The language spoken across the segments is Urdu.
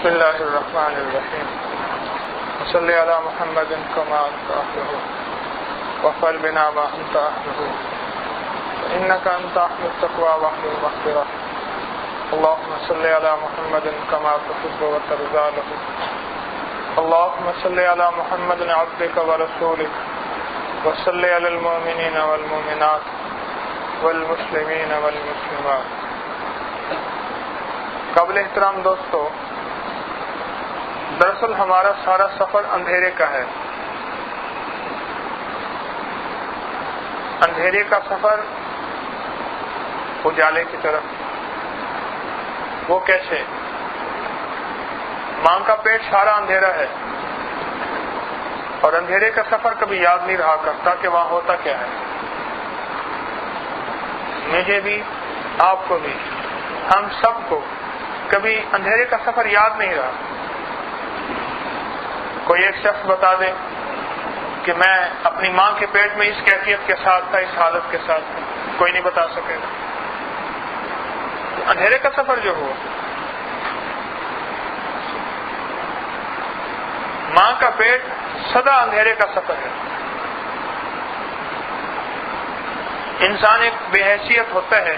بسم الله الرحمن الرحيم وصل على محمد كما أنت أهله وافعل بنا ما أنت أهله فإنك أنت أهل التقوى وأهل المغفرة اللهم صل على محمد كما تحب وترضى له اللهم صل على محمد عبدك ورسولك وصل على المؤمنين والمؤمنات والمسلمين والمسلمات. قابل احترام دوستو، دراصل ہمارا سارا سفر اندھیرے کا ہے. اندھیرے کا سفر اجالے کی طرف. وہ کیسے؟ ماں کا پیٹ سارا اندھیرا ہے اور اندھیرے کا سفر کبھی یاد نہیں رہا کرتا کہ وہاں ہوتا کیا ہے. مجھے بھی، آپ کو بھی، ہم سب کو کبھی اندھیرے کا سفر یاد نہیں رہا. کوئی ایک شخص بتا دے کہ میں اپنی ماں کے پیٹ میں اس کیفیت کے ساتھ تھا، اس حالت کے ساتھ تھا، کوئی نہیں بتا سکے گا. اندھیرے کا سفر جو ہو، ماں کا پیٹ سدا اندھیرے کا سفر ہے. انسان ایک بے حیثیت ہوتا ہے،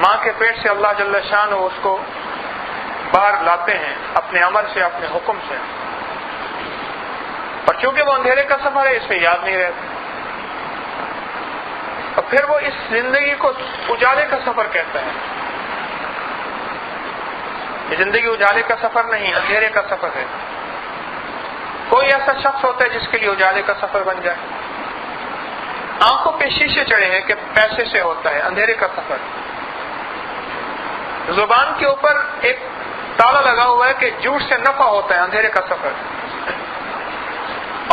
ماں کے پیٹ سے اللہ جل شانہ اس کو باہر لاتے ہیں اپنے امر سے، اپنے حکم سے، اور چونکہ وہ اندھیرے کا سفر ہے اس میں یاد نہیں رہتا. اور پھر وہ اس زندگی کو اجالے کا سفر کہتا ہے. یہ زندگی اجالے کا سفر نہیں، اندھیرے کا سفر ہے. کوئی ایسا شخص ہوتا ہے جس کے لیے اجالے کا سفر بن جائے. آنکھوں پہ شیشے چڑھے ہیں کہ پیسے سے ہوتا ہے اندھیرے کا سفر. زبان کے اوپر ایک تالا لگا ہوا ہے کہ جھوٹ سے نفع ہوتا ہے اندھیرے کا سفر.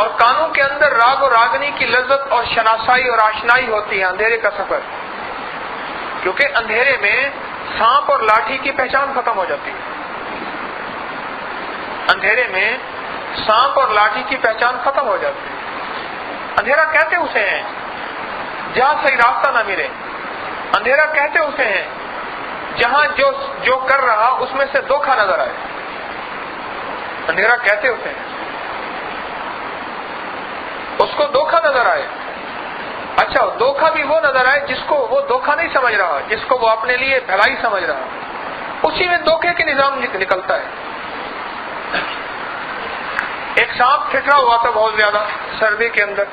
اور کانوں کے اندر راگ و راگنی کی لذت اور شناسائی اور آشنائی ہوتی ہے اندھیرے کا سفر. کیونکہ اندھیرے میں سانپ اور لاٹھی کی پہچان ختم ہو جاتی ہے. اندھیرے میں سانپ اور لاٹھی کی پہچان ختم ہو جاتی ہے. اندھیرا کہتے اسے ہیں جہاں صحیح راستہ نہ ملے. اندھیرا کہتے اسے ہیں جہاں جو کر رہا اس میں سے دھوکہ نظر آئے. اندھیرا کہتے اسے ہیں اس کو دھوکہ نظر آئے. اچھا، دھوکہ بھی وہ نظر آئے جس کو وہ دھوکہ نہیں سمجھ رہا، جس کو وہ اپنے لیے بھلائی سمجھ رہا، اسی میں دھوکے کے نظام نکلتا ہے. ایک سانپ ٹھٹرا ہوا تھا بہت زیادہ سردی کے اندر،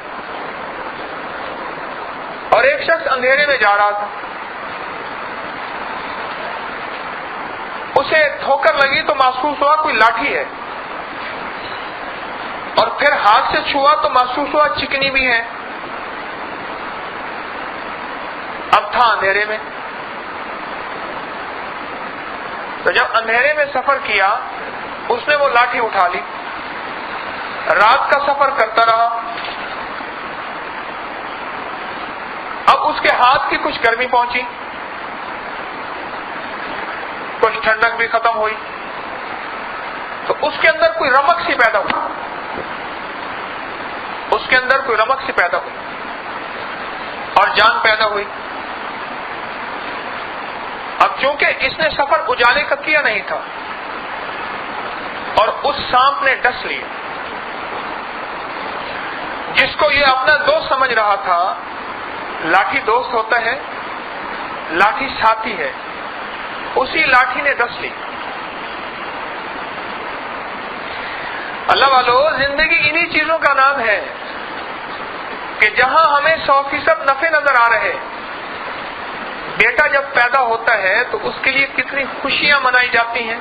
اور ایک شخص اندھیرے میں جا رہا تھا. اسے ٹھوکر لگی تو محسوس ہوا کوئی لاٹھی ہے، اور پھر ہاتھ سے چھوا تو محسوس ہوا چکنی بھی ہے. اب تھا اندھیرے میں. تو جب اندھیرے میں سفر کیا اس نے وہ لاٹھی اٹھا لی. رات کا سفر کرتا رہا. اب اس کے ہاتھ کی کچھ گرمی پہنچی، کچھ ٹھنڈک بھی ختم ہوئی، تو اس کے اندر کوئی رمق سی پیدا ہوئی. اس کے اندر کوئی رمق سی پیدا ہوئی اور جان پیدا ہوئی. اب چونکہ اس نے سفر اجالے کا کیا نہیں تھا اور اس سانپ نے ڈس لیا جس کو یہ اپنا دوست سمجھ رہا تھا. لاٹھی دوست ہوتا ہے، لاٹھی ساتھی ہے. اسی لاٹھی نے ڈس لی. اللہ والو، زندگی انہی چیزوں کا نام ہے کہ جہاں ہمیں 100% نفع نظر آ رہے. بیٹا جب پیدا ہوتا ہے تو اس کے لیے کتنی خوشیاں منائی جاتی ہیں.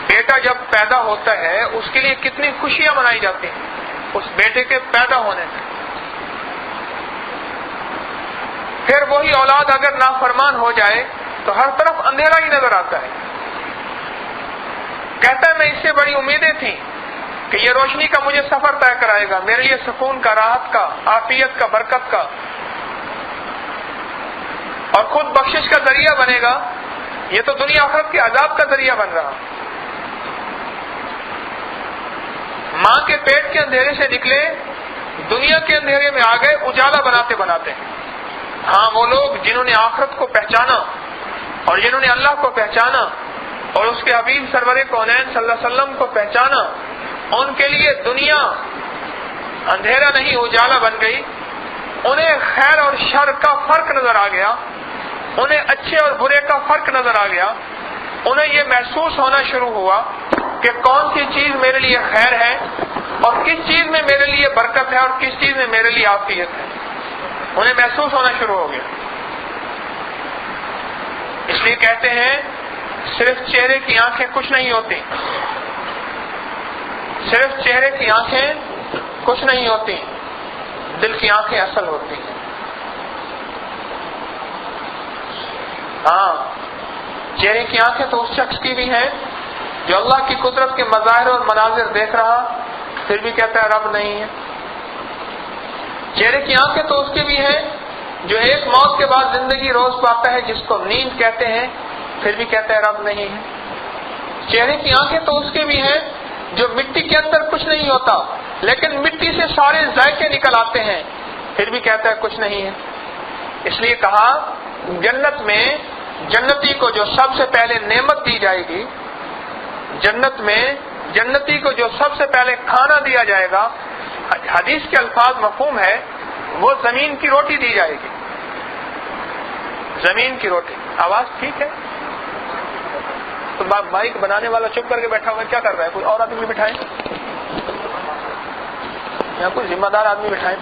بیٹا جب پیدا ہوتا ہے اس کے لیے کتنی خوشیاں منائی جاتی ہیں اس بیٹے کے پیدا ہونے سے. پھر وہی اولاد اگر نافرمان ہو جائے تو ہر طرف اندھیرا ہی نظر آتا ہے. کہتا ہے میں اس سے بڑی امیدیں تھیں کہ یہ روشنی کا مجھے سفر طے کرائے گا، میرے لیے سکون کا، راحت کا، عافیت کا، برکت کا، اور خود بخشش کا ذریعہ بنے گا. یہ تو دنیا آخرت کے عذاب کا ذریعہ بن رہا. ماں کے پیٹ کے اندھیرے سے نکلے، دنیا کے اندھیرے میں آ گئے اجالا بناتے بناتے. ہاں، وہ لوگ جنہوں نے آخرت کو پہچانا اور جنہوں نے اللہ کو پہچانا اور اس کے حبیب سرور کونین صلی اللہ علیہ وسلم کو پہچانا، ان کے لیے دنیا اندھیرا نہیں اجالا بن گئی، انہیں خیر اور شر کا فرق نظر آ گیا، انہیں اچھے اور برے کا فرق نظر آ گیا، انہیں یہ محسوس ہونا شروع ہوا کہ کون سی چیز میرے لیے خیر ہے اور کس چیز میں میرے لیے برکت ہے اور کس چیز میں میرے لیے عافیت ہے، انہیں محسوس ہونا شروع ہو گیا۔ اس لیے کہتے ہیں صرف چہرے کی آنکھیں کچھ نہیں ہوتی، صرف چہرے کی آنکھیں کچھ نہیں ہوتی، دل کی آنکھیں اصل ہوتی ہیں۔ ہاں، چہرے کی آنکھیں تو اس شخص کی بھی ہیں جو اللہ کی قدرت کے مظاہر اور مناظر دیکھ رہا پھر بھی کہتا ہے رب نہیں ہے۔ چہرے کی آنکھیں تو اس کی بھی ہیں جو ایک موت کے بعد زندگی روز پاتا ہے، جس کو نیند کہتے ہیں، پھر بھی کہتا ہے رب نہیں ہے۔ چہرے کی آنکھیں تو اس کے بھی ہیں جو مٹی کے اندر کچھ نہیں ہوتا لیکن مٹی سے سارے ذائقے نکل آتے ہیں، پھر بھی کہتا ہے کچھ نہیں ہے۔ اس لیے کہا جنت میں جنتی کو جو سب سے پہلے نعمت دی جائے گی، جنت میں جنتی کو جو سب سے پہلے کھانا دیا جائے گا، حدیث کے الفاظ مفہوم ہے، وہ زمین کی روٹی دی جائے گی۔ زمین کی روٹی۔ آواز ٹھیک ہے؟ تو مائک بنانے والا چپ کر کے بیٹھا ہوا ہے، کیا کر رہا ہے؟ کوئی اور آدمی بٹھائیں یا کوئی ذمہ دار آدمی بٹھائیں۔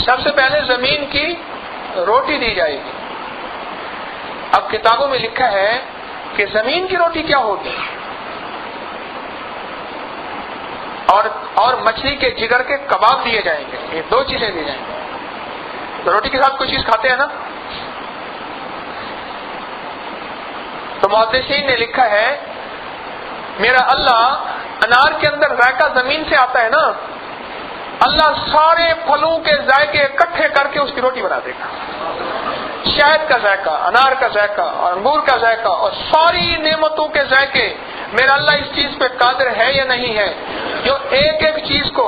سب سے پہلے زمین کی روٹی دی جائے گی۔ اب کتابوں میں لکھا ہے کہ زمین کی روٹی کیا ہوگی، اور مچھلی کے جگر کے کباب دیے جائیں گے، یہ دو چیزیں دی جائیں گی۔ تو روٹی کے ساتھ کوئی چیز کھاتے ہیں نا؟ تو محدثین نے لکھا ہے میرا اللہ، انار کے اندر ذائقہ زمین سے آتا ہے نا، اللہ سارے پھلوں کے ذائقے اکٹھے کر کے اس کی روٹی بنا دے گا۔ شہد کا ذائقہ، انار کا ذائقہ اور انگور کا ذائقہ اور ساری نعمتوں کے ذائقے، میرا اللہ اس چیز پہ قادر ہے یا نہیں ہے جو ایک ایک چیز کو،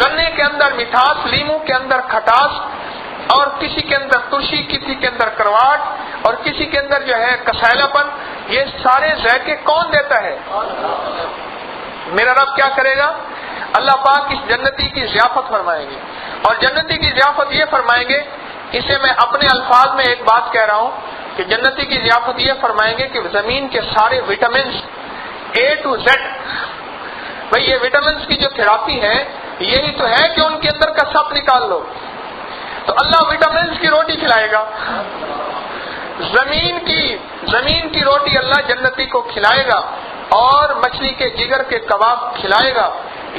گنے کے اندر مٹھاس، لیمو کے اندر کھٹاس، اور کسی کے اندر ترشی، کسی کے اندر کرواٹ اور کسی کے اندر جو ہے کسیلا پن، یہ سارے ذائقے کون دیتا ہے؟ میرا رب کیا کرے گا؟ اللہ پاک اس جنتی کی ضیافت فرمائیں گے، اور جنتی کی ضیافت یہ فرمائیں گے، اسے میں اپنے الفاظ میں ایک بات کہہ رہا ہوں کہ جنتی کی ضیافت یہ فرمائیں گے کہ زمین کے سارے وٹامنز A to Z، بھئی یہ وٹامنز کی جو تھراپی ہے یہی تو ہے کہ ان کے اندر کا سب نکال لو۔ تو اللہ وٹامنز کی روٹی کھلائے گا، زمین کی روٹی اللہ جنتی کو کھلائے گا اور مچھلی کے جگر کے کباب کھلائے گا۔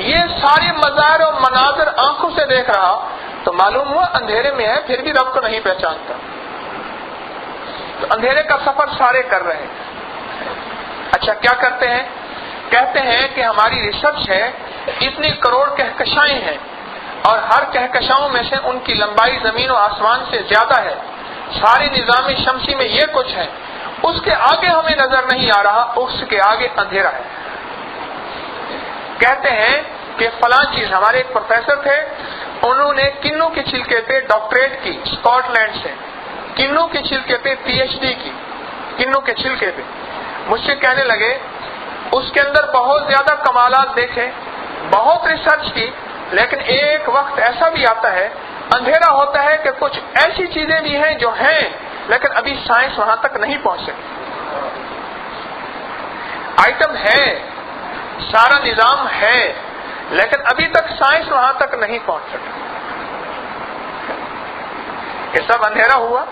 یہ سارے مظاہر و مناظر آنکھوں سے دیکھ رہا تو معلوم ہوا اندھیرے میں ہے، پھر بھی رب کو نہیں پہچانتا۔ تو اندھیرے کا سفر سارے کر رہے ہیں۔ اچھا کیا کرتے ہیں؟ کہتے ہیں کہ ہماری ریسرچ ہے، اتنی کروڑ کہکشائیں ہیں اور ہر کہکشاؤں میں سے ان کی لمبائی زمین و آسمان سے زیادہ ہے، سارے نظام شمسی میں یہ کچھ ہے، اس کے آگے ہمیں نظر نہیں آ رہا، اس کے آگے اندھیرا ہے۔ کہتے ہیں کہ فلاں چیز، ہمارے ایک پروفیسر تھے، انہوں نے کنو کے چھلکے پہ ڈاکٹریٹ کی اسکاٹ لینڈ سے، کنو کے چھلکے پہ PhD کی، کنو کے چھلکے پہ۔ مجھ سے کہنے لگے اس کے اندر بہت زیادہ کمالات دیکھے، بہت ریسرچ کی، لیکن ایک وقت ایسا بھی آتا ہے، اندھیرا ہوتا ہے کہ کچھ ایسی چیزیں بھی ہیں جو ہیں لیکن ابھی سائنس وہاں تک نہیں پہنچ سکی۔ آئٹم ہے، سارا نظام ہے، لیکن ابھی تک سائنس وہاں تک نہیں پہنچ سکا۔ یہ سب اندھیرا ہوا،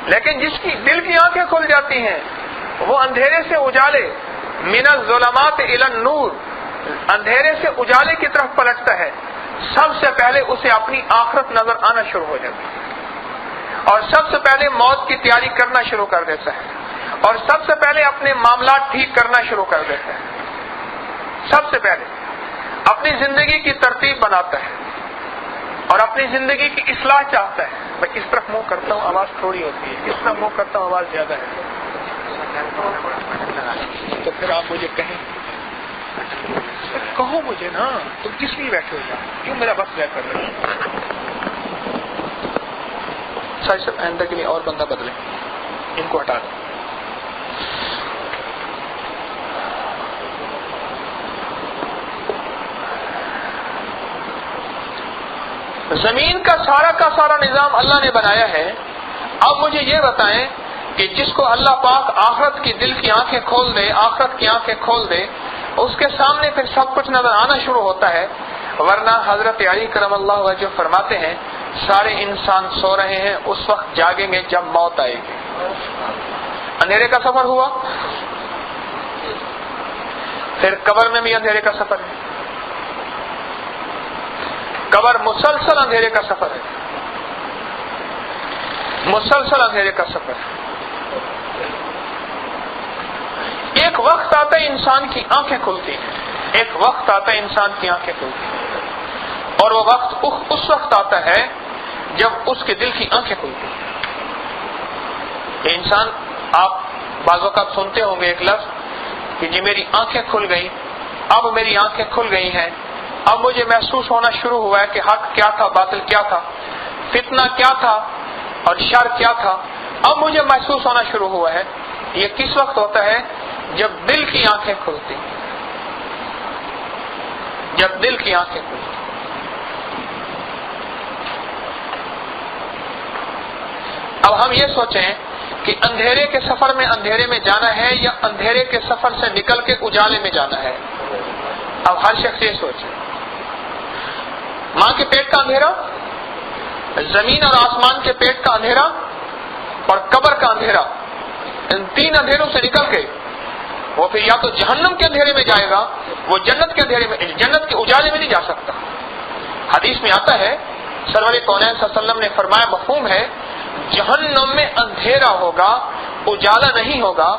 لیکن جس کی دل کی آنکھیں کھل جاتی ہیں وہ اندھیرے سے اجالے، من الظلمات الی النور، اندھیرے سے اجالے کی طرف پلٹتا ہے۔ سب سے پہلے اسے اپنی آخرت نظر آنا شروع ہو جاتی ہے اور سب سے پہلے موت کی تیاری کرنا شروع کر دیتا ہے اور سب سے پہلے اپنے معاملات ٹھیک کرنا شروع کر دیتا ہے۔ سب سے پہلے اپنی زندگی کی ترتیب بناتا ہے اور اپنی زندگی کی اصلاح چاہتا ہے۔ میں اس طرف منہ کرتا ہوں آواز تھوڑی ہوتی ہے، اس طرف منہ کرتا ہوں آواز زیادہ ہے، تو پھر آپ مجھے کہیں، کہو مجھے نا، تم کس لیے بیٹھے ہو جاؤ، کیوں میرا وقت ضائع کر رہے ہو؟ صاحب آئندہ کے لیے اور بندہ بدلیں، ان کو ہٹا دیں. زمین کا سارا نظام اللہ نے بنایا ہے. اب مجھے یہ بتائیں کہ جس کو اللہ پاک آخرت کی دل کی آنکھیں کھول دے، آخرت کی آنکھیں کھول دے، اس کے سامنے پھر سب کچھ نظر آنا شروع ہوتا ہے. ورنہ حضرت علی کرم اللہ وجہ فرماتے ہیں سارے انسان سو رہے ہیں، اس وقت جاگیں گے جب موت آئے گی. اندھیرے کا سفر ہوا، پھر قبر میں بھی اندھیرے کا سفر ہے. قبر مسلسل اندھیرے کا سفر ہے، مسلسل اندھیرے کا سفر ہے. ایک وقت آتا ہے انسان کی آنکھیں کھلتی ہیں، ایک وقت آتا ہے انسان کی آنکھیں کھلتی ہیں، اور وہ وقت اس وقت آتا ہے جب اس کے دل کی آنکھیں کھلتی ہیں. یہ انسان، آپ بعض اوقات سنتے ہوں گے ایک لفظ کہ جی میری آنکھیں کھل گئیں، اب میری آنکھیں کھل گئی ہیں، اب مجھے محسوس ہونا شروع ہوا ہے کہ حق کیا تھا، باطل کیا تھا، فتنہ کیا تھا اور شر کیا تھا، اب مجھے محسوس ہونا شروع ہوا ہے. یہ کس وقت ہوتا ہے؟ جب دل کی آنکھیں کھلتی، جب دل کی آنکھیں کھلتی. اب ہم یہ سوچیں کہ اندھیرے کے سفر میں اندھیرے میں جانا ہے یا اندھیرے کے سفر سے نکل کے اجالے میں جانا ہے. اب ہر شخص یہ سوچے، ماں کے پیٹ کا اندھیرا، زمین اور آسمان کے پیٹ کا اندھیرا اور قبر کا اندھیرا، ان تین اندھیروں سے نکل کے وہ پھر یا تو جہنم کے اندھیرے میں جائے گا، وہ جنت کے اندھیرے میں، جنت کے اجالے میں نہیں جا سکتا. حدیث میں آتا ہے سرور کونین صلی اللہ علیہ وسلم نے فرمایا، مفہوم ہے جہنم میں اندھیرا ہوگا، اجالا نہیں ہوگا،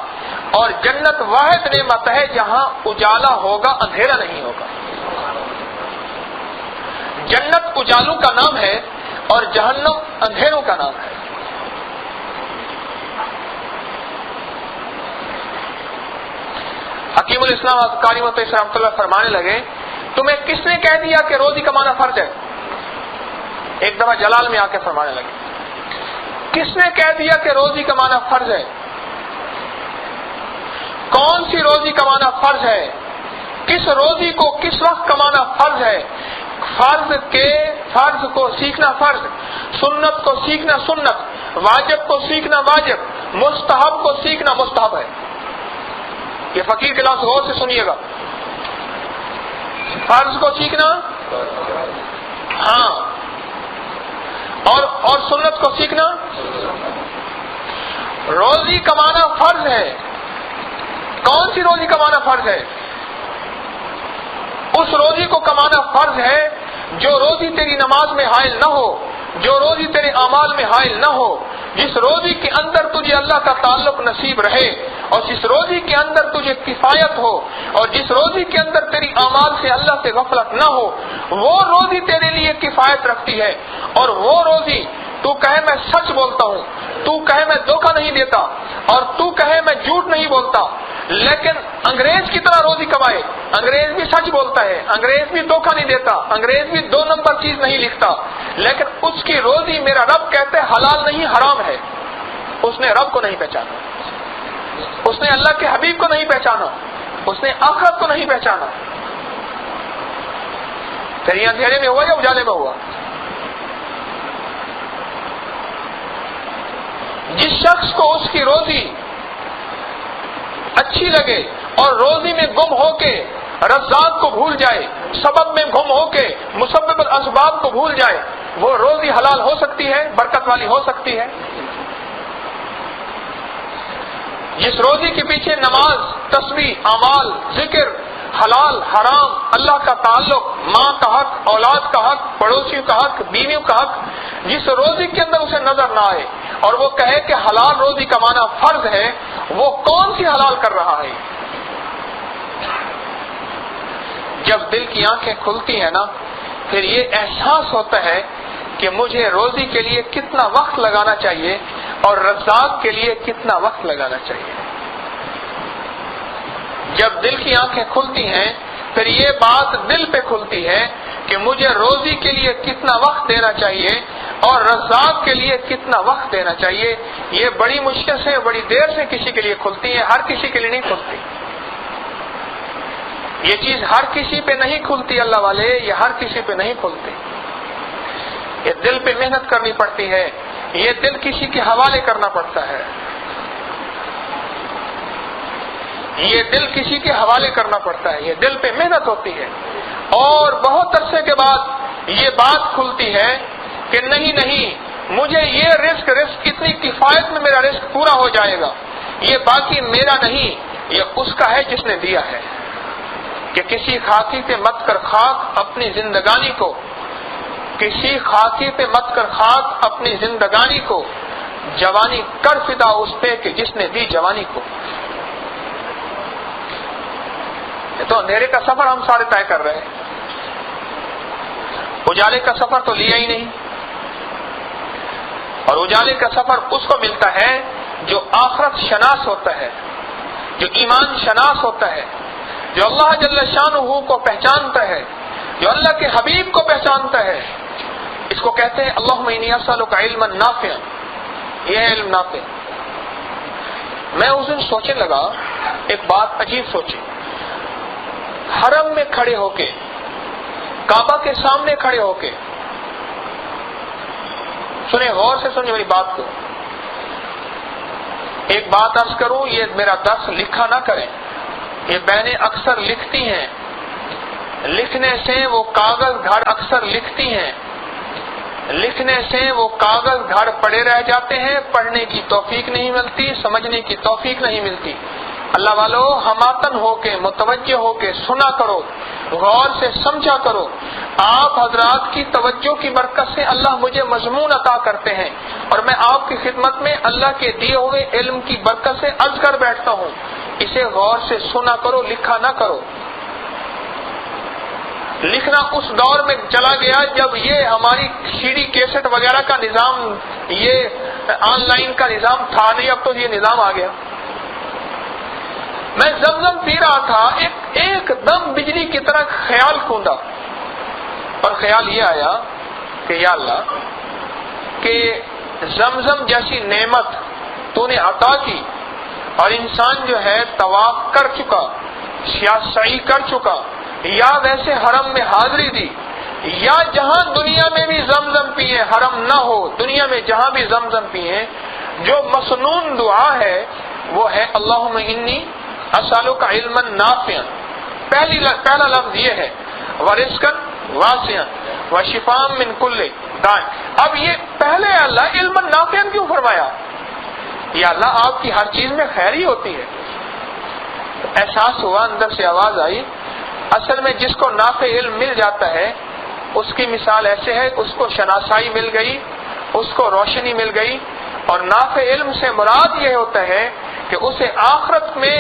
اور جنت واحد نعمت ہے جہاں اجالا ہوگا، اندھیرا نہیں ہوگا. جنت اجالوں کا نام ہے اور جہنم اندھیروں کا نام ہے. حکیم الاسلام قاری مطلع رحمۃ اللہ فرمانے لگے، تمہیں کس نے کہہ دیا کہ روزی کمانا فرض ہے؟ ایک دفعہ جلال میں آ کے فرمانے لگے، کس نے کہہ دیا کہ روزی کمانا فرض ہے؟ کون سی روزی کمانا فرض ہے؟ کس روزی کو کس وقت کمانا فرض ہے؟ فرض کو سیکھنا فرض، سنت کو سیکھنا سنت، واجب کو سیکھنا واجب، مستحب کو سیکھنا مستحب ہے. یہ فقیر کے لفظ غور سے سنیے گا. فرض کو سیکھنا ہاں، اور سنت کو سیکھنا. روزی کمانا فرض ہے. کون سی روزی کمانا فرض ہے؟ اس روزی کو کمانا فرض ہے جو روزی تیری نماز میں حائل نہ ہو، جو روزی تیرے اعمال میں حائل نہ ہو، جس روزی کے اندر تجھے اللہ کا تعلق نصیب رہے، اور جس روزی کے اندر تجھے کفایت ہو، اور جس روزی کے اندر تیری اعمال سے اللہ سے غفلت نہ ہو، وہ روزی تیرے لیے کفایت رکھتی ہے. اور وہ روزی تو کہے میں سچ بولتا ہوں، تو کہے میں دھوکہ نہیں دیتا، اور تو کہے میں جھوٹ نہیں بولتا، لیکن انگریز کی طرح روزی کمائے. انگریز بھی سچ بولتا ہے، انگریز بھی دھوکہ نہیں دیتا، انگریز بھی 2 نمبر چیز نہیں لکھتا، لیکن اس کی روزی میرا رب کہتے حلال نہیں حرام ہے. اس نے رب کو نہیں پہچانا، اس نے اللہ کے حبیب کو نہیں پہچانا، اس نے آخرت کو نہیں پہچانا. پھر یہ اندھیرے میں ہوا یا اجالے میں ہوا؟ جس شخص کو اس کی روزی اچھی لگے اور روزی میں گم ہو کے رزاق کو بھول جائے، سبب میں گم ہو کے مسبب الاسباب کو بھول جائے، وہ روزی حلال ہو سکتی ہے، برکت والی ہو سکتی ہے. جس روزی کے پیچھے نماز، تسبیح، اعمال، ذکر، حلال حرام، اللہ کا تعلق، ماں کا حق، اولاد کا حق، پڑوسیوں کا حق، بیویوں کا حق، جس روزی کے اندر اسے نظر نہ آئے اور وہ کہے کہ حلال روزی کمانا فرض ہے، وہ کون سی حلال کر رہا ہے؟ جب دل کی آنکھیں کھلتی ہیں نا، پھر یہ احساس ہوتا ہے کہ مجھے روزی کے لیے کتنا وقت لگانا چاہیے اور رزاق کے لیے کتنا وقت لگانا چاہیے. جب دل کی آنکھیں کھلتی ہیں پھر یہ بات دل پہ کھلتی ہے کہ مجھے روزی کے لیے کتنا وقت دینا چاہیے اور رزاق کے لیے کتنا وقت دینا چاہیے. یہ بڑی مشکل سے، بڑی دیر سے کسی کے لیے کھلتی ہے، ہر کسی کے لیے نہیں کھلتی. یہ چیز ہر کسی پہ نہیں کھلتی اللہ والے، یہ ہر کسی پہ نہیں کھلتی. یہ دل پہ محنت کرنی پڑتی ہے، یہ دل کسی کے حوالے کرنا پڑتا ہے، یہ دل کسی کے حوالے کرنا پڑتا ہے، یہ دل پہ محنت ہوتی ہے. اور بہت عرصے کے بعد یہ بات کھلتی ہے کہ نہیں مجھے یہ رزق اتنی کفایت میں میرا رزق پورا ہو جائے گا، یہ باقی میرا نہیں، یہ اس کا ہے جس نے دیا ہے. کہ کسی خاکی پہ مت کر خاک اپنی زندگانی کو، کسی خاکی پہ مت کر خاک اپنی زندگانی کو، جوانی کر فدا اس پہ کہ جس نے دی جوانی کو. تو اندھیرے کا سفر ہم سارے طے کر رہے ہیں، اجالے کا سفر تو لیا ہی نہیں. اور اجالے کا سفر اس کو ملتا ہے جو آخرت شناس ہوتا ہے، جو ایمان شناس ہوتا ہے، جو اللہ جل شانہ کو پہچانتا ہے، جو اللہ کے حبیب کو پہچانتا ہے. اس کو کہتے ہیں اللہم انی اسألک علما نافعا، یہ ہے علم نافع. میں اس دن سوچنے لگا، ایک بات عجیب سوچی. حرم میں کھڑے ہو کے، کعبہ کے سامنے کھڑے ہو کے، سنیں غور سے سنیں میری بات کو. ایک بات عرض کروں، یہ میرا درس لکھا نہ کریں، یہ بہنیں اکثر لکھتی ہیں، لکھنے سے وہ کاغذ گھر اکثر لکھتی ہیں، لکھنے سے وہ کاغذ گھر پڑے رہ جاتے ہیں، پڑھنے کی توفیق نہیں ملتی، سمجھنے کی توفیق نہیں ملتی. اللہ والو ہماتن ہو کے، متوجہ ہو کے سنا کرو، غور سے سمجھا کرو. آپ حضرات کی توجہ کی برکت سے اللہ مجھے مضمون عطا کرتے ہیں، اور میں آپ کی خدمت میں اللہ کے دیے ہوئے علم کی برکت سے عرض کر بیٹھتا ہوں. اسے غور سے سنا کرو، لکھا نہ کرو. لکھنا اس دور میں چلا گیا جب یہ ہماری CD کیسٹ وغیرہ کا نظام، یہ آن لائن کا نظام تھا نہیں، اب تو یہ نظام آ گیا. میں زمزم پی رہا تھا، ایک دم بجلی کی طرح خیال کھوندا، اور خیال یہ آیا کہ یا اللہ کہ زمزم جیسی نعمت تو نے عطا کی، اور انسان جو ہے طواف کر چکا، سعی کر چکا، یا ویسے حرم میں حاضری دی، یا جہاں دنیا میں بھی زمزم پیے، حرم نہ ہو دنیا میں جہاں بھی زمزم پیے، جو مسنون دعا ہے وہ ہے اللہم انی اسألک علما نافعا. پہلا لفظ یہ ہے ورزقا واسعا وشفاء من کل داء. اب یہ پہلے اللہ علما نافعا کیوں فرمایا؟ یا اللہ آپ کی ہر چیز میں خیر ہی ہوتی ہے. احساس ہوا، اندر سے آواز آئی، اصل میں جس کو نافع علم مل جاتا ہے اس کی مثال ایسے ہے، اس کو شناسائی مل گئی، اس کو روشنی مل گئی. اور نافع علم سے مراد یہ ہوتا ہے کہ اسے آخرت میں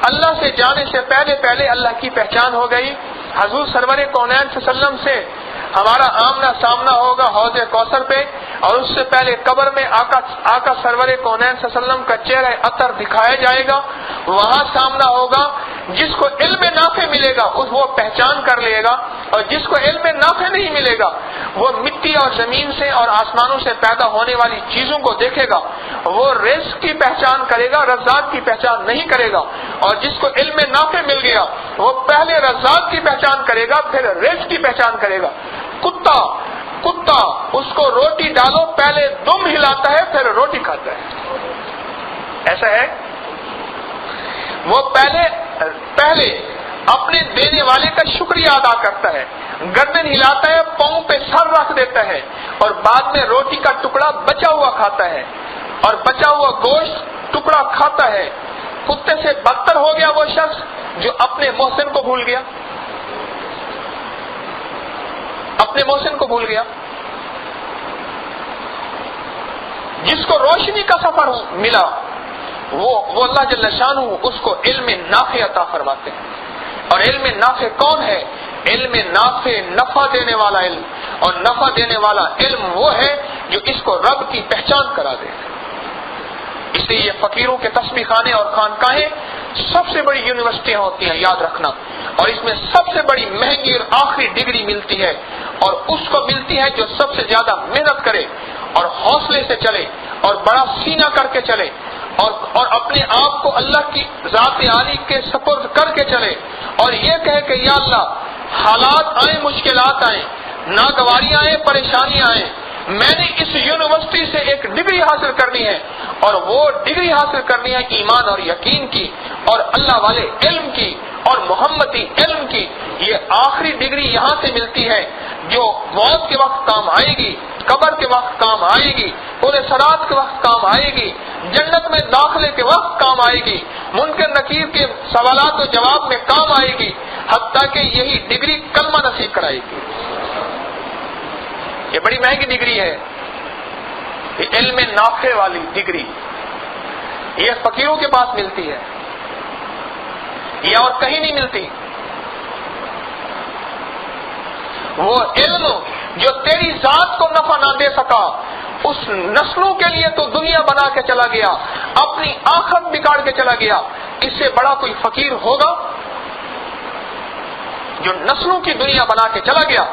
اللہ سے جانے سے پہلے اللہ کی پہچان ہو گئی. حضور سرور کونین صلی اللہ علیہ وسلم سے ہمارا آمنا سامنا ہوگا حوض کوثر پہ، اور اس سے پہلے قبر میں آقا سرور کونین صلی اللہ علیہ وسلم کا چہرہ اطہر دکھایا جائے گا. وہاں سامنا ہوگا، جس کو علم نافع ملے گا وہ پہچان کر لے گا، اور جس کو علم نافع نہیں ملے گا وہ مٹی اور زمین سے اور آسمانوں سے پیدا ہونے والی چیزوں کو دیکھے گا، وہ رزق کی پہچان کرے گا، رزاق کی پہچان نہیں کرے گا. اور جس کو علم نافع مل گیا وہ پہلے رزاق کی پہچان کرے گا، پھر رزق کی پہچان کرے گا. کتا اس کو روٹی ڈالو، پہلے دم ہلاتا ہے پھر روٹی کھاتا ہے، ایسا ہے. وہ پہلے اپنے دینے والے کا شکریہ ادا کرتا ہے، گردن ہلاتا ہے، پاؤں پہ سر رکھ دیتا ہے، اور بعد میں روٹی کا ٹکڑا بچا ہوا کھاتا ہے، اور بچا ہوا گوشت ٹکڑا کھاتا ہے. کتے سے بدتر ہو گیا وہ شخص جو اپنے محسن کو بھول گیا، اپنے محسن کو بھول گیا. جس کو روشنی کا سفر ملا وہ اللہ جل شانہ اس کو علم نافع عطا فرماتے ہیں. اور علم نافع کون ہے؟ علم نافع نفع دینے والا علم، اور نفع دینے والا علم وہ ہے جو اس کو رب کی پہچان کرا دے. اس لیے یہ فقیروں کے تسبیح خانے اور خانقاہیں سب سے بڑی یونیورسٹیاں ہوتی ہیں، یاد رکھنا. اور اس میں سب سے بڑی مہنگی اور آخری ڈگری ملتی ہے اور اس کو ملتی ہے جو سب سے زیادہ محنت کرے اور حوصلے سے چلے اور بڑا سینہ کر کے چلے اور اپنے آپ کو اللہ کی ذات عالی کے سپرد کر کے چلے اور یہ کہے کہ یا اللہ حالات آئیں، مشکلات آئیں، ناگواریاں آئیں، پریشانیاں آئیں، میں نے اس یونیورسٹی سے ایک ڈگری حاصل کرنی ہے اور وہ ڈگری حاصل کرنی ہے ایمان اور یقین کی اور اللہ والے علم کی اور محمدی علم کی۔ یہ آخری ڈگری یہاں سے ملتی ہے جو موت کے وقت کام آئے گی، قبر کے وقت کام آئے گی، پورے صراط کے وقت کام آئے گی، جنت میں داخلے کے وقت کام آئے گی، منکر نکیر کے سوالات و جواب میں کام آئے گی، حتیٰ کہ یہی ڈگری کلمہ نصیب کرائے گی۔ یہ بڑی مہنگی ڈگری ہے، یہ علم نافع والی ڈگری، یہ فقیروں کے پاس ملتی ہے، یہ اور کہیں نہیں ملتی۔ وہ علم جو تیری ذات کو نفع نہ دے سکا، اس نسلوں کے لیے تو دنیا بنا کے چلا گیا، اپنی آخرت بگاڑ کے چلا گیا، اس سے بڑا کوئی فقیر ہوگا؟ جو نسلوں کی دنیا بنا کے چلا گیا،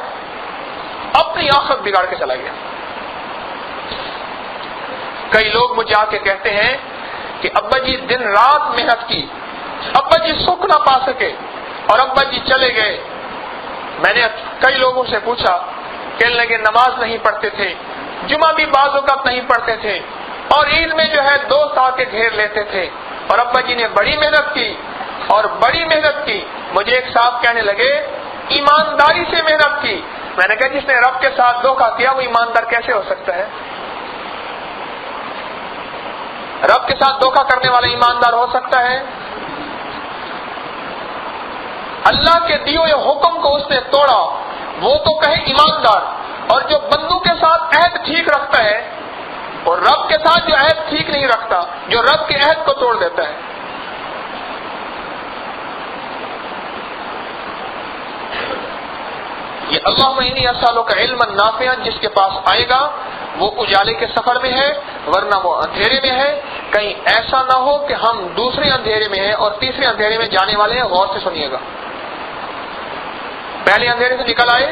اپنی آخرت بگاڑ کے چلا گیا۔ کئی لوگ مجھے آ کے کہتے ہیں کہ ابا جی دن رات محنت کی، ابا جی سکھ نہ پا سکے اور ابا جی چلے گئے۔ میں نے کئی لوگوں سے پوچھا، کہنے لگے نماز نہیں پڑھتے تھے، جمعہ بھی بعض اوقات نہیں پڑھتے تھے، اور عید میں جو ہے دوست آ کے گھیر لیتے تھے، اور ابا جی نے بڑی محنت کی اور بڑی محنت کی۔ مجھے ایک صاحب کہنے لگے ایمانداری سے محنت کی۔ میں نے کہا جس نے رب کے ساتھ دھوکہ کیا وہ ایماندار کیسے ہو سکتا ہے؟ رب کے ساتھ دھوکہ کرنے والا ایماندار ہو سکتا ہے؟ اللہ کے دیے ہوئے حکم کو اس نے توڑا، وہ تو کہے ایماندار، اور جو بندوں کے ساتھ عہد ٹھیک رکھتا ہے اور رب کے ساتھ جو عہد ٹھیک نہیں رکھتا، جو رب کے عہد کو توڑ دیتا ہے۔ یہ اللہم انی اسألک علما نافعا جس کے پاس آئے گا وہ اجالے کے سفر میں ہے، ورنہ وہ اندھیرے میں ہے۔ کہیں ایسا نہ ہو کہ ہم دوسرے اندھیرے میں ہیں اور تیسرے اندھیرے میں جانے والے ہیں۔ غور سے سنیے گا، پہلے اندھیرے سے نکل آئے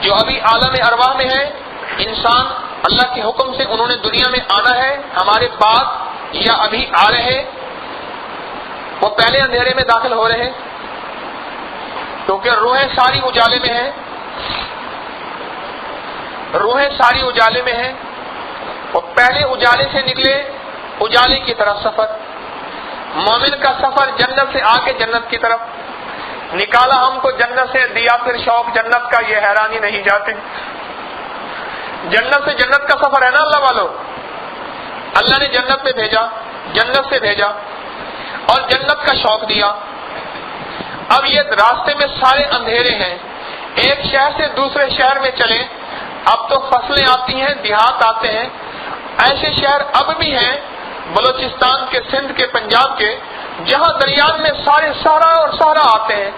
جو ابھی عالم ارواح میں ہے، انسان اللہ کے حکم سے انہوں نے دنیا میں آنا ہے، ہمارے بعد یا ابھی آ رہے، وہ پہلے اندھیرے میں داخل ہو رہے ہیں کیونکہ روحیں ساری اجالے میں ہیں، روحیں ساری اجالے میں ہیں۔ وہ پہلے اجالے سے نکلے، اجالے کی طرف سفر، مومن کا سفر جنت سے آ کے جنت کی طرف، نکالا ہم کو جنت سے، دیا پھر شوق جنت کا، یہ حیرانی نہیں جاتے۔ جنت سے جنت کا سفر ہے نا اللہ والو، اللہ نے جنت میں بھیجا، جنت سے بھیجا اور جنت کا شوق دیا۔ اب یہ راستے میں سارے اندھیرے ہیں، ایک شہر سے دوسرے شہر میں چلیں، اب تو فصلیں آتی ہیں، دیہات آتے ہیں، ایسے شہر اب بھی ہیں بلوچستان کے، سندھ کے، پنجاب کے، جہاں دریان میں سارے صحرا اور صحرا آتے ہیں،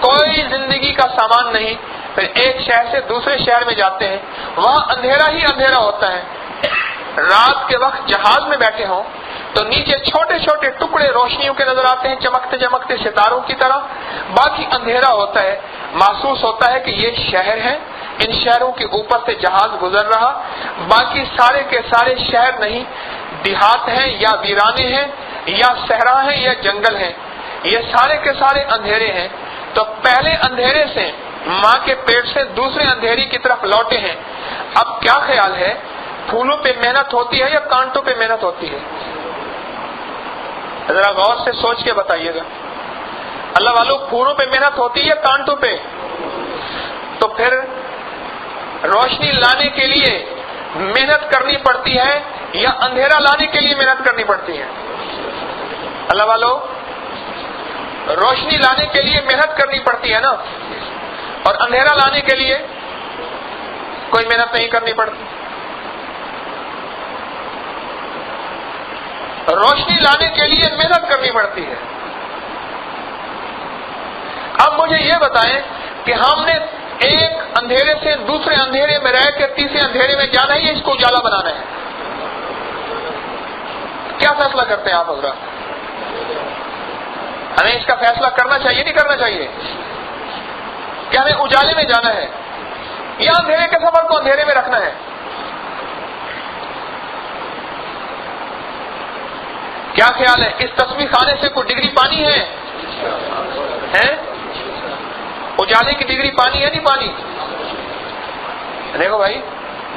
کوئی زندگی کا سامان نہیں۔ پھر ایک شہر سے دوسرے شہر میں جاتے ہیں، وہاں اندھیرا ہی اندھیرا ہوتا ہے۔ رات کے وقت جہاز میں بیٹھے ہوں تو نیچے چھوٹے چھوٹے ٹکڑے روشنیوں کے نظر آتے ہیں، چمکتے چمکتے ستاروں کی طرح، باقی اندھیرا ہوتا ہے۔ محسوس ہوتا ہے کہ یہ شہر ہے، ان شہروں کے اوپر سے جہاز گزر رہا، باقی سارے کے سارے شہر نہیں، دیہات ہیں یا ویرانے ہیں یا صحرا ہیں یا جنگل ہیں، یہ سارے کے سارے اندھیرے ہیں۔ تو پہلے اندھیرے سے ماں کے پیٹ سے دوسرے اندھیری کی طرف لوٹے ہیں۔ اب کیا خیال ہے، پھولوں پہ محنت ہوتی ہے یا کانٹوں پہ محنت ہوتی ہے؟ ذرا غور سے سوچ کے بتائیے گا۔ اللہ والو، پھولوں پہ محنت ہوتی ہے یا کانٹوں پہ؟ تو پھر روشنی لانے کے لیے محنت کرنی پڑتی ہے یا اندھیرا لانے کے لیے محنت کرنی پڑتی ہے؟ اللہ والو، روشنی لانے کے لیے محنت کرنی پڑتی ہے نا، اور اندھیرا لانے کے لیے کوئی محنت نہیں کرنی پڑتی۔ روشنی لانے کے لیے محنت کرنی پڑتی ہے۔ اب مجھے یہ بتائیں کہ ہم نے ایک اندھیرے سے دوسرے اندھیرے میں رہ کے تیسرے اندھیرے میں جانا ہے یا اس کو اجالا بنانا ہے؟ کیا فیصلہ کرتے ہیں آپ حضرات؟ ہمیں اس کا فیصلہ کرنا چاہیے نہیں کرنا چاہیے؟ کہ ہمیں اجالے میں جانا ہے یا اندھیرے کے سفر کو اندھیرے میں رکھنا ہے؟ کیا خیال ہے؟ اس تصویر خانے سے کوئی ڈگری پانی ہے؟ اجالے کی ڈگری پانی ہے نہیں پانی؟ دیکھو بھائی،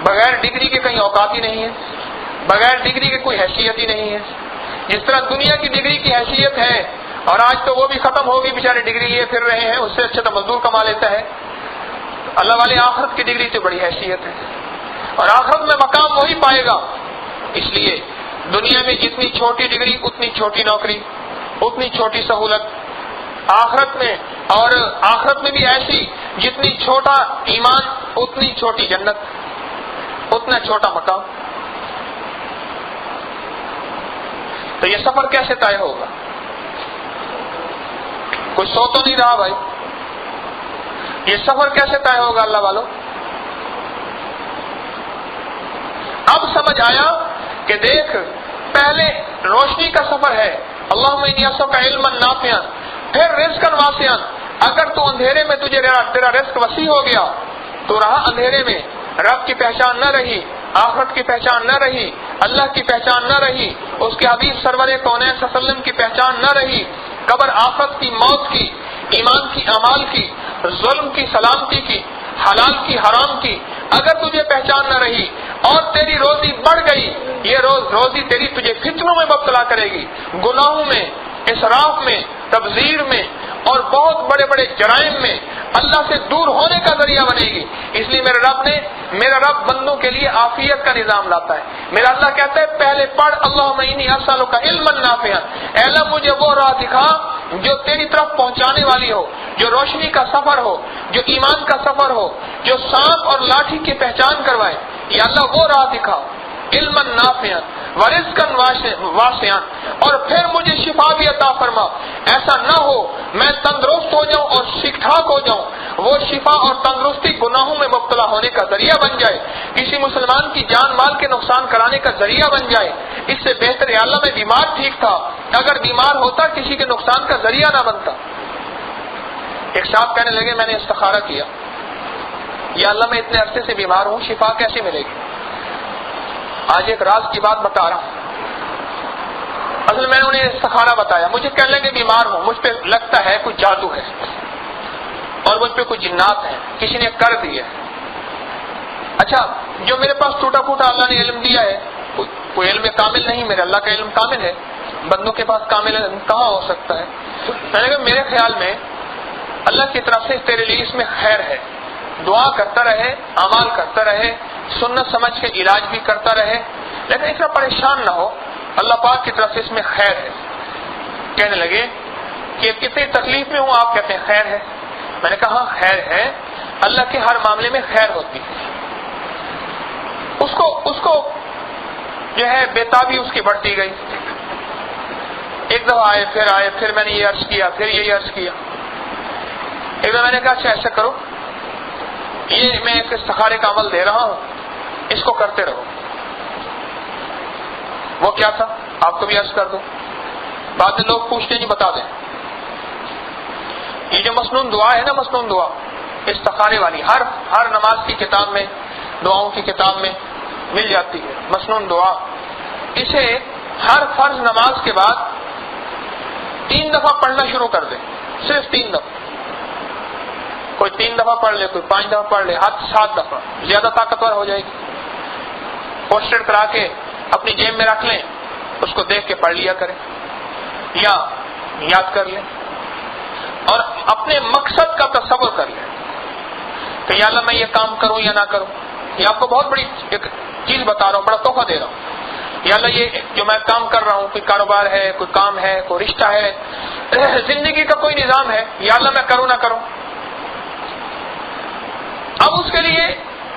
بغیر ڈگری کے کہیں اوقات ہی نہیں ہے، بغیر ڈگری کے کوئی حیثیت ہی نہیں ہے۔ جس طرح دنیا کی ڈگری کی حیثیت ہے، اور آج تو وہ بھی ختم ہوگی، بیچارے ڈگری لیے پھر رہے ہیں، اس سے اچھا تو مزدور کما لیتا ہے۔ اللہ والے آخرت کی ڈگری تو بڑی حیثیت ہے، اور آخرت میں مقام وہی پائے گا۔ اس لیے دنیا میں جتنی چھوٹی ڈگری اتنی چھوٹی نوکری، اتنی چھوٹی سہولت، آخرت میں، اور آخرت میں بھی ایسی، جتنی چھوٹا ایمان اتنی چھوٹی جنت، اتنا چھوٹا مقام۔ تو یہ سفر کیسے طے ہوگا؟ کوئی سو تو نہیں رہا بھائی، یہ سفر کیسے طے ہوگا اللہ والوں؟ اب سمجھ آیا کہ دیکھ، پہلے روشنی کا سفر ہے، اللہم انی اسألک علما نافعا، پھر رزقا واسعا۔ اگر تو اندھیرے میں تیرا رزق وسیع ہو گیا، تو رہا اندھیرے میں، رب کی پہچان نہ رہی، آخرت کی پہچان نہ رہی، اللہ کی پہچان نہ رہی، اس کے حبیب سرور کونین صلی اللہ علیہ وسلم کی پہچان نہ رہی، قبر آخرت کی، موت کی، ایمان کی، اعمال کی، ظلم کی، سلامتی کی، حلال کی، حرام کی، اگر تجھے پہچان نہ رہی اور تیری روزی بڑھ گئی، یہ روزی تیری تجھے فتنوں میں مبتلا کرے گی، گناہوں میں، اسراف میں، تبذیر میں، اور بہت بڑے بڑے جرائم میں، اللہ سے دور ہونے کا ذریعہ بنے گی۔ اس لیے میرا رب بندوں کے لیے عافیت کا نظام لاتا ہے۔ میرا اللہ کہتا ہے پہلے پڑھ اللہم انی اسألک علما نافعا، اے اللہ مجھے وہ راہ دکھا جو تیری طرف پہنچانے والی ہو، جو روشنی کا سفر ہو، جو ایمان کا سفر ہو، جو سانپ اور لاٹھی کی پہچان کروائے۔ یا اللہ وہ راہ دکھا، علما نافعا ورزقا واسعا، اور پھر مجھے شفا بھی عطا فرما۔ ایسا نہ ہو میں تندرست ہو جاؤں اور ٹھیک ٹھاک ہو جاؤں، وہ شفا اور تندرستی گناہوں میں مبتلا ہونے کا ذریعہ بن جائے، کسی مسلمان کی جان مال کے نقصان کرانے کا ذریعہ بن جائے۔ اس سے بہتر ہے اللہ میں بیمار ٹھیک تھا، اگر بیمار ہوتا کسی کے نقصان کا ذریعہ نہ بنتا۔ ایک صاحب کہنے لگے میں نے استخارہ کیا، یا اللہ میں اتنے عرصے سے بیمار ہوں، شفا کیسے ملے گی؟ آج ایک راز کی بات بتا رہا ہوں۔ اصل میں نے انہیں استخارہ بتایا، مجھے کہنے لگے بیمار ہوں، مجھ پہ لگتا ہے کوئی جادو ہے اور مجھ پہ کوئی جنات ہیں، کسی نے کر دی ہے۔ اچھا، جو میرے پاس ٹوٹا پھوٹا اللہ نے علم دیا ہے، کوئی علم کامل نہیں، میرے اللہ کا علم کامل ہے، بندوں کے پاس کامل علم کہاں ہو سکتا ہے؟ میں نے کہا میرے خیال میں اللہ کی طرف سے تیرے لیے اس میں خیر ہے، دعا کرتا رہے، اعمال کرتا رہے، سنت سمجھ کے علاج بھی کرتا رہے، لیکن اتنا پریشان نہ ہو، اللہ پاک کی طرف سے اس میں خیر ہے۔ کہنے لگے کہ کتنی تکلیف میں ہوں، آپ کہتے ہیں خیر ہے؟ میں نے کہا ہاں خیر ہے، اللہ کے ہر معاملے میں خیر ہوتی ہے۔ اس کو جو ہے بےتابی اس کی بڑھتی گئی، ایک دفعہ آئے پھر میں نے یہ عرض کیا، پھر یہ عرض کیا۔ ایک دفعہ میں نے کہا اچھا ایسا کرو، یہ میں ایک استخارے کا عمل دے رہا ہوں، اس کو کرتے رہو۔ وہ کیا تھا آپ کو بھی عرض کر دو، بعد میں لوگ پوچھتے نہیں، بتا دیں۔ یہ جو مسنون دعا ہے نا، مسنون دعا استخارے والی، ہر نماز کی کتاب میں، دعاؤں کی کتاب میں مل جاتی ہے مسنون دعا۔ اسے ہر فرض نماز کے بعد 3 دفعہ پڑھنا شروع کر دیں، صرف 3 دفعہ، کوئی 3 دفعہ پڑھ لے، کوئی 5 دفعہ پڑھ لے، حد 7 دفعہ، زیادہ طاقتور ہو جائے گی۔ پوسٹر کرا کے اپنی جیب میں رکھ لیں، اس کو دیکھ کے پڑھ لیا کریں یا یاد کر لیں، اور اپنے مقصد کا تصور کر لیں کہ یا اللہ میں یہ کام کروں یا نہ کروں۔ یہ آپ کو بہت بڑی ایک چیز بتا رہا ہوں، بڑا تحفہ دے رہا ہوں۔ یا اللہ یہ جو میں کام کر رہا ہوں، کوئی کاروبار ہے، کوئی کام ہے، کوئی رشتہ ہے، زندگی کا کوئی نظام ہے، یا اللہ میں کروں نہ کروں۔ اب اس کے لیے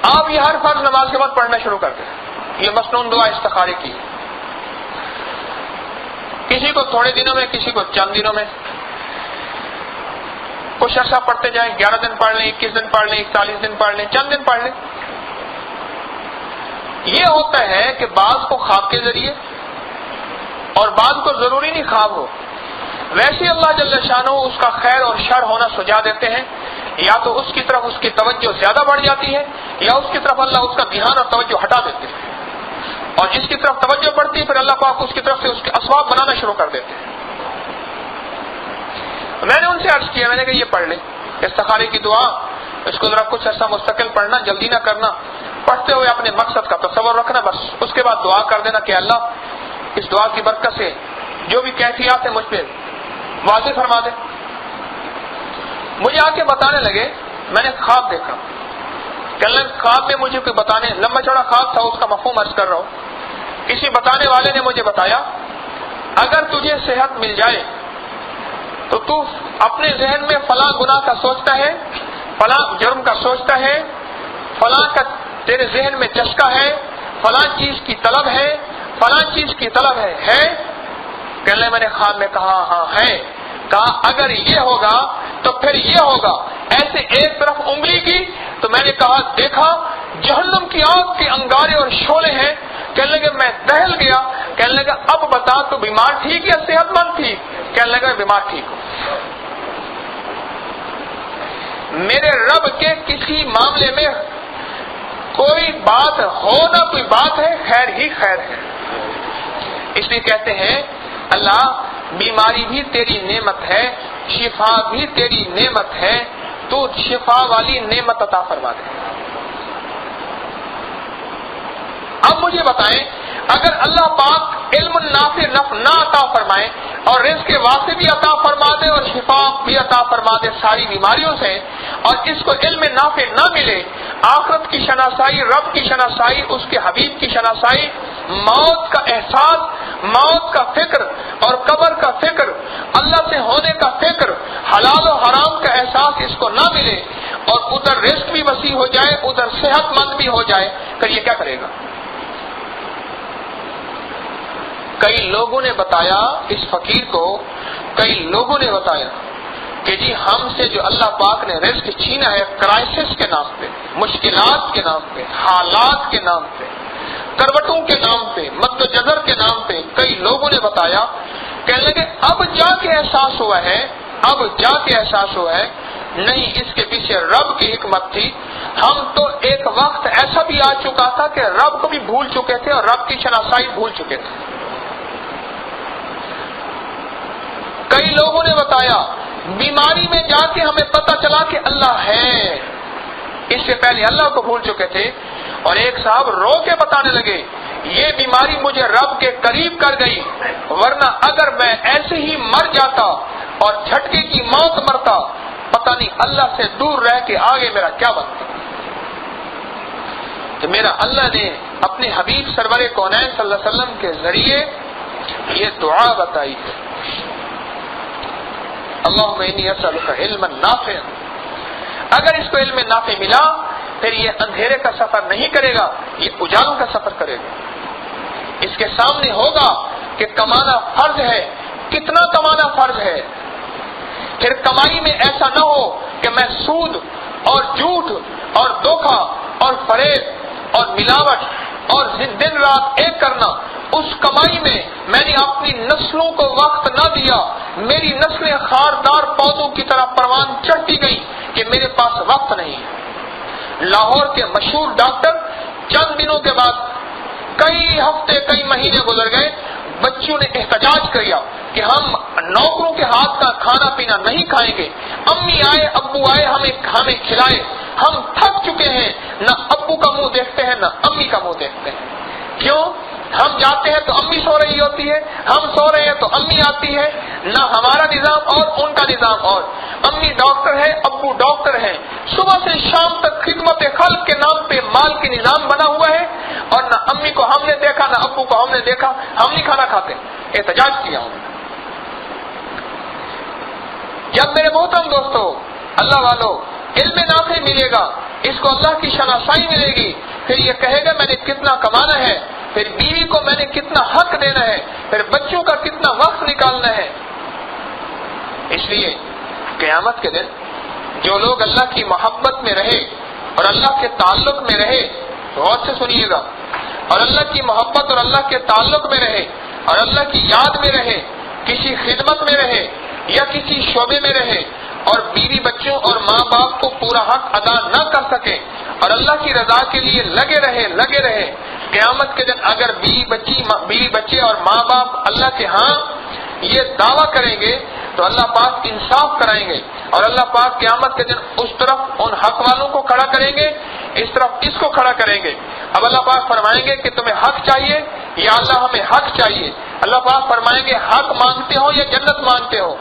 آپ یہ ہر فرض نماز کے بعد پڑھنا شروع کر دیں۔ یہ مسنون دعا استخارے کی، کسی کو تھوڑے دنوں میں، کسی کو چند دنوں میں، کچھ عرصہ پڑھتے جائیں، 11 دن پڑھ لیں، 21 دن پڑھ لیں، 41 دن پڑھ لیں، چند دن پڑھ لیں۔ یہ ہوتا ہے کہ بعض کو خواب کے ذریعے اور بعض کو ضروری نہیں خواب ہو، ویسے اللہ جل شانہ اس کا خیر اور شر ہونا سجا دیتے ہیں، یا تو اس کی طرف اس کی توجہ زیادہ بڑھ جاتی ہے یا اس کی طرف اللہ اس کا دھیان اور توجہ ہٹا دیتے ہیں، اور جس کی طرف توجہ بڑھتی ہے پھر اللہ پاک اس کی طرف سے اس کے اسباب بنانا شروع کر دیتے ہیں۔ میں نے ان سے عرض کیا، میں نے کہا یہ پڑھ لیں استخارے کی دعا، اس کو ذرا کچھ ایسا مستقل پڑھنا، جلدی نہ کرنا، پڑھتے ہوئے اپنے مقصد کا تصور رکھنا، بس اس کے بعد دعا کر دینا کہ اللہ اس دعا کی برکت سے جو بھی کیفیات ہیں مجھ پہ واضح فرما دے۔ مجھے آ کے بتانے لگے میں نے خواب دیکھا، کل خواب میں مجھے کوئی بتانے، لمبا چوڑا خواب تھا، اس کا مفہوم عرض کر رہا ہوں۔ کسی بتانے والے نے مجھے بتایا اگر تجھے صحت مل جائے تو تو اپنے ذہن میں فلاں گناہ کا سوچتا ہے، فلاں جرم کا سوچتا ہے، فلاں کا تیرے ذہن میں چسکا ہے، فلاں چیز کی طلب ہے، فلاں چیز کی طلب ہے؟ کہنے میں نے خواب میں کہا ہاں ہے۔ کہا اگر یہ ہوگا تو پھر یہ ہوگا، ایسے ایک طرف انگلی کی تو میں نے کہا دیکھا جہنم کی آگ کے انگارے اور شعلے ہیں۔ کہنے لگے میں دہل گیا، کہنے لگا اب بتا تو بیمار ٹھیک یا صحت مند ٹھیک؟ کہنے لگا بیمار ٹھیک ہوں۔ میرے رب کے کسی معاملے میں کوئی بات ہو نہ کوئی بات ہے، خیر ہی خیر ہے۔ اس لیے کہتے ہیں اللہ بیماری بھی تیری نعمت ہے، شفا بھی تیری نعمت ہے، تو شفا والی نعمت عطا فرما دے۔ اب مجھے بتائیں اگر اللہ پاک علم نافع نہ عطا فرمائے اور رزق کے واسطے بھی عطا فرما دے اور شفا بھی عطا فرما دے ساری بیماریوں سے، اور اس کو علم نافع نہ ملے، آخرت کی شناسائی، رب کی شناسائی، اس کے حبیب کی شناسائی، موت کا احساس، موت کا فکر اور قبر کا فکر، اللہ سے ہونے کا فکر، حلال و حرام کا احساس اس کو نہ ملے، اور ادھر رزق بھی وسیع ہو جائے، ادھر صحت مند بھی ہو جائے، پھر یہ کیا کرے گا؟ کئی لوگوں نے بتایا اس فقیر کو، کئی لوگوں نے بتایا کہ جی ہم سے جو اللہ پاک نے رزق چھینا ہے کرائسس کے نام پہ، مشکلات کے نام پہ، حالات کے نام پہ، کروٹوں کے نام پہ، مد و جزر کے نام پہ، کئی لوگوں نے بتایا۔ کہنے لگے اب جا کے احساس ہوا ہے، اب جا کے احساس ہوا ہے نہیں، اس کے پیچھے رب کی حکمت تھی۔ ہم تو ایک وقت ایسا بھی آ چکا تھا کہ رب کو بھی بھول چکے تھے اور رب کی شناسائی بھول چکے تھے۔ کئی لوگوں نے بتایا بیماری میں جا کے ہمیں پتہ چلا کہ اللہ ہے، اس سے پہلے اللہ کو بھول چکے تھے۔ اور ایک صاحب رو کے بتانے لگے یہ بیماری مجھے رب کے قریب کر گئی، ورنہ اگر میں ایسے ہی مر جاتا اور جھٹکے کی موت مرتا، پتہ نہیں اللہ سے دور رہ کے آگے میرا کیا بنتا۔ تو میرا اللہ نے اپنے حبیب سرور کونین صلی اللہ علیہ وسلم کے ذریعے یہ دعا بتائی ہے، اللہم انی اسألک علما نافعا۔ اگر اس کو علم نافع ملا پھر یہ اندھیرے کا سفر نہیں کرے گا، یہ اجالوں کا سفر کرے گا۔ اس کے سامنے ہوگا کہ کمانا فرض ہے، کتنا کمانا فرض ہے۔ پھر کمائی میں ایسا نہ ہو کہ میں سود اور جھوٹ اور دھوکہ اور فریب اور ملاوٹ اور دن رات ایک کرنا، اس کمائی میں نے اپنی نسلوں کو وقت نہ دیا، میری نسلیں خاردار پودوں کی طرح پروان چڑھتی گئی کہ میرے پاس وقت نہیں ہے۔ لاہور کے مشہور ڈاکٹر چند دنوں کے بعد، کئی ہفتے کئی مہینے گزر گئے، بچوں نے احتجاج کیا کہ ہم نوکروں کے ہاتھ کا کھانا پینا نہیں کھائیں گے، امی آئے ابو آئے ہمیں کھلائے، ہم تھک چکے ہیں، نہ ابو کا منہ دیکھتے ہیں نہ امی کا منہ دیکھتے ہیں۔ کیوں؟ ہم جاتے ہیں تو امی سو رہی ہوتی ہے، ہم سو رہے ہیں تو امی آتی ہے، نہ ہمارا نظام اور ان کا نظام اور، امی ڈاکٹر ہے ابو ڈاکٹر ہیں، صبح سے شام تک خدمت خلق کے نام پہ مال کے نظام بنا ہوا ہے، اور نہ امی کو ہم نے دیکھا نہ ابو کو ہم نے دیکھا، ہم نہیں کھانا کھاتے۔ احتجاج کیا ہوں۔ جب میرے محترم دوستو، اللہ والو، علم نافع ملے گا، اس کو اللہ کی شناسائی ملے گی، پھر یہ کہے گا میں نے کتنا کمانا ہے، پھر بیوی کو میں نے کتنا حق دینا ہے، پھر بچوں کا کتنا وقت نکالنا ہے۔ اس لیے قیامت کے دن جو لوگ اللہ کی محبت میں رہے اور اللہ کے تعلق میں رہے، غور سے سنیے گا، اور اللہ کی محبت اور اللہ کے تعلق میں رہے اور اللہ کی یاد میں رہے، کسی خدمت میں رہے یا کسی شعبے میں رہے، اور بیوی بچوں اور ماں باپ کو پورا حق ادا نہ کر سکے اور اللہ کی رضا کے لیے لگے رہے قیامت کے دن اگر بیوی بچے اور ماں باپ اللہ کے ہاں یہ دعویٰ کریں گے تو اللہ پاک انصاف کرائیں گے اور اللہ پاک قیامت کے دن اس طرف ان حق والوں کو کھڑا کریں گے، اس طرف اس کو کھڑا کریں گے۔ اب اللہ پاک فرمائیں گے کہ تمہیں حق چاہیے یا اللہ ہمیں حق چاہیے؟ اللہ پاک فرمائیں گے حق مانگتے ہو یا جنت مانگتے ہو؟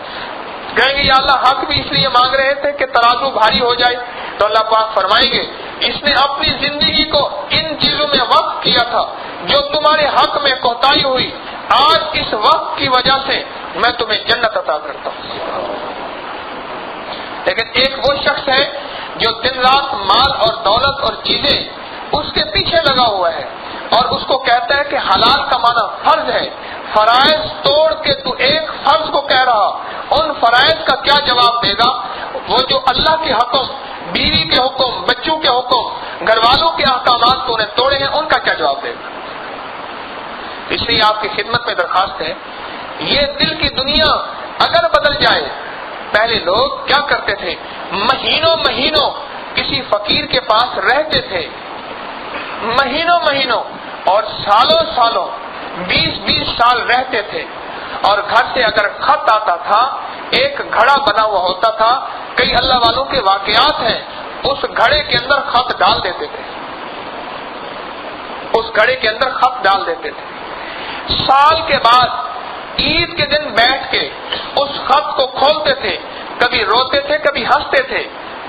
کہیں گے یا اللہ حق بھی اس لیے مانگ رہے تھے کہ ترازو بھاری ہو جائے، تو اللہ پاک فرمائیں گے اس نے اپنی زندگی کو ان چیزوں میں وقف کیا تھا جو تمہارے حق میں کوتاہی ہوئی، آج اس وقت کی وجہ سے میں تمہیں جنت عطا کرتا ہوں۔ لیکن ایک وہ شخص ہے جو دن رات مال اور دولت اور چیزیں اس کے پیچھے لگا ہوا ہے اور اس کو کہتا ہے کہ حلال کمانا فرض ہے، فرائض توڑ کے تو ایک فرض کو کہہ رہا، ان فرائض کا کیا جواب دے گا؟ وہ جو اللہ کے حکم، بیوی کے حکم، بچوں کے حکم، گھر والوں کے احکامات تو نے توڑے ہیں، ان کا کیا جواب دے گا؟ اس لیے آپ کی خدمت میں درخواست ہے، یہ دل کی دنیا اگر بدل جائے، پہلے لوگ کیا کرتے تھے؟ مہینوں کسی فقیر کے پاس رہتے تھے، مہینوں اور سالوں 20 سال رہتے تھے، اور گھر سے اگر خط آتا تھا ایک گھڑا بنا ہوا ہوتا تھا، کئی اللہ والوں کے واقعات ہیں، اس گھڑے کے اندر خط ڈال دیتے تھے، اس گھڑے کے اندر خط ڈال دیتے تھے۔ سال کے بعد عید کے دن بیٹھ کے اس خط کو کھولتے تھے، کبھی روتے تھے کبھی ہنستے تھے۔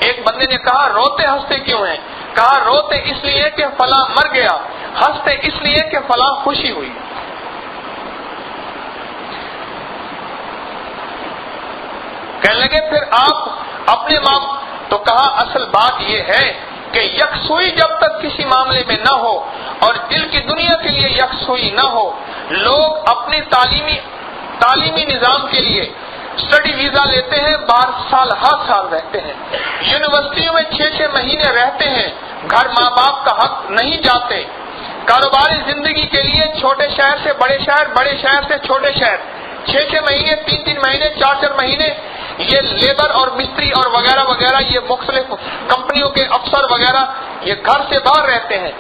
ایک بندے نے کہا روتے ہنستے کیوں ہیں؟ کہا روتے اس لیے کہ فلاں مر گیا، ہنستے اس لیے کہ فلاں خوشی ہوئی۔ کہنے لگے پھر آپ اپنے ماں، تو کہا اصل بات یہ ہے کہ یکسوئی جب تک کسی معاملے میں نہ ہو اور دل کی دنیا کے لیے یکسوئی نہ ہو، لوگ اپنی تعلیمی نظام کے لیے اسٹڈی ویزا لیتے ہیں، باہر ہر سال رہتے ہیں، یونیورسٹیوں میں 6 مہینے رہتے ہیں، گھر ماں باپ کا حق نہیں جاتے، کاروباری زندگی کے لیے چھوٹے شہر سے بڑے شہر، بڑے شہر سے چھوٹے شہر، 6 مہینے، 3 مہینے، 4 مہینے یہ لیبر اور مستری اور وغیرہ یہ مختلف کمپنیوں کے افسر وغیرہ یہ گھر سے باہر رہتے ہیں،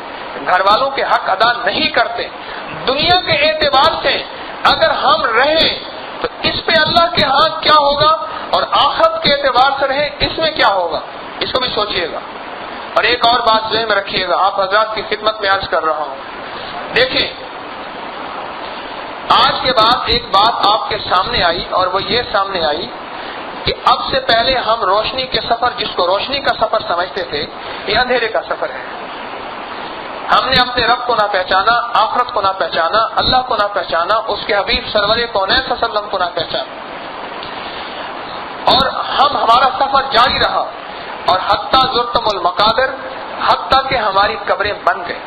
گھر والوں کے حق ادا نہیں کرتے۔ دنیا کے اعتبار سے اگر ہم رہیں تو اس پہ اللہ کے ہاں کیا ہوگا، اور آخرت کے اعتبار سے رہیں اس میں کیا ہوگا، اس کو بھی سوچئے گا۔ اور ایک اور بات ذہن میں رکھیے گا، آپ حضرات کی خدمت میں عرض کر رہا ہوں، دیکھیں آج کے بعد ایک بات آپ کے سامنے آئی، اور وہ یہ سامنے آئی کہ اب سے پہلے ہم روشنی کے سفر، جس کو روشنی کا سفر سمجھتے تھے، یہ اندھیرے کا سفر ہے۔ ہم نے اپنے رب کو نہ پہچانا، آخرت کو نہ پہچانا، اللہ کو نہ پہچانا، اس کے حبیب سرور کونین صلی اللہ علیہ وسلم کو نہ پہچانا، اور ہمارا سفر جاری رہا، اور حتیٰ زرتم المقابر، حتیٰ کہ ہماری قبریں بن گئی۔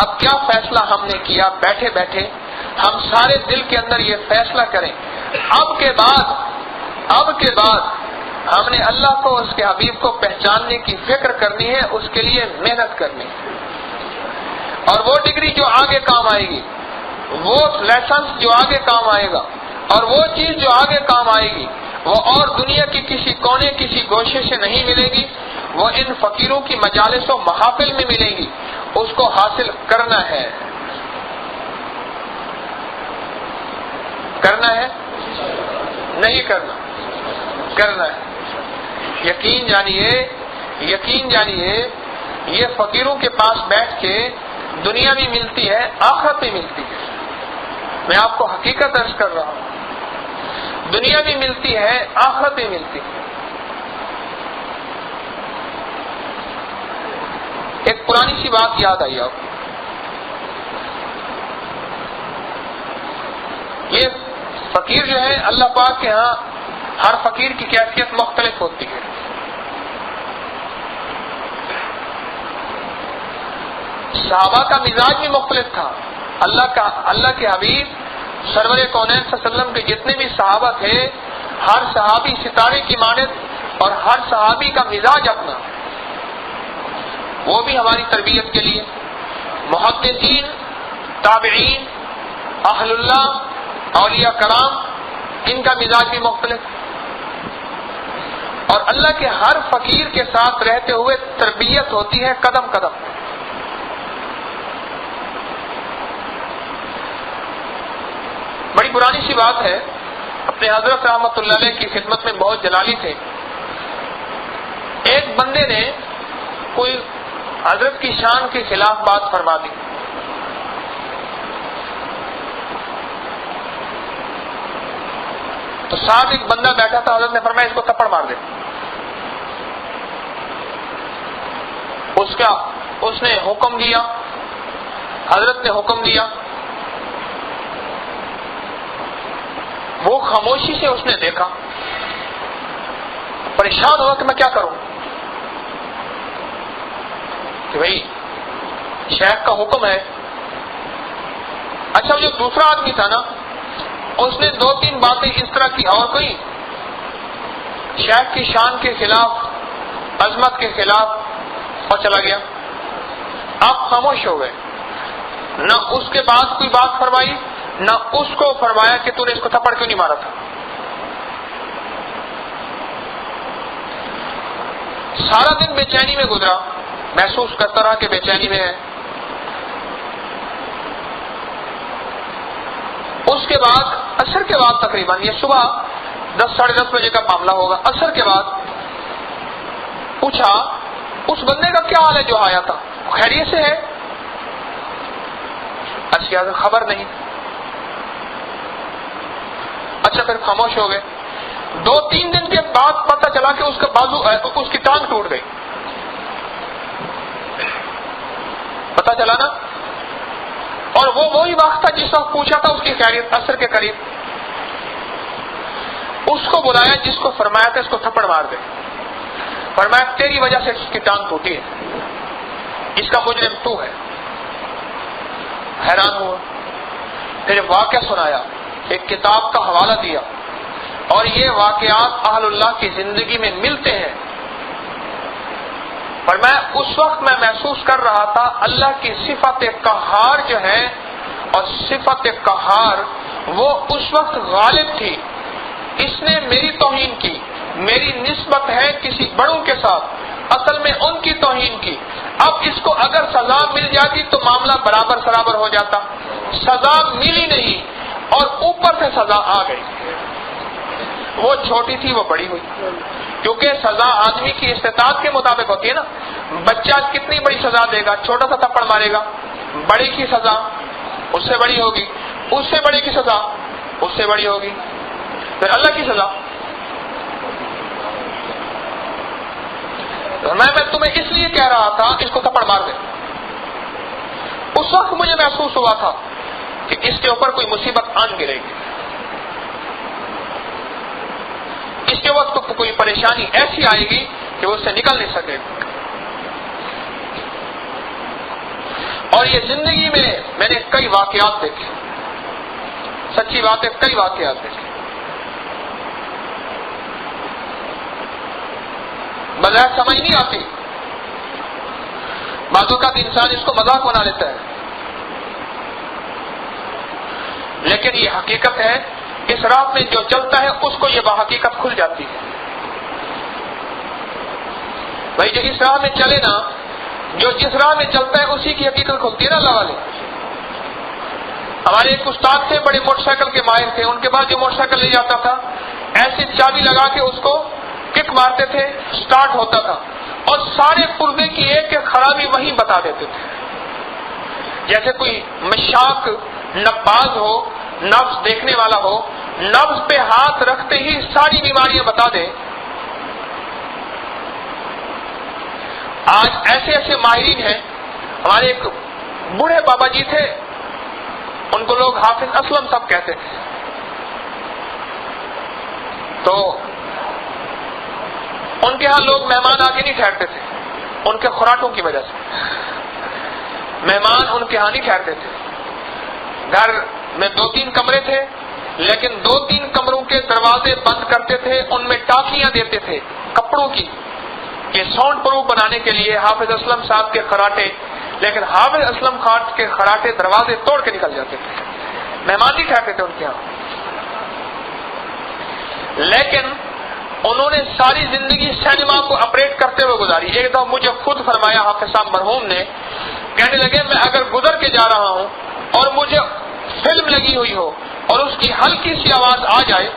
اب کیا فیصلہ ہم نے کیا بیٹھے بیٹھے؟ ہم سارے دل کے اندر یہ فیصلہ کریں، اب کے بعد ہم نے اللہ کو، اس کے حبیب کو پہچاننے کی فکر کرنی ہے، اس کے لیے محنت کرنی ہے، اور وہ ڈگری جو آگے کام آئے گی، وہ لائسنس جو آگے کام آئے گا، اور وہ چیز جو آگے کام آئے گی، وہ اور دنیا کی کسی کونے کسی گوشے سے نہیں ملے گی، وہ ان فقیروں کی مجالس و محافل میں ملے گی، اس کو حاصل کرنا ہے نہیں کرنا ہے۔ یقین جانیے یہ فقیروں کے پاس بیٹھ کے دنیا بھی ملتی ہے، آخرت بھی ملتی ہے۔ میں آپ کو حقیقت عرض کر رہا ہوں، دنیا بھی ملتی ہے، آخرت بھی ملتی ہے۔ ایک پرانی سی بات یاد آئی آپ کو، یہ فقیر جو ہے اللہ پاک کے ہاں ہر فقیر کی کیفیت مختلف ہوتی ہے۔ صحابہ کا مزاج بھی مختلف تھا، اللہ کے حبیب سرور کونین صلی اللہ علیہ وسلم کے جتنے بھی صحابہ تھے، ہر صحابی ستارے کی مانند، اور ہر صحابی کا مزاج اپنا، وہ بھی ہماری تربیت کے لیے۔ محدثین، تابعین، اہل اللہ، اولیاء کرام، ان کا مزاج بھی مختلف۔ اور اللہ کے ہر فقیر کے ساتھ رہتے ہوئے تربیت ہوتی ہے قدم قدم. بڑی پرانی سی بات ہے، اپنے حضرت رحمۃ اللہ علیہ کی خدمت میں بہت جلالی تھے. ایک بندے نے کوئی حضرت کی شان کے خلاف بات فرما دی. تو ساتھ ایک بندہ بیٹھا تھا، حضرت نے فرمایا اس کو تھپڑ مار دے. اس نے حکم دیا، حضرت نے حکم دیا. وہ خاموشی سے اس نے دیکھا، پریشان ہوا کہ میں کیا کروں، کہ بھائی شیخ کا حکم ہے. اچھا جو دوسرا آدمی تھا نا، اس نے 2-3 باتیں اس طرح کی اور کوئی شیخ کی شان کے خلاف، عظمت کے خلاف، اور چلا گیا. آپ خاموش ہو گئے، نہ اس کے بعد کوئی بات فرمائی، نہ اس کو فرمایا کہ تو نے اس کو تھپڑ کیوں نہیں مارا تھا. سارا دن بے چینی میں گزرا، محسوس کرتا رہا کہ بے چینی میں ہے. اس کے بعد عصر کے بعد تقریباً، یہ صبح 10-10:30 بجے کا معاملہ ہوگا، عصر کے بعد پوچھا اس بندے کا کیا حال ہے جو آیا تھا، خیریت سے ہے؟ اچھا خبر نہیں. اچھا پھر خاموش ہو گئے. 2-3 دن کے بعد پتہ چلا کہ اس کا بازو، اس کی ٹانگ ٹوٹ گئی. پتہ چلا نا. اور وہ وہی وقت تھا جس وقت پوچھا تھا اس کی خیریت، عصر کے قریب. اس کو بلایا جس کو فرمایا تھا اس کو تھپڑ مار دے. فرمایا تیری وجہ سے اس کی ٹانگ ٹوٹی ہے، اس کا مجرم تو ہے. حیران ہوا. پھر واقعہ سنایا، ایک کتاب کا حوالہ دیا، اور یہ واقعات اہل اللہ کی زندگی میں ملتے ہیں. فرمایا اس وقت میں محسوس کر رہا تھا اللہ کی صفت قہار جو ہے، اور صفت قہار وہ اس وقت غالب تھی. اس نے میری توہین کی، میری نسبت ہے کسی بڑوں کے ساتھ، اصل میں ان کی توہین کی. اب اس کو اگر سزا مل جاتی تو معاملہ برابر سرابر ہو جاتا. سزا ملی نہیں اور اوپر سے سزا آ گئی. وہ چھوٹی تھی وہ بڑی ہوئی، کیونکہ سزا آدمی کی استطاعت کے مطابق ہوتی ہے نا. بچہ کتنی بڑی سزا دے گا، چھوٹا سا تھپڑ مارے گا، بڑی کی سزا اس سے بڑی ہوگی، اس سے بڑی کی سزا اس سے بڑی ہوگی، پھر اللہ کی سزا. میں تمہیں اس لیے کہہ رہا تھا اس کو تھپڑ مار دے. اس وقت مجھے محسوس ہوا تھا کہ اس کے اوپر کوئی مصیبت آن گرے گی، اس کے وقت کوئی پریشانی ایسی آئے گی کہ وہ اس سے نکل نہیں سکے. اور یہ زندگی میں نے کئی واقعات دیکھے، سچی بات ہے، کئی واقعات دیکھے. بظاہر سمجھ نہیں آتی، بعض اوقات انسان اس کو مذاق بنا لیتا ہے، لیکن یہ حقیقت ہے. اس راہ میں جو چلتا ہے اس کو یہ بحقیقت کھل جاتی ہے. بھائی جو اس راہ میں چلے نا، جو جس راہ میں چلتا ہے اسی کی حقیقت کھلتی ہے نا. اللہ والے ہمارے ایک استاد تھے، بڑے موٹر سائیکل کے ماہر تھے. ان کے بعد جو موٹر سائیکل لے جاتا تھا ایسی چابی لگا کے اس کو کک مارتے تھے، سٹارٹ ہوتا تھا، اور سارے پرزے کی ایک ایک خرابی وہیں بتا دیتے تھے. جیسے کوئی مشاک نباز ہو، نبض دیکھنے والا ہو، نبض پہ ہاتھ رکھتے ہی ساری بیماریاں بتا دے. آج ایسے ایسے ماہرین ہیں. ہمارے ایک بوڑھے بابا جی تھے، ان کو لوگ حافظ اسلم سب کہتے تھے. تو ان کے ہاں لوگ مہمان آ کے نہیں ٹھہرتے تھے، ان کے خوراکوں کی وجہ سے مہمان ان کے ہاں نہیں ٹھہرتے تھے. گھر میں 2-3 کمرے تھے، لیکن 2-3 کمروں کے دروازے بند کرتے تھے، ان میں ٹاکیاں دیتے تھے کپڑوں کی، یہ ساؤنڈ پروف بنانے کے لیے حافظ اسلم صاحب کے خراٹے. لیکن حافظ اسلم خان کے خراٹے دروازے توڑ کے نکل جاتے تھے، مہمان نہیں ٹھہرتے تھے ان کے یہاں. لیکن انہوں نے ساری زندگی سینما کو آپریٹ کرتے ہوئے گزاری. ایک دفعہ مجھے خود فرمایا حافظ صاحب مرحوم نے, کہنے لگے میں اگر گزر کے جا رہا ہوں اور مجھے فلم لگی ہوئی ہو اور اس کی ہلکی سی آواز آ جائے,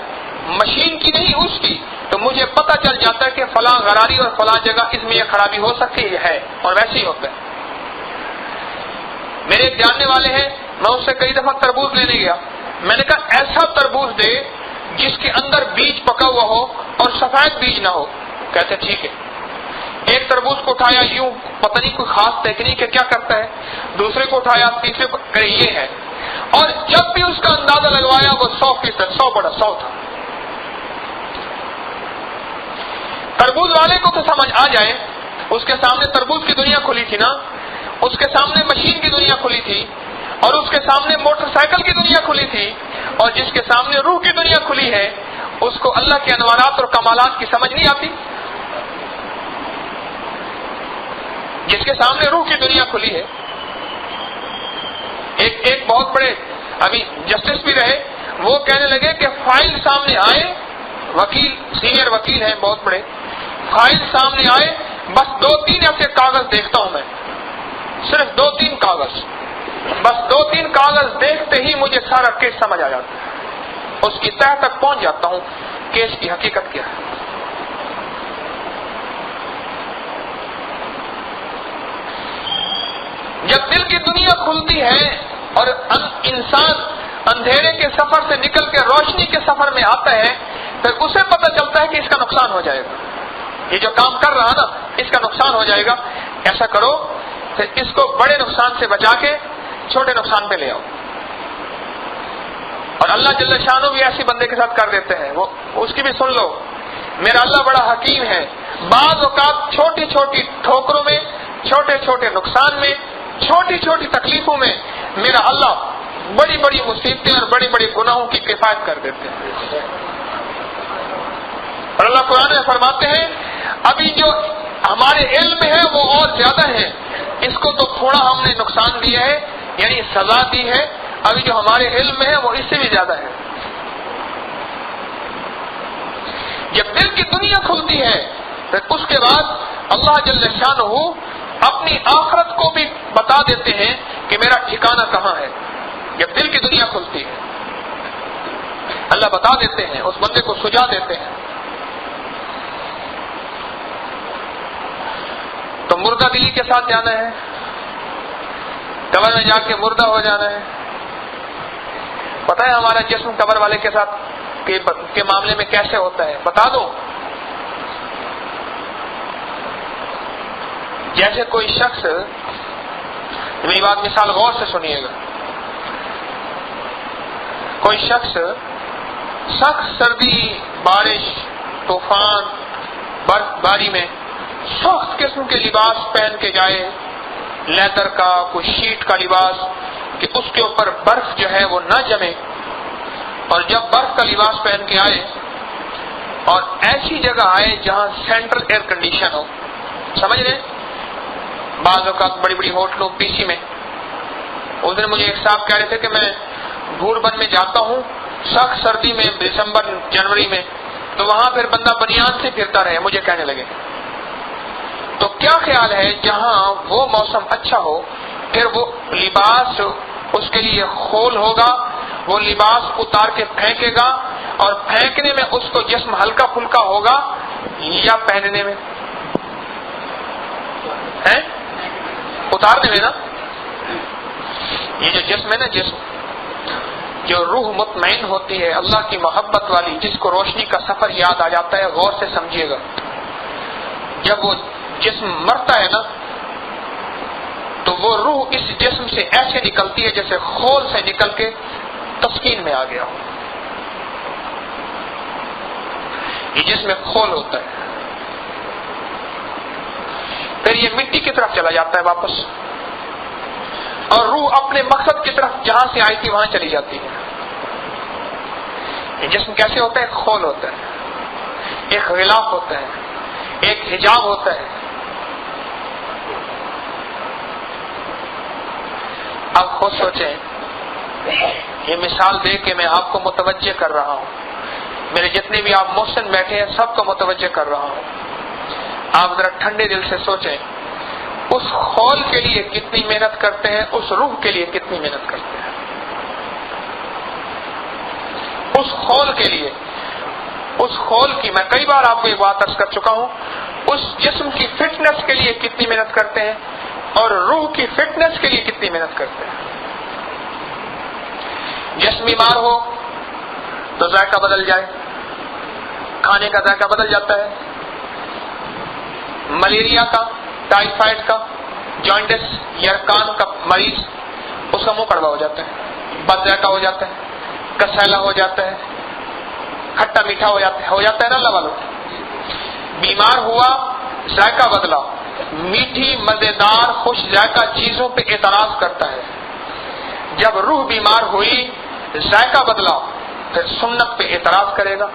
مشین کی نہیں اس کی, تو مجھے پتہ چل جاتا ہے کہ فلاں غراری اور فلاں جگہ اس میں یہ خرابی ہو سکتی ہے, اور ویسے ہی ہوتا ہے. میرے ایک جاننے والے ہیں, میں اس سے کئی دفعہ تربوز لینے گیا, میں نے کہا ایسا تربوز دے جس کے اندر بیج پکا ہوا ہو اور سفید بیج نہ ہو. کہتے ٹھیک ہے. ایک تربوز کو اٹھایا, یوں پتہ نہیں کوئی خاص تکنیک ہے کیا کرتا ہے, دوسرے کو اٹھایا, تیسرے کو, یہ ہے, اور جب بھی اس کا اندازہ لگوایا وہ 100%, 100 تھا. تربوز والے کو تو سمجھ آ جائے, اس کے سامنے تربوز کی دنیا کھلی تھی نا, اس کے سامنے مشین کی دنیا کھلی تھی, اور اس کے سامنے موٹر سائیکل کی دنیا کھلی تھی, اور جس کے سامنے روح کی دنیا کھلی ہے اس کو اللہ کے انوارات اور کمالات کی سمجھ نہیں آتی. جس کے سامنے روح کی دنیا کھلی ہے. ایک بہت بڑے ابھی جسٹس بھی رہے, وہ کہنے لگے کہ فائل سامنے آئے, وکیل, سینئر وکیل ہیں بہت بڑے, فائل سامنے آئے, بس 2-3 ایسے کاغذ دیکھتا ہوں میں, صرف 2-3 کاغذ, بس 2-3 کاغذ دیکھتے ہی مجھے سارا کیس سمجھ آ جاتا ہے, اس کی تہ تک پہنچ جاتا ہوں کیس کی حقیقت کیا ہے. جب دل کی دنیا کھلتی ہے اور انسان اندھیرے کے سفر سے نکل کے روشنی کے سفر میں آتا ہے, پھر اسے پتہ چلتا ہے کہ اس کا نقصان ہو جائے گا, یہ جو کام کر رہا نا اس کا نقصان ہو جائے گا, ایسا کرو پھر اس کو بڑے نقصان سے بچا کے چھوٹے نقصان پہ لے آؤ. اور اللہ جل شانہ بھی ایسی بندے کے ساتھ کر دیتے ہیں, وہ اس کی بھی سن لو. میرا اللہ بڑا حکیم ہے, بعض اوقات چھوٹی چھوٹی ٹھوکروں میں, چھوٹے چھوٹے نقصان میں, چھوٹی چھوٹی تکلیفوں میں میرا اللہ بڑی بڑی مصیبتیں اور بڑی بڑی گناہوں کی کفایت کر دیتے ہیں. اور اللہ قرآن میں فرماتے ہیں ابھی جو ہمارے علم میں ہے وہ اور زیادہ ہے, اس کو تو تھوڑا ہم نے نقصان دیا ہے, یعنی سزا دی ہے, ابھی جو ہمارے علم میں ہے وہ اس سے بھی زیادہ ہے. جب دل کی دنیا کھلتی ہے پھر اس کے بعد اللہ جل شانہ اپنی آخرت کو بھی بتا دیتے ہیں کہ میرا ٹھکانہ کہاں ہے. جب دل کی دنیا کھلتی ہے اللہ بتا دیتے ہیں, اس بندے کو سجا دیتے ہیں. تو مردہ دلی کے ساتھ جانا ہے, قبر میں جا کے مردہ ہو جانا ہے. پتہ ہے ہمارا جسم قبر والے کے ساتھ کے معاملے میں کیسے ہوتا ہے, بتا دو. جیسے کوئی شخص, میری بات مثال غور سے سنیے گا, کوئی شخص سخت سردی, بارش, طوفان, برف باری میں سخت قسم کے لباس پہن کے جائے, لیدر کا, کوئی شیٹ کا لباس, کہ اس کے اوپر برف جو ہے وہ نہ جمے. اور جب برف کا لباس پہن کے آئے اور ایسی جگہ آئے جہاں سینٹرل ایئر کنڈیشن ہو, سمجھ رہے, بعض اوقات بڑی بڑی ہوٹلوں, پی سی میں. اس دن مجھے ایک صاحب کہہ رہے تھے کہ میں گھوربند میں جاتا ہوں سخت سردی میں, دسمبر جنوری میں, تو وہاں پھر بندہ بنیان سے پھرتا رہے. مجھے کہنے لگے تو کیا خیال ہے جہاں وہ موسم اچھا ہو پھر وہ لباس اس کے لیے خول ہوگا, وہ لباس اتار کے پھینکے گا, اور پھینکنے میں اس کو جسم ہلکا پھلکا ہوگا یا پہننے میں اتارنے میں نا. یہ جو جسم ہے نا, جسم جو روح مطمئن ہوتی ہے اللہ کی محبت والی, جس کو روشنی کا سفر یاد آ جاتا ہے, غور سے سمجھیے گا. جب وہ جسم مرتا ہے نا تو وہ روح اس جسم سے ایسے نکلتی ہے جیسے خول سے نکل کے تسکین میں آ گیا ہو. یہ جسم میں خول ہوتا ہے, پھر یہ مٹی کی طرف چلا جاتا ہے واپس, اور روح اپنے مقصد کی طرف جہاں سے آئی تھی وہاں چلی جاتی ہے. یہ جسم کیسے ہوتا ہے؟ خول ہوتا ہے, ایک غلاف ہوتا ہے, ایک حجاب ہوتا ہے. اب خود سوچیں, یہ مثال دے کے میں آپ کو متوجہ کر رہا ہوں میرے جتنے بھی آپ محسن بیٹھے ہیں سب کو متوجہ کر رہا ہوں، آپ ذرا ٹھنڈے دل سے سوچیں، اس خول کے لیے کتنی محنت کرتے ہیں، اس روح کے لیے کتنی محنت کرتے ہیں، اس خول کے لیے، اس خول کی، میں کئی بار آپ کو یہ بات عرض کر چکا ہوں، اس جسم کی فٹنس کے لیے کتنی محنت کرتے ہیں اور روح کی فٹنس کے لیے کتنی محنت کرتے ہیں۔ جسم بیمار ہو تو ذائقہ بدل جائے، کھانے کا ذائقہ بدل جاتا ہے، ملیریا کا، ٹائیفائڈ کا، جوانڈس یا کان کا مریض، اس کا منہ کڑوا ہو جاتا ہے، بد ذائقہ ہو جاتا ہے، کسیلا ہو جاتا ہے، کھٹا میٹھا ہو جاتا ہے نا اللہ والوں۔ بیمار ہوا، ذائقہ بدلا، میٹھی مزیدار خوش ذائقہ چیزوں پہ اعتراض کرتا ہے۔ جب روح بیمار ہوئی، ذائقہ بدلا، پھر سنت پہ اعتراض کرے گا،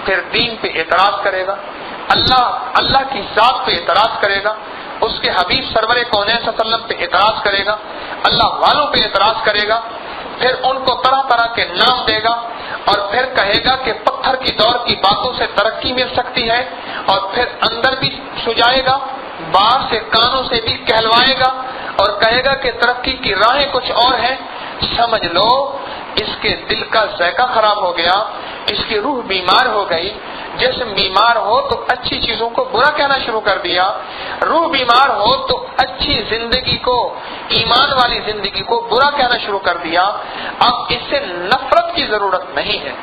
پھر دین پہ اعتراض کرے گا، اللہ کی ذات پہ اعتراض کرے گا، اس کے حبیب سرور کونین صلی اللہ علیہ وسلم پہ اعتراض کرے گا، اللہ والوں پہ اعتراض کرے گا، پھر ان کو طرح طرح کے نام دے گا اور پھر کہے گا کہ پتھر کی دور کی باتوں سے ترقی مل سکتی ہے، اور پھر اندر بھی سجائے گا، باہر سے کانوں سے بھی کہلوائے گا اور کہے گا کہ ترقی کی راہیں کچھ اور ہیں۔ سمجھ لو اس کے دل کا ذائقہ خراب ہو گیا، اس کی روح بیمار ہو گئی۔ جسم بیمار ہو تو اچھی چیزوں کو برا کہنا شروع کر دیا، روح بیمار ہو تو اچھی زندگی کو، ایمان والی زندگی کو برا کہنا شروع کر دیا۔ اب اس سے نفرت کی ضرورت نہیں ہے۔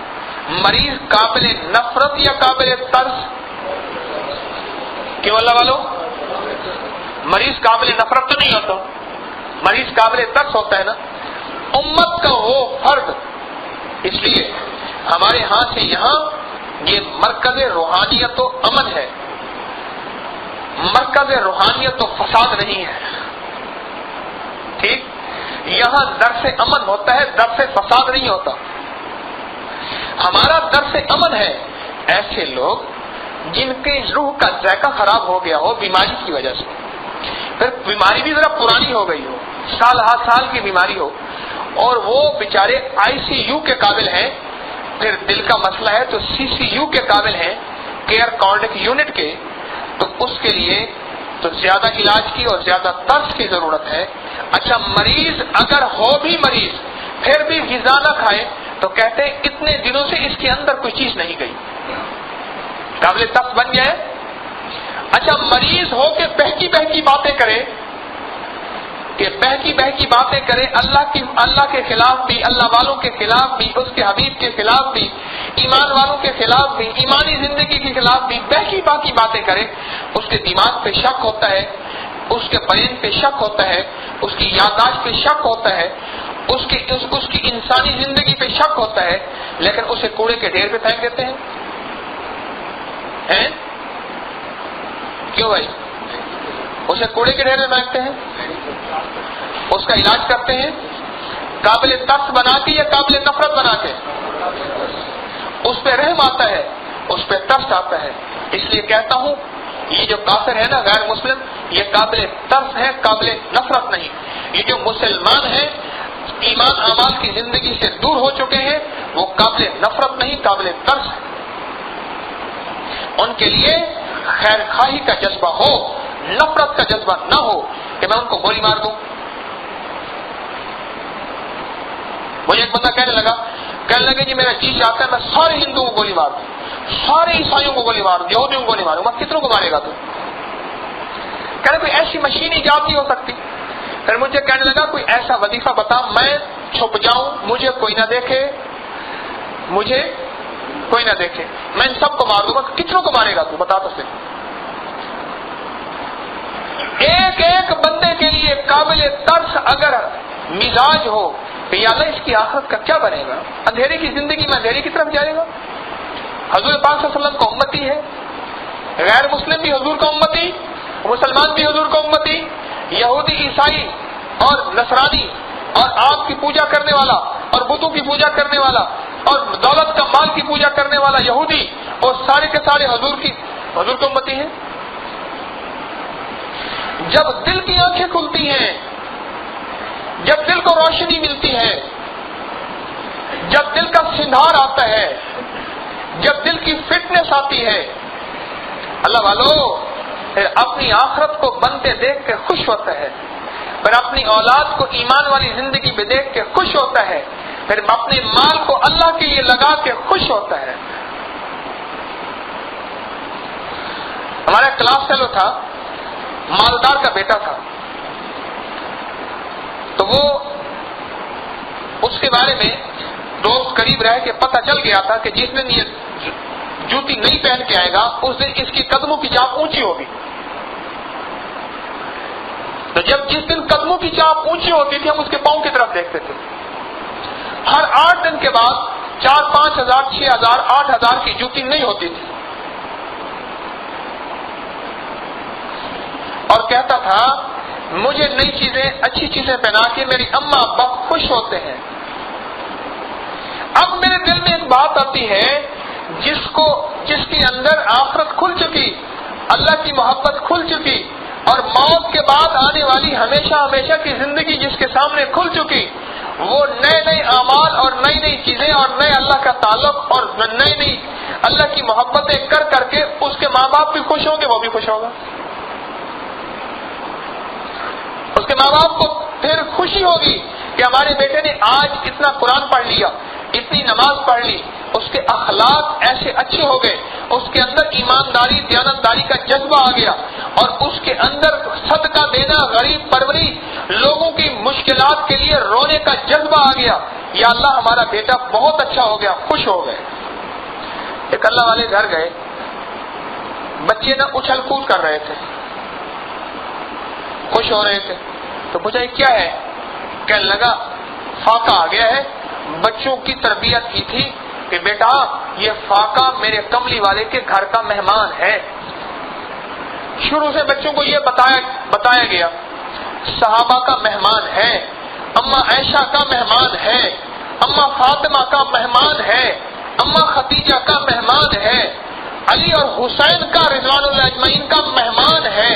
مریض قابل نفرت یا قابل ترس؟ کیوں اللہ والو؟ مریض قابل نفرت تو نہیں ہوتا، مریض قابل ترس ہوتا ہے نا۔ امت کا وہ فرد، اس لیے ہمارے ہاں سے یہاں یہ مرکز روحانیت و امن ہے، مرکز روحانیت و فساد نہیں ہے، ٹھیک؟ یہاں درس امن ہوتا ہے، درس فساد نہیں ہوتا۔ ہمارا درس امن ہے ایسے لوگ جن کے روح کا ذائقہ خراب ہو گیا ہو بیماری کی وجہ سے، پھر بیماری بھی ذرا پرانی ہو گئی ہو، سال ہر سال کی بیماری ہو، اور وہ بیچارے ICU کے قابل ہیں، پھر دل کا مسئلہ ہے تو CCU کے قابل ہیں، کیئر کارڈک یونٹ کے، تو اس کے لیے تو زیادہ علاج کی اور زیادہ ترس کی ضرورت ہے۔ اچھا، مریض اگر ہو بھی مریض پھر بھی غذا نہ کھائے تو کہتے ہیں اتنے دنوں سے اس کے اندر کوئی چیز نہیں گئی، قابل ترس بن گیا ہے۔ اچھا، مریض ہو کے بہکی بہکی باتیں کرے، کہ بہکی بہکی باتیں کرے، اللہ کے خلاف بھی، اللہ والوں کے خلاف بھی، اس کے حبیب کے خلاف بھی، ایمان والوں کے خلاف بھی، ایمانی زندگی کے خلاف بھی بہکی باقی باتیں کرے، اس کے دماغ پہ شک ہوتا ہے، اس کے برین پہ شک ہوتا ہے، اس کی یادداشت پہ شک ہوتا ہے، اس کی انسانی زندگی پہ شک ہوتا ہے، لیکن اسے کوڑے کے ڈھیر پہ پھینک دیتے ہیں۔ کیوں بھائی؟ اسے کوڑے کے ڈھیر میں پھینکتے ہیں، اس کا علاج کرتے ہیں قابل ترس بنا کے یا قابل نفرت بنا کے؟ اس پہ رحم آتا ہے، اس پہ ترس آتا ہے۔ اس لیے کہتا ہوں یہ جو کافر ہے نا، غیر مسلم، یہ قابل ترس ہے، قابل نفرت نہیں۔ یہ جو مسلمان ہیں، ایمان اعمال کی زندگی سے دور ہو چکے ہیں، وہ قابل نفرت نہیں، قابل ترس ہے۔ ان کے لیے خیر خواہی کا جذبہ ہو، نفرت کا جذبہ نہ ہو کہ میں ان کو گولی مار دوں۔ مجھے ایک بندہ کہنے لگا جی میرا جی چاہتا ہے میں سارے ہندوؤں کو گولی مار دوں، سارے عیسائیوں کو گولی مار دوں، یہودیوں کو گولی ماروں۔ میں کتنوں کو مارے گا تو؟ کہنے کوئی ایسی مشین ایجاد نہیں ہو سکتی۔ پھر مجھے کہنے لگا کوئی ایسا وظیفہ بتا میں چھپ جاؤں، مجھے کوئی نہ دیکھے، مجھے کوئی نہ دیکھے، میں ان سب کو مار دوں گا۔ کتنوں کو مارے گا تو بتا تو صرف۔ ایک ایک بندے کے لیے قابل ترس اگر مزاج ہو کہ یا اللہ اس کی آخرت کا کیا بنے گا، اندھیرے کی زندگی میں اندھیرے کی طرف جائے گا۔ حضور پاک صلی اللہ علیہ وسلم کا امتی ہے، غیر مسلم بھی حضور کا امتی، مسلمان بھی حضور کا امتی، یہودی عیسائی اور نصرانی اور آپ کی پوجا کرنے والا اور بتوں کی پوجا کرنے والا اور دولت کا مال کی پوجا کرنے والا یہودی، اور سارے کے سارے حضور کا امتی ہیں۔ جب دل کی آنکھیں کھلتی ہیں، جب دل کو روشنی ملتی ہے، جب دل کا سندھار آتا ہے، جب دل کی فٹنس آتی ہے اللہ والو پھر اپنی آخرت کو بنتے دیکھ کے خوش ہوتا ہے، پھر اپنی اولاد کو ایمان والی زندگی میں دیکھ کے خوش ہوتا ہے، پھر اپنے مال کو اللہ کے لیے لگا کے خوش ہوتا ہے۔ ہمارا کلاس فیلو تھا، مالدار کا بیٹا تھا، تو وہ اس کے بارے میں دوست قریب رہ کے پتہ چل گیا تھا کہ جس دن یہ جوتی نہیں پہن کے آئے گا اس دن اس کی قدموں کی چاپ اونچی ہوگی۔ تو جس دن قدموں کی چاپ اونچی ہوتی تھی ہم اس کے پاؤں کی طرف دیکھتے تھے۔ ہر 8 دن کے بعد 4-5 ہزار 6 ہزار 8 ہزار کی جوتی نہیں ہوتی تھی، اور کہتا تھا مجھے نئی چیزیں اچھی چیزیں پہنا کے میری اماں ابا خوش ہوتے ہیں۔ اب میرے دل میں ایک بات آتی ہے، جس کے اندر آخرت کھل چکی، اللہ کی محبت کھل چکی، اور موت کے بعد آنے والی ہمیشہ ہمیشہ کی زندگی جس کے سامنے کھل چکی، وہ نئے نئے اعمال اور نئی نئی چیزیں اور نئے اللہ کا تعلق اور نئی نئی اللہ کی محبتیں کر کے اس کے ماں باپ بھی خوش ہوں گے، وہ بھی خوش ہوگا۔ اس کے ماں باپ کو پھر خوشی ہوگی کہ ہمارے بیٹے نے آج اتنا قرآن پڑھ لیا، اتنی نماز پڑھ لی، اس کے اخلاق ایسے اچھے ہو گئے، اس کے اندر ایمانداری دیانتداری کا جذبہ آ گیا، اور اس کے اندر صدقہ دینا، غریب پروری، لوگوں کی مشکلات کے لیے رونے کا جذبہ آ گیا۔ یا اللہ ہمارا بیٹا بہت اچھا ہو گیا، خوش ہو گئے۔ ایک اللہ والے گھر گئے، بچے نہ اچھل کود کر رہے تھے، خوش ہو رہے تھے، تو پوچھا یہ کیا ہے؟ کہنے لگا فاقہ آ گیا ہے، بچوں کی تربیت کی تھی کہ بیٹا یہ فاقہ میرے کملی والے کے گھر کا مہمان ہے۔ شروع سے بچوں کو یہ بتایا گیا صحابہ کا مہمان ہے، اماں عائشہ کا مہمان ہے، اماں فاطمہ کا مہمان ہے، اماں خدیجہ کا مہمان ہے، علی اور حسین کا رضوان اللہ اجمعین کا مہمان ہے،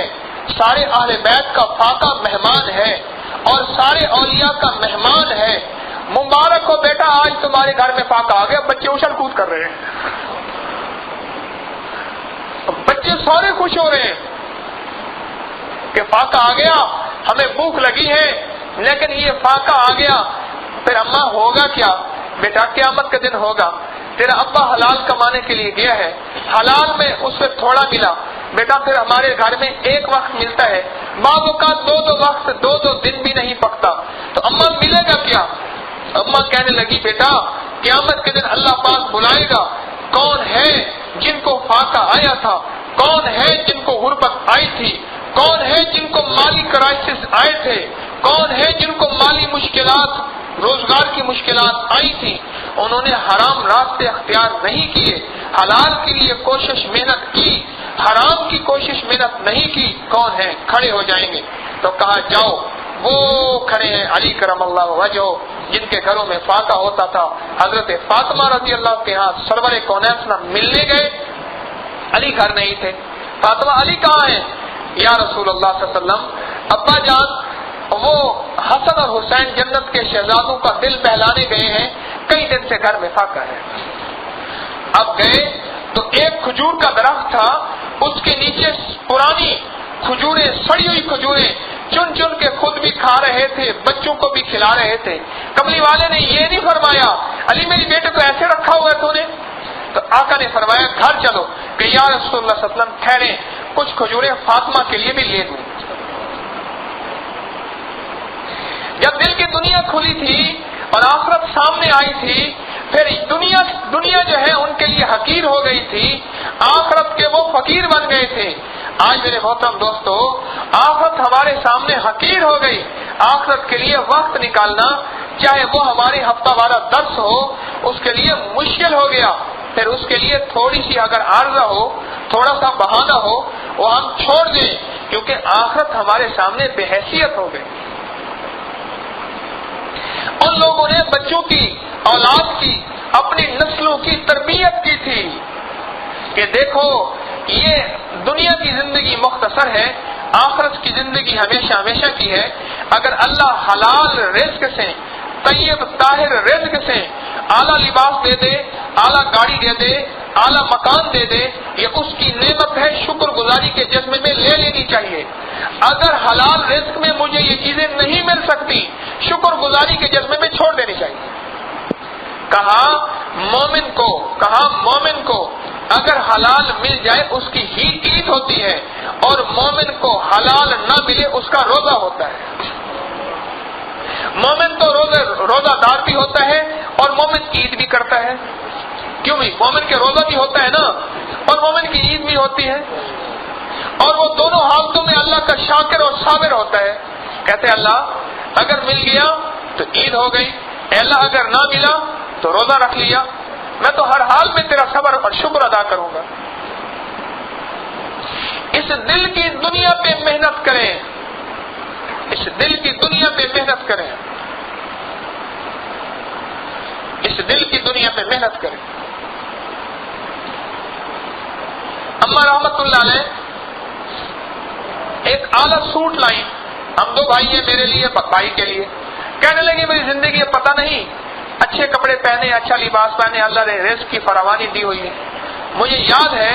سارے اہل بیت کا فاقہ مہمان ہے، اور سارے اولیاء کا مہمان ہے۔ مبارک ہو بیٹا آج تمہارے گھر میں فاقہ آ گیا۔ بچے اچھل کود کر رہے ہیں، بچے سارے خوش ہو رہے ہیں کہ فاقہ آ گیا، ہمیں بھوک لگی ہے لیکن یہ فاقہ آ گیا۔ پھر اماں ہوگا کیا؟ بیٹا قیامت کا دن ہوگا، تیرا ابا حلال کمانے کے لیے گیا ہے، حلال میں اس سے تھوڑا ملا، بیٹا پھر ہمارے گھر میں ایک وقت ملتا ہے، بعض اوقات 2 وقت 2 دن بھی نہیں پکتا، تو اماں ملے گا کیا؟ اماں کہنے لگی بیٹا قیامت کے دن اللہ پاک بلائے گا، کون ہے جن کو فاقہ آیا تھا، کون ہے جن کو غربت آئی تھی، کون ہے جن کو مالی کرائسس آئے تھے، کون ہے جن کو مالی مشکلات روزگار کی مشکلات آئی تھی، انہوں نے حرام راستے اختیار نہیں کیے، حلال کے لیے کوشش محنت کی، حرام کی کوشش محنت نہیں کی، کون ہے؟ کھڑے ہو جائیں گے۔ تو کہا جاؤ، وہ کھڑے ہیں علی کرم اللہ وجہ، جن کے گھروں میں فاقہ ہوتا تھا، حضرت فاطمہ رضی اللہ کے ہاں سرور کونین ملنے گئے، علی گھر نہیں تھے۔ فاطمہ علی کہاں ہیں؟ یا رسول اللہ صلی اللہ علیہ وسلم ابا جان وہ حسن اور حسین جنت کے شہزادوں کا دل بہلانے گئے ہیں، کئی دن سے گھر میں فاقہ ہے۔ اب گئے تو ایک کھجور کا درخت تھا، اس کے نیچے پرانی کھجوریں، سڑی ہوئی کھجوریں چن چن کے خود بھی کھا رہے تھے، بچوں کو بھی کھلا رہے تھے۔ کملی والے نے یہ نہیں فرمایا علی میری بیٹے کو ایسے رکھا ہوا ہے تو نے؟ تو آقا نے فرمایا گھر چلو کہ یا رسول اللہ صلی اللہ علیہ وسلم ٹھہرے، کچھ کھجوریں فاطمہ کے لیے بھی لے دوں۔ جب دل کی دنیا کھلی تھی اور آخرت سامنے آئی تھی، پھر دنیا جو ہے ان کے لیے حقیر ہو گئی تھی، آخرت کے وہ فقیر بن گئے تھے۔ آج میرے محترم دوستو آخرت ہمارے سامنے حقیر ہو گئی، آخرت کے لیے وقت نکالنا چاہے وہ ہمارے ہفتہ وارہ درس ہو اس کے لیے مشکل ہو گیا، پھر اس کے لیے تھوڑی سی اگر عارضہ ہو، تھوڑا سا بہانہ ہو وہ ہم چھوڑ دیں، کیونکہ آخرت ہمارے سامنے بے حیثیت ہو گئی۔ ان لوگوں نے بچوں کی، اولاد کی، اپنی نسلوں کی تربیت کی تھی کہ دیکھو یہ دنیا کی زندگی مختصر ہے، آخرت کی زندگی ہمیشہ ہمیشہ کی ہے۔ اگر اللہ حلال رزق سے، طیب طاہر رزق سے اعلیٰ لباس دے دے، اعلیٰ گاڑی دے دے، اعلیٰ مکان دے دے، یہ اس کی نعمت ہے، شکر گزاری کے جذبے میں لے لینی چاہیے۔ اگر حلال رزق میں مجھے یہ چیزیں نہیں مل سکتی، شکر گزاری کے جذبے میں چھوڑ دینی چاہیے۔ کہا مومن کو اگر حلال مل جائے اس کی ہی عید ہوتی ہے، اور مومن کو حلال نہ ملے اس کا روزہ ہوتا ہے۔ مومن تو روزہ دار بھی ہوتا ہے اور مومن عید بھی کرتا ہے، کیوں بھی؟ مومن کے روزہ بھی ہوتا ہے نا، اور مومن کی عید بھی ہوتی ہے، اور وہ دونوں حالتوں میں اللہ کا شاکر اور صابر ہوتا ہے۔ کہتے ہیں اللہ اگر مل گیا تو عید ہو گئی، اے اللہ اگر نہ ملا تو روزہ رکھ لیا، میں تو ہر حال میں تیرا صبر اور شکر ادا کروں گا۔ اس دل کی دنیا پہ محنت کریں، اس دل کی دنیا پہ محنت کریں، اس دل کی دنیا پہ محنت کریں۔ اما رحمت اللہ علیہ ایک اعلیٰ سوٹ لائیں، ہم دو بھائی ہیں، میرے لیے بھائی کے لیے، کہنے لگے میری زندگی ہے پتہ نہیں، اچھے کپڑے پہنے، اچھا لباس پہنے، اللہ نے رزق کی فراوانی دی ہوئی ہے۔ مجھے یاد ہے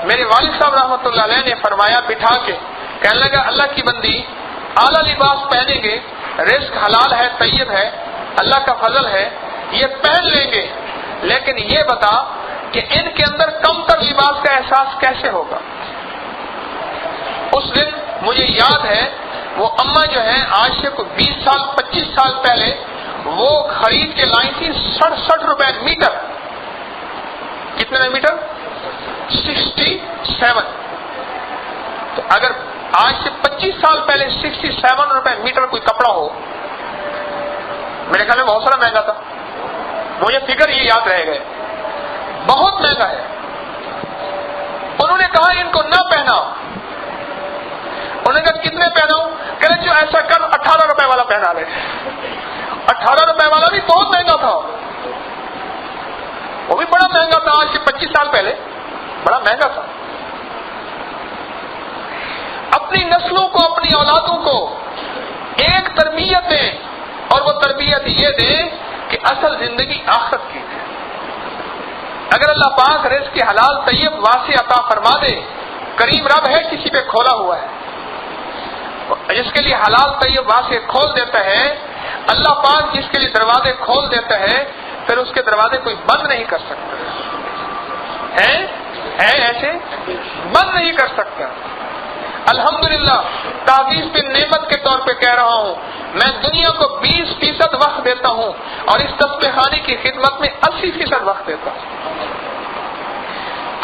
میرے والد صاحب رحمۃ اللہ علیہ نے فرمایا بٹھا کے، کہنے لگا اللہ کی بندی اعلیٰ لباس پہنیں گے، رزق حلال ہے، طیب ہے، اللہ کا فضل ہے، یہ پہن لیں گے، لیکن یہ بتا کہ ان کے اندر کم تر لباس کا احساس کیسے ہوگا؟ اس دن مجھے یاد ہے وہ اماں جو ہے آج سے 20 سال 25 سال پہلے وہ خرید کے لائی تھی 67 روپے میٹر۔ کتنے میٹر؟ 67۔ تو اگر آج سے 25 سال پہلے 67 روپے میٹر کوئی کپڑا ہو، میرے خیال میں بہت سارا مہنگا تھا، مجھے فگر یہ یاد رہ گئے، بہت مہنگا ہے۔ انہوں نے کہا ان کو نہ پہناؤ، انہوں نے کہا کتنے پہناؤں؟ کہہ رہے جو ایسا کر 18 روپے والا پہنا لے۔ 18 روپے والا بھی بہت مہنگا تھا، وہ بھی بڑا مہنگا تھا، آج سے 25 سال پہلے بڑا مہنگا تھا۔ اپنی نسلوں کو، اپنی اولادوں کو ایک تربیت دیں، اور وہ تربیت یہ دیں کہ اصل زندگی آخرت کی ہے۔ اگر اللہ پاک رزق کے حلال طیب واسع عطا فرما دے، کریم رب ہے، کسی پہ کھولا ہوا ہے، جس کے لیے حلال طیب واسع کھول دیتا ہے، اللہ پاک جس کے لیے دروازے کھول دیتا ہے پھر اس کے دروازے کوئی بند نہیں کر سکتا ہے ایسے بند نہیں کر سکتا۔ الحمدللہ تعویذ پہ نعمت کے طور پہ کہہ رہا ہوں، میں دنیا کو 20% وقت دیتا ہوں اور اس تسبیح خانے کی خدمت میں 80% وقت دیتا ہوں۔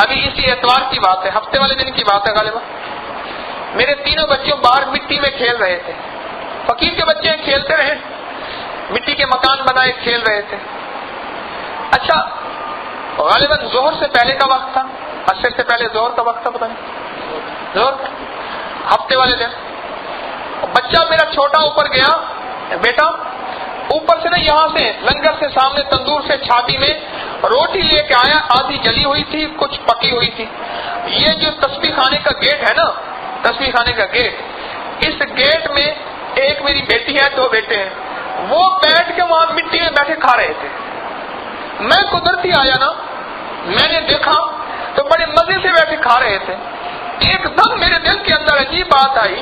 ابھی اسی اتوار کی بات ہے، ہفتے والے دن کی بات ہے غالبا، میرے تینوں بچوں باہر مٹی میں کھیل رہے تھے، فقیر کے بچے کھیلتے رہے، مٹی کے مکان بنائے کھیل رہے تھے۔ اچھا غالباً ظہر سے پہلے کا وقت تھا، عصر سے پہلے ظہر کا وقت تھا، پتہ نہیں ظہر، ہفتے والے دن بچہ میرا چھوٹا اوپر گیا، بیٹا اوپر سے نا یہاں سے لنگر سے سامنے تندور سے چھاتی میں روٹی لے کے آیا، آدھی جلی ہوئی تھی کچھ پکی ہوئی تھی۔ یہ جو تسبیح خانے کا گیٹ ہے نا، تسبیح خانے کا گیٹ، اس گیٹ میں ایک میری بیٹی ہے، 2 بیٹے ہیں، وہ بیٹھ کے وہاں مٹی میں بیٹھے کھا رہے تھے۔ میں قدرتی آیا نا، میں نے دیکھا تو بڑے مزے سے بیٹھے کھا رہے تھے۔ ایک دم میرے دل کے اندر عجیب بات آئی،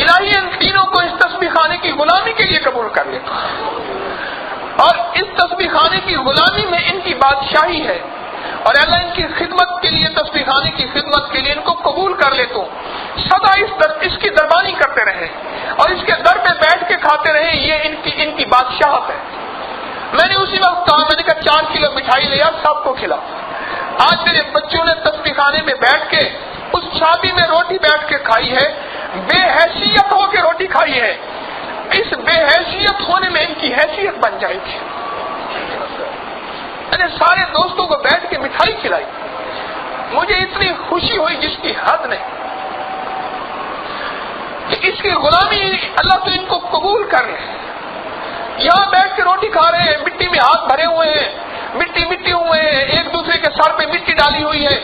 الہی ان تینوں کو اس تسبیح خانے کی غلامی کے لیے قبول کر لیتا، اور اس تسبیح خانے کی غلامی میں ان کی بادشاہی ہے، اور اللہ ان کی خدمت کے لیے، تسبیح خانے کی خدمت کے لیے ان کو قبول کر لیتا ہوں، سدا اس کی دربانی کرتے رہے اور اس کے در پہ بیٹھ کے کھاتے رہے، یہ ان کی بادشاہت ہے۔ میں نے اسی وقت کہا، میں نے کہا 4 کلو مٹھائی لیا، سب کو کھلا۔ آج میرے بچوں نے تسبیح خانے میں بیٹھ کے اس چھابی میں روٹی بیٹھ کے کھائی ہے، بے حیثیت ہو کے روٹی کھائی ہے، اس بے حیثیت ہونے میں ان کی حیثیت بن جائے گی۔ میں نے سارے دوستوں کو بیٹھ کے مٹھائی کھلائی، مجھے اتنی خوشی ہوئی جس کی حد نہیں، کہ اس کی غلامی اللہ تو ان کو قبول کر لے۔ یہاں بیٹھ کے روٹی کھا رہے ہیں، مٹی میں ہاتھ بھرے ہوئے ہیں، مٹی ہوئے ہیں، ایک دوسرے کے سر پہ مٹی ڈالی ہوئی ہے،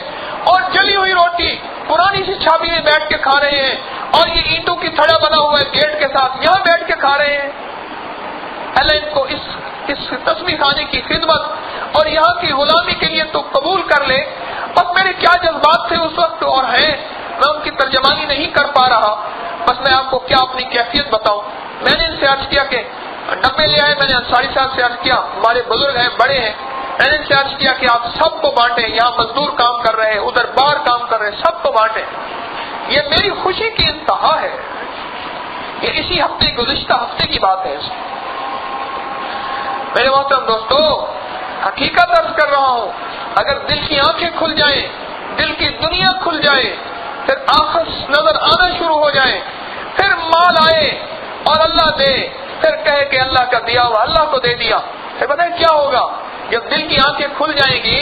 اور جلی ہوئی روٹی پرانی سی چھابی میں بیٹھ کے کھا رہے ہیں، اور یہ اینٹوں کی تھڑا بنا ہوا ہے گیٹ کے ساتھ، یہاں بیٹھ کے کھا رہے ہیں۔ اللہ ان کو اس تسبیح خانے کی خدمت اور یہاں کی غلامی کے لیے تو قبول کر لے، ترجمانی نہیں کر پا رہا، بس میں آپ کو کیا اپنی کیفیت بتاؤں۔ میں نے ان سے عرض کیا کہ ڈبے لے آئے، میں نے انصاری صاحب سے عرض کیا، ہمارے بزرگ ہیں، بڑے ہیں، میں نے ان سے عرض کیا کہ آپ سب کو بانٹیں، یہاں مزدور کام کر رہے ہیں، ادھر بار کام کر رہے ہیں، سب کو بانٹیں۔ یہ میری خوشی کی انتہا ہے۔ یہ اسی ہفتے، گزشتہ ہفتے کی بات ہے۔ میرے محترم دوستو، حقیقت عرض کر رہا ہوں، اگر دل کی آنکھیں کھل جائیں، دل کی دنیا کھل جائے، پھر آخر نظر آنا شروع ہو جائے، پھر مال آئے اور اللہ دے، پھر کہے کہ اللہ کا دیا ہوا اللہ کو دے دیا، پھر پتہ ہے کیا ہوگا؟ جب دل کی آنکھیں کھل جائیں گی،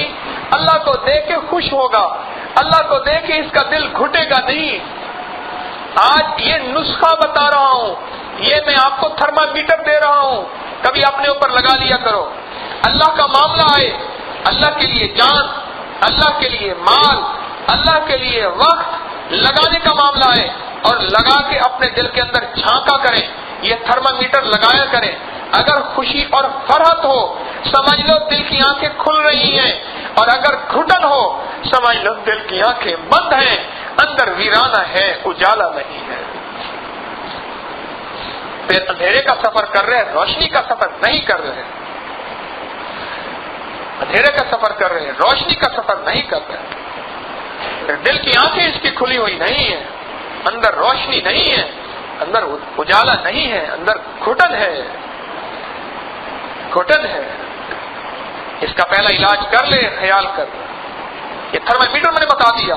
اللہ کو دے کے خوش ہوگا، اللہ کو دے کے اس کا دل گھٹے گا نہیں۔ آج یہ نسخہ بتا رہا ہوں، یہ میں آپ کو تھرما میٹر دے رہا ہوں، کبھی اپنے اوپر لگا لیا کرو۔ اللہ کا معاملہ آئے، اللہ کے لیے جان، اللہ کے لیے مال، اللہ کے لیے وقت لگانے کا معاملہ آئے اور لگا کے اپنے دل کے اندر جھانکا کریں، یہ تھرما میٹر لگایا کریں۔ اگر خوشی اور فرحت ہو، سمجھ لو دل کی آنکھیں کھل رہی ہیں، اور اگر گھٹن ہو، سمجھ لو دل کی آنکھیں بند ہیں، اندر ویرانہ ہے، اجالا نہیں ہے۔ پھر اندھیرے کا سفر کر رہے ہیں، روشنی کا سفر نہیں کر رہے، اندھیرے کا سفر کر رہے ہیں، روشنی کا سفر نہیں کر رہے۔ دل کی آنکھیں اس کی کھلی ہوئی نہیں ہے، اندر روشنی نہیں ہے، اندر اجالا نہیں ہے، اندر گھٹن ہے، گھٹن ہے۔ اس کا پہلا علاج کر لے، خیال کر لے۔ یہ تھرما میٹر میں نے بتا دیا،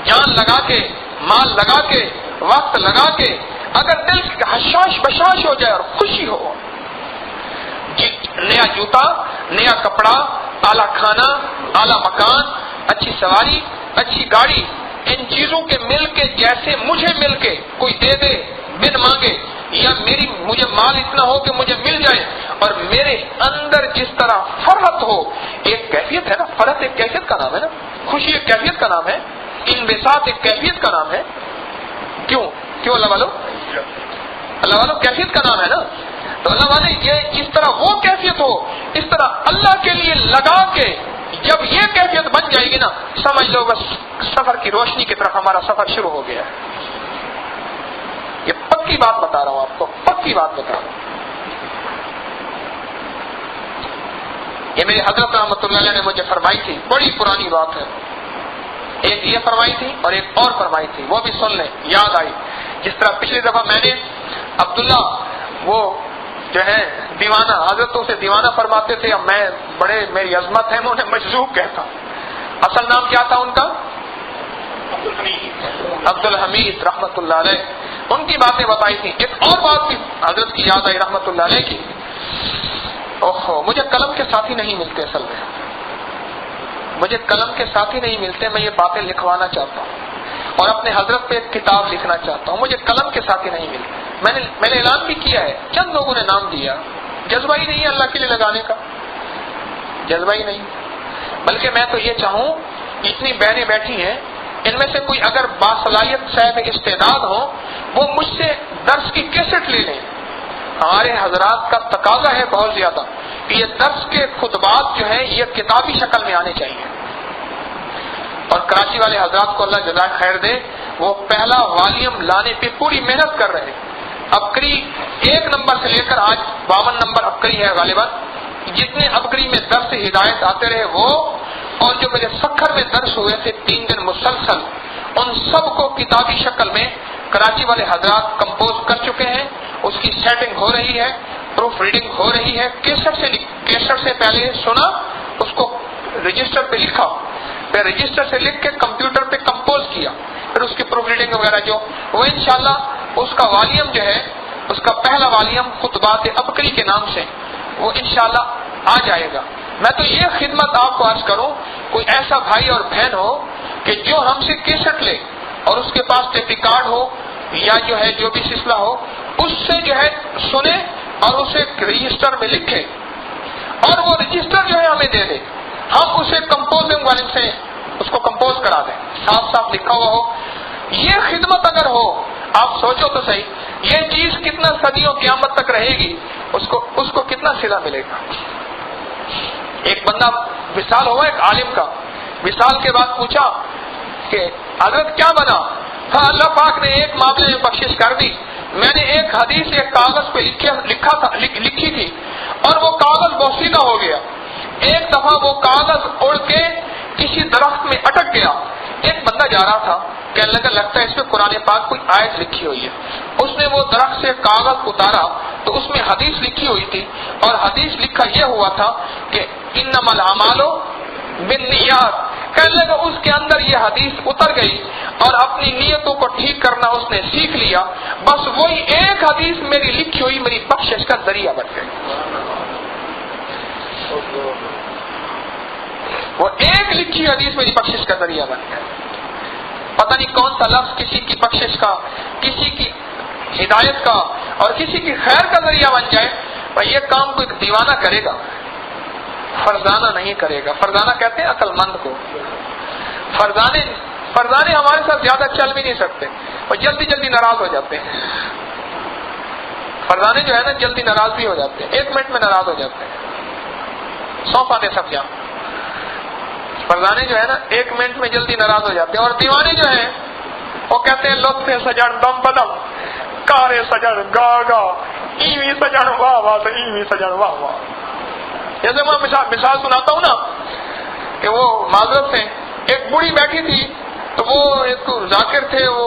جان لگا کے، مال لگا کے، وقت لگا کے، اگر دل حشاش بشاش ہو جائے اور خوشی ہو، نیا جوتا، نیا کپڑا، اعلیٰ کھانا، اعلیٰ مکان، اچھی سواری، اچھی گاڑی، ان چیزوں کے مل کے جیسے مجھے مل کے کوئی دے دے بن مانگے، یا مجھے مال اتنا ہو کہ مجھے مل جائے، اور میرے اندر جس طرح فرحت ہو، ایک کیفیت ہے نا، فرحت ایک کیفیت کا نام ہے نا، خوشی ایک کیفیت کا نام ہے، انبساط ایک کیفیت کا نام ہے۔ کیوں اللہ والوں کیفیت کا نام ہے نا، تو اللہ والے یہ اس طرح وہ کیفیت ہو، اس طرح اللہ کے لیے لگا کے جب یہ کیفیت بن جائے گی نا، سمجھ لو بس سفر کی روشنی کی طرف ہمارا سفر شروع ہو گیا ہے۔ یہ پکی بات بتا رہا ہوں آپ کو، پکی بات بتا رہا ہوں۔ یہ میرے حضرت رحمۃ اللہ علیہ نے مجھے فرمائی تھی، بڑی پرانی بات ہے، ایک یہ فرمائی تھی اور ایک اور فرمائی تھی، وہ بھی سن لیں، یاد آئی۔ جس طرح پچھلی دفعہ میں نے عبداللہ وہ جو ہے دیوانہ، حضرتوں سے دیوانہ فرماتے تھے، اب میں بڑے میری عظمت ہے، میں انہیں مجذوب کہتا ہوں۔ اصل نام کیا تھا ان کا؟ عبد الحمید رحمۃ اللہ علیہ، ان کی باتیں بتائی تھی۔ ایک اور بات بھی حضرت کی یاد آئی رحمۃ اللہ علیہ کی، اوہو مجھے قلم کے ساتھی نہیں ملتے، اصل میں مجھے قلم کے ساتھی نہیں ملتے، میں یہ باتیں لکھوانا چاہتا ہوں اور اپنے حضرت پہ ایک کتاب لکھنا چاہتا ہوں، مجھے قلم کے ساتھی نہیں ملتے۔ میں نے اعلان بھی کیا ہے، چند لوگوں نے نام دیا، جذبہ ہی نہیں ہے اللہ کے لیے لگانے کا، جذبہ ہی نہیں۔ بلکہ میں تو یہ چاہوں، اتنی بہنیں بیٹھی ہیں، ان میں سے کوئی اگر باصلاحیت صاحب استعداد ہو، وہ مجھ سے درس کی کیسٹ لے لیں۔ ہمارے حضرات کا تقاضا ہے بہت زیادہ کہ یہ درس کے خطبات جو ہیں یہ کتابی شکل میں آنے چاہیے، اور کراچی والے حضرات کو اللہ جزائے خیر دے، وہ پہلا والیوم لانے پہ پوری محنت کر رہے ہیں۔ ابکری 1 نمبر سے لے کر آج 52 نمبر ابکری ہے غالباً، جتنے ابکری میں درس ہدایت آتے رہے وہ، اور جو میرے سکھر میں درس ہوئے تھے 3 دن مسلسل، ان سب کو کتابی شکل میں کراچی والے حضرات کمپوز کر چکے ہیں، اس کی سیٹنگ ہو رہی ہے، پروف ریڈنگ ہو رہی ہے، کیسٹ سے پہلے سنا، اس کو رجسٹر پہ لکھا، پھر رجسٹر سے لکھ کے کمپیوٹر پہ کمپوز کیا، پھر اس کی پروف ریڈنگ وغیرہ جو وہ انشاءاللہ اس کا والیوم جو ہے، اس کا پہلا والیوم خطبات ابکری کے نام سے وہ انشاءاللہ آ جائے گا۔ میں تو یہ خدمت آپ کو عرض کروں، کوئی ایسا بھائی اور بہن ہو کہ جو ہم سے کیسٹ لے اور اس کے پاس ٹیپ ریکارڈ ہو یا جو ہے جو بھی سلسلہ ہو، اس سے جو ہے سنے اور اسے رجسٹر میں لکھے، اور وہ رجسٹر جو ہے ہمیں دے دے، ہم اسے کمپوزنگ والے سے اس کو کمپوز کرا دیں، صاف صاف لکھا ہوا ہو۔ یہ خدمت اگر ہو، آپ سوچو تو صحیح، یہ چیز کتنا صدیوں قیامت تک رہے گی، اس کو کتنا صلہ ملے گا۔ ایک بندہ وصال ہوا ایک عالم کا، وصال کے بعد پوچھا کہ حضرت کیا بنا؟ ہاں اللہ پاک نے ایک معاملے میں بخشش کر دی. میں نے ایک حدیث ایک کاغذ پہ لکھی تھی اور وہ کاغذ بوسیدہ ہو گیا. ایک دفعہ وہ کاغذ اڑ کے کسی درخت میں اٹک گیا. ایک بندہ جا رہا تھا, کہنے لگا لگتا ہے اس پہ قرآن پاک کوئی آیت لکھی ہوئی ہے. اس نے وہ درخت سے کاغذ اتارا تو اس میں حدیث لکھی ہوئی تھی, اور حدیث لکھا یہ ہوا تھا کہ انما الاعمال بالنیات. کہنے لگا اس کے اندر یہ حدیث اتر گئی اور اپنی نیتوں کو ٹھیک کرنا اس نے سیکھ لیا. بس وہی ایک حدیث میری لکھی ہوئی میری بخشش کا ذریعہ بن گئی. وہ ایک لکھی حدیث میری بخشش کا ذریعہ بن گیا. پتہ نہیں کون سا لفظ کسی کی بخشش کا, کسی کی ہدایت کا اور کسی کی خیر کا ذریعہ بن جائے. بھائی یہ کام کوئی دیوانہ کرے گا, فرزانہ نہیں کرے گا. فرزانہ کہتے ہیں عقل مند کو. فرزانے ہمارے ساتھ زیادہ چل بھی نہیں سکتے اور جلدی جلدی ناراض ہو جاتے ہیں. فرزانے جو ہے نا جلدی ناراض بھی ہو جاتے ہیں, 1 منٹ میں ناراض ہو جاتے ہیں. 100 پاتے سب جا. فرزانے جو ہے نا 1 منٹ میں جلدی ناراض ہو جاتے ہیں. اور دیوانے جو ہیں وہ کہتے ہیں لطفے سجن دم بدم, کارے سجن گا گا, ایوی سجن واہ واہ سے ایوی سجن واہ واہ. جیسے میں مثال سناتا ہوں نا کہ وہ معذرت سے ایک بوڑھی بیٹھی تھی تو وہ ایک ذاکر تھے, وہ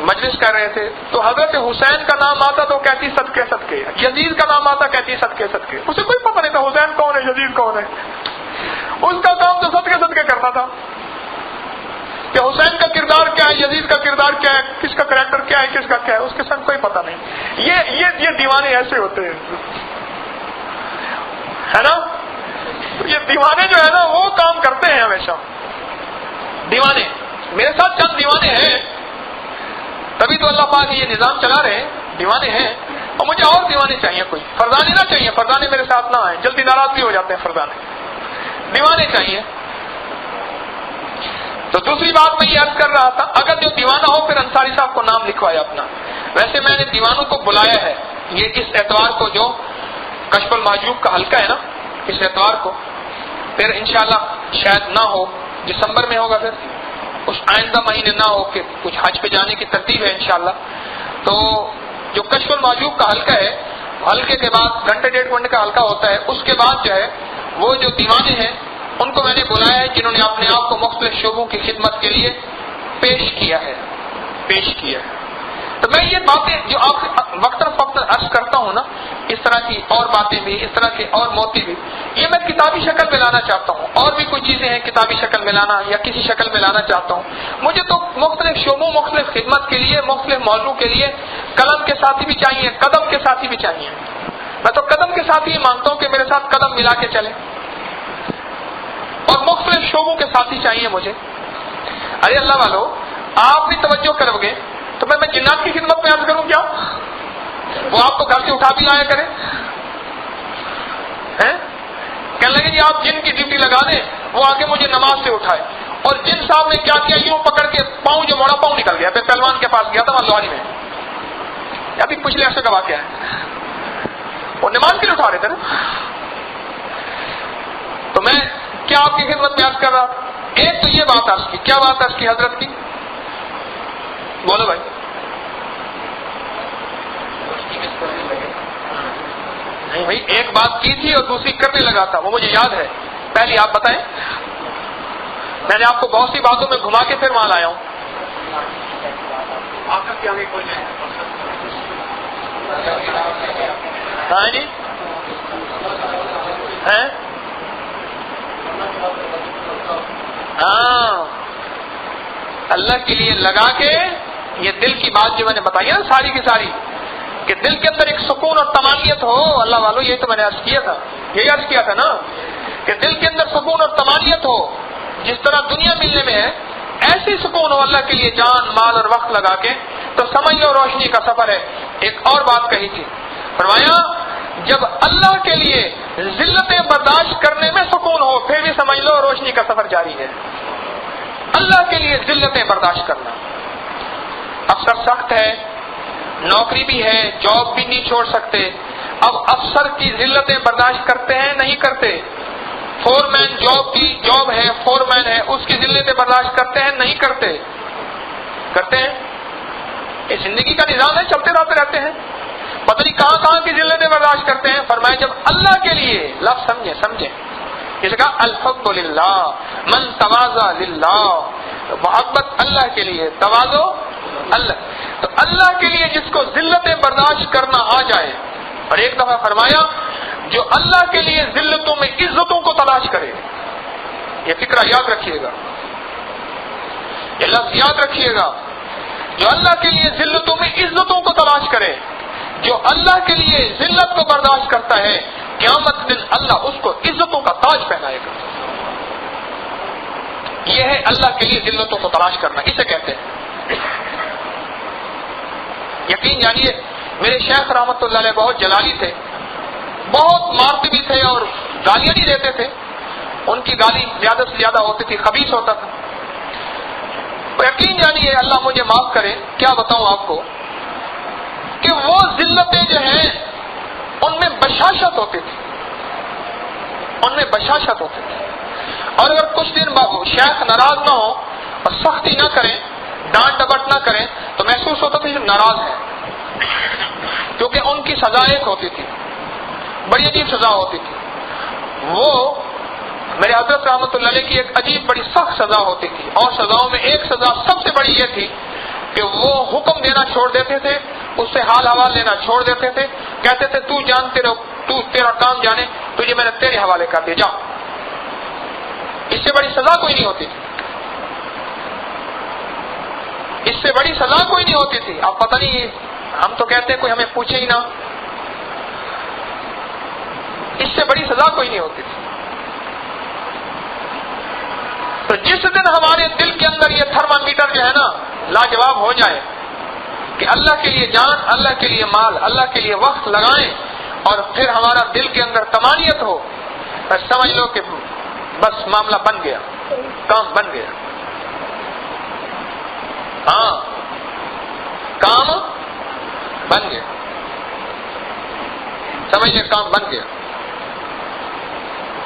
مجلس کر رہے تھے تو حضرت حسین کا نام آتا تو کہتی صدقے صدقے, یزید کا نام آتا کہتی صدقے صدقے. اسے کوئی پتہ نہیں تھا حسین کون ہے یزید کون ہے. اس کا کام تو صدقے صدقے کرتا تھا کہ حسین کا کردار کیا ہے, یزید کا کردار کیا ہے, کس کا کریکٹر کیا ہے, کس کا کیا ہے, اس کے ساتھ کوئی پتہ نہیں. یہ دیوانے ایسے ہوتے ہیں, ہے نا. یہ دیوانے جو ہے نا وہ کام کرتے ہیں ہمیشہ. دیوانے میرے ساتھ چند دیوانے ہیں, تبھی تو اللہ پاک یہ نظام چلا رہے ہیں. دیوانے ہیں اور مجھے اور دیوانے چاہیے, کوئی فرزانے نہ چاہیے. فرزانے میرے ساتھ نہ آئیں, جلدی ناراض بھی ہو جاتے ہیں فرزانے. دیوانے چاہیے. تو دوسری بات میں یہ عرض کر رہا تھا, اگر جو دیوانہ ہو پھر انصاری صاحب کو نام لکھوایا اپنا. ویسے میں نے دیوانوں کو بلایا ہے یہ اس اتوار کو جو کشف المحجوب کا حلقہ ہے نا, اس اتوار کو. پھر انشاءاللہ شاید نہ ہو, دسمبر میں ہوگا, پھر اس آئندہ مہینے نہ ہو کہ کچھ حج پہ جانے کی ترتیب ہے انشاءاللہ. تو جو کشف المحجوب کا حلقہ ہے, حلقے کے بعد گھنٹے 1.5 گھنٹے کا حلقہ ہوتا ہے. اس کے بعد جو ہے وہ جو دیوانے ہیں ان کو میں نے بلایا ہے جنہوں نے اپنے آپ کو مختلف شعبوں کی خدمت کے لیے پیش کیا ہے. تو میں یہ باتیں جو آپ وقتاً فوقتاً عرض کرتا ہوں نا, اس طرح کی اور باتیں بھی, اس طرح کے اور موتی بھی, یہ میں کتابی شکل میں لانا چاہتا ہوں. اور بھی کچھ چیزیں ہیں کتابی شکل میں لانا یا کسی شکل میں لانا چاہتا ہوں. مجھے تو مختلف شعبوں, مختلف خدمت کے لیے, مختلف موضوع کے لیے قلم کے ساتھی بھی چاہیے, قدم کے ساتھی بھی چاہیے. میں تو قدم کے ساتھی مانگتا ہوں کہ میرے ساتھ قدم ملا کے چلے, اور مختلف شعبوں کے ساتھی چاہیے مجھے. ارے اللہ والو, آپ بھی توجہ کرو گے تو میں جنات کی خدمت میں عرض کروں کیا؟ وہ آپ کو گھر سے اٹھا بھی لایا کریں. کہنے لگے جی آپ جن کی ڈیوٹی لگا دیں, وہ آگے مجھے نماز سے اٹھائے. اور جن صاحب نے کیا کیا, یوں پکڑ کے پاؤں جو موڑا پاؤں نکل گیا. پھر پہلوان کے پاس گیا تھا ملواری میں, ابھی پچھلے عرصے کا واقعہ ہے, وہ نماز کے لیے اٹھا رہے تھے نا. تو میں کیا آپ کی خدمت میں عرض کر رہا. ایک تو یہ بات عرض کی, کیا بات عرض کی حضرت کی, بولو بھائی. نہیں بھائی, ایک بات کی تھی اور دوسری کرنے لگا تھا, وہ مجھے یاد ہے. پہلی آپ بتائیں, میں نے آپ کو بہت سی باتوں میں گھما کے پھر وہاں لایا ہوں. ہاں جی, ہاں, اللہ کے لیے لگا کے یہ دل کی بات جو میں نے بتائی ہے نا ساری کی ساری, کہ دل کے اندر ایک سکون اور طمانینت ہو. اللہ والو یہ تو میں نے عرض کیا تھا, یہی عرض کیا تھا نا کہ دل کے اندر سکون اور طمانینت ہو. جس طرح دنیا ملنے میں ہے ایسی سکون ہو اللہ کے لیے جان مال اور وقت لگا کے, تو سمجھ لو روشنی کا سفر ہے. ایک اور بات کہی تھی, فرمایا جب اللہ کے لیے ذلتیں برداشت کرنے میں سکون ہو پھر بھی سمجھ لو روشنی کا سفر جاری ہے. اللہ کے لیے ذلتیں برداشت کرنا. افسر سخت ہے, نوکری بھی ہے, جاب بھی نہیں چھوڑ سکتے. اب افسر کی ذلتیں برداشت کرتے ہیں نہیں کرتے. فور مین جاب ہے, فور مین ہے, اس کی ذلتیں برداشت کرتے ہیں نہیں کرتے. کرتے ہیں. یہ زندگی کا نظام ہے, چلتے رہتے ہیں, پتہ نہیں کہاں کہاں کی ذلتیں برداشت کرتے ہیں. فرمایا جب اللہ کے لیے, لفظ سمجھیں, جیسے کہا الحب للہ من تواضع للہ, محبت اللہ کے لیے, تواضع اللہ. تو اللہ کے لیے جس کو ذلتیں برداشت کرنا آ جائے, اور ایک دفعہ فرمایا جو اللہ کے لیے ذلتوں میں عزتوں کو تلاش کرے, یہ فکرہ یاد رکھیے گا, یہ لفظ یاد رکھیے گا, جو اللہ کے لیے ذلتوں میں عزتوں کو تلاش کرے, جو اللہ کے لیے ذلت کو برداشت کرتا ہے, قیامت دن اللہ اس کو عزتوں کا تاج پہنائے گا. یہ ہے اللہ کے لیے ذلتوں کو تلاش کرنا, اسے کہتے ہیں. یقین جانیے میرے شیخ رحمت اللہ علیہ بہت جلالی تھے, بہت مارتے بھی تھے اور گالیاں نہیں دیتے تھے. ان کی گالی زیادہ سے زیادہ ہوتی تھی, خبیث ہوتا تھا. یقین جانیے اللہ مجھے معاف کرے, کیا بتاؤں آپ کو کہ وہ ذلتیں جو ہیں ان میں بشاشت ہوتی تھی, ان میں بشاشت ہوتی تھی. اور اگر کچھ دن بعد شیخ ناراض نہ ہو اور سختی نہ کریں, ڈانٹ ڈپٹ نہ کریں, تو محسوس ہوتا تھا کہ ناراض ہے, کیونکہ ان کی سزا ایک ہوتی تھی, بڑی عجیب سزا ہوتی تھی. وہ میرے حضرت رحمۃ اللہ علیہ کی ایک عجیب بڑی سخت سزا ہوتی تھی, اور سزاؤں میں ایک سزا سب سے بڑی یہ تھی کہ وہ حکم دینا چھوڑ دیتے تھے, اس سے حال حوال لینا چھوڑ دیتے تھے, کہتے تھے تو جانتے رہو, تو تیرا کام جانے, تجھے میں نے تیرے حوالے کر دیا, جا. اس سے بڑی سزا کوئی نہیں ہوتی تھی, اس سے بڑی سزا کوئی نہیں ہوتی تھی. اب پتہ نہیں, ہم تو کہتے ہیں کوئی ہمیں پوچھے ہی نہ, اس سے بڑی سزا کوئی نہیں ہوتی تھی. تو جس دن ہمارے دل کے اندر یہ تھرمامیٹر جو ہے نا لاجواب ہو جائے کہ اللہ کے لیے جان, اللہ کے لیے مال, اللہ کے لیے وقت لگائیں, اور پھر ہمارا دل کے اندر تمانیت ہو, بس سمجھ لو کہ بس معاملہ بن گیا, کام بن گیا. ہاں, کام بن گیا, سمجھ لیں کام بن گیا.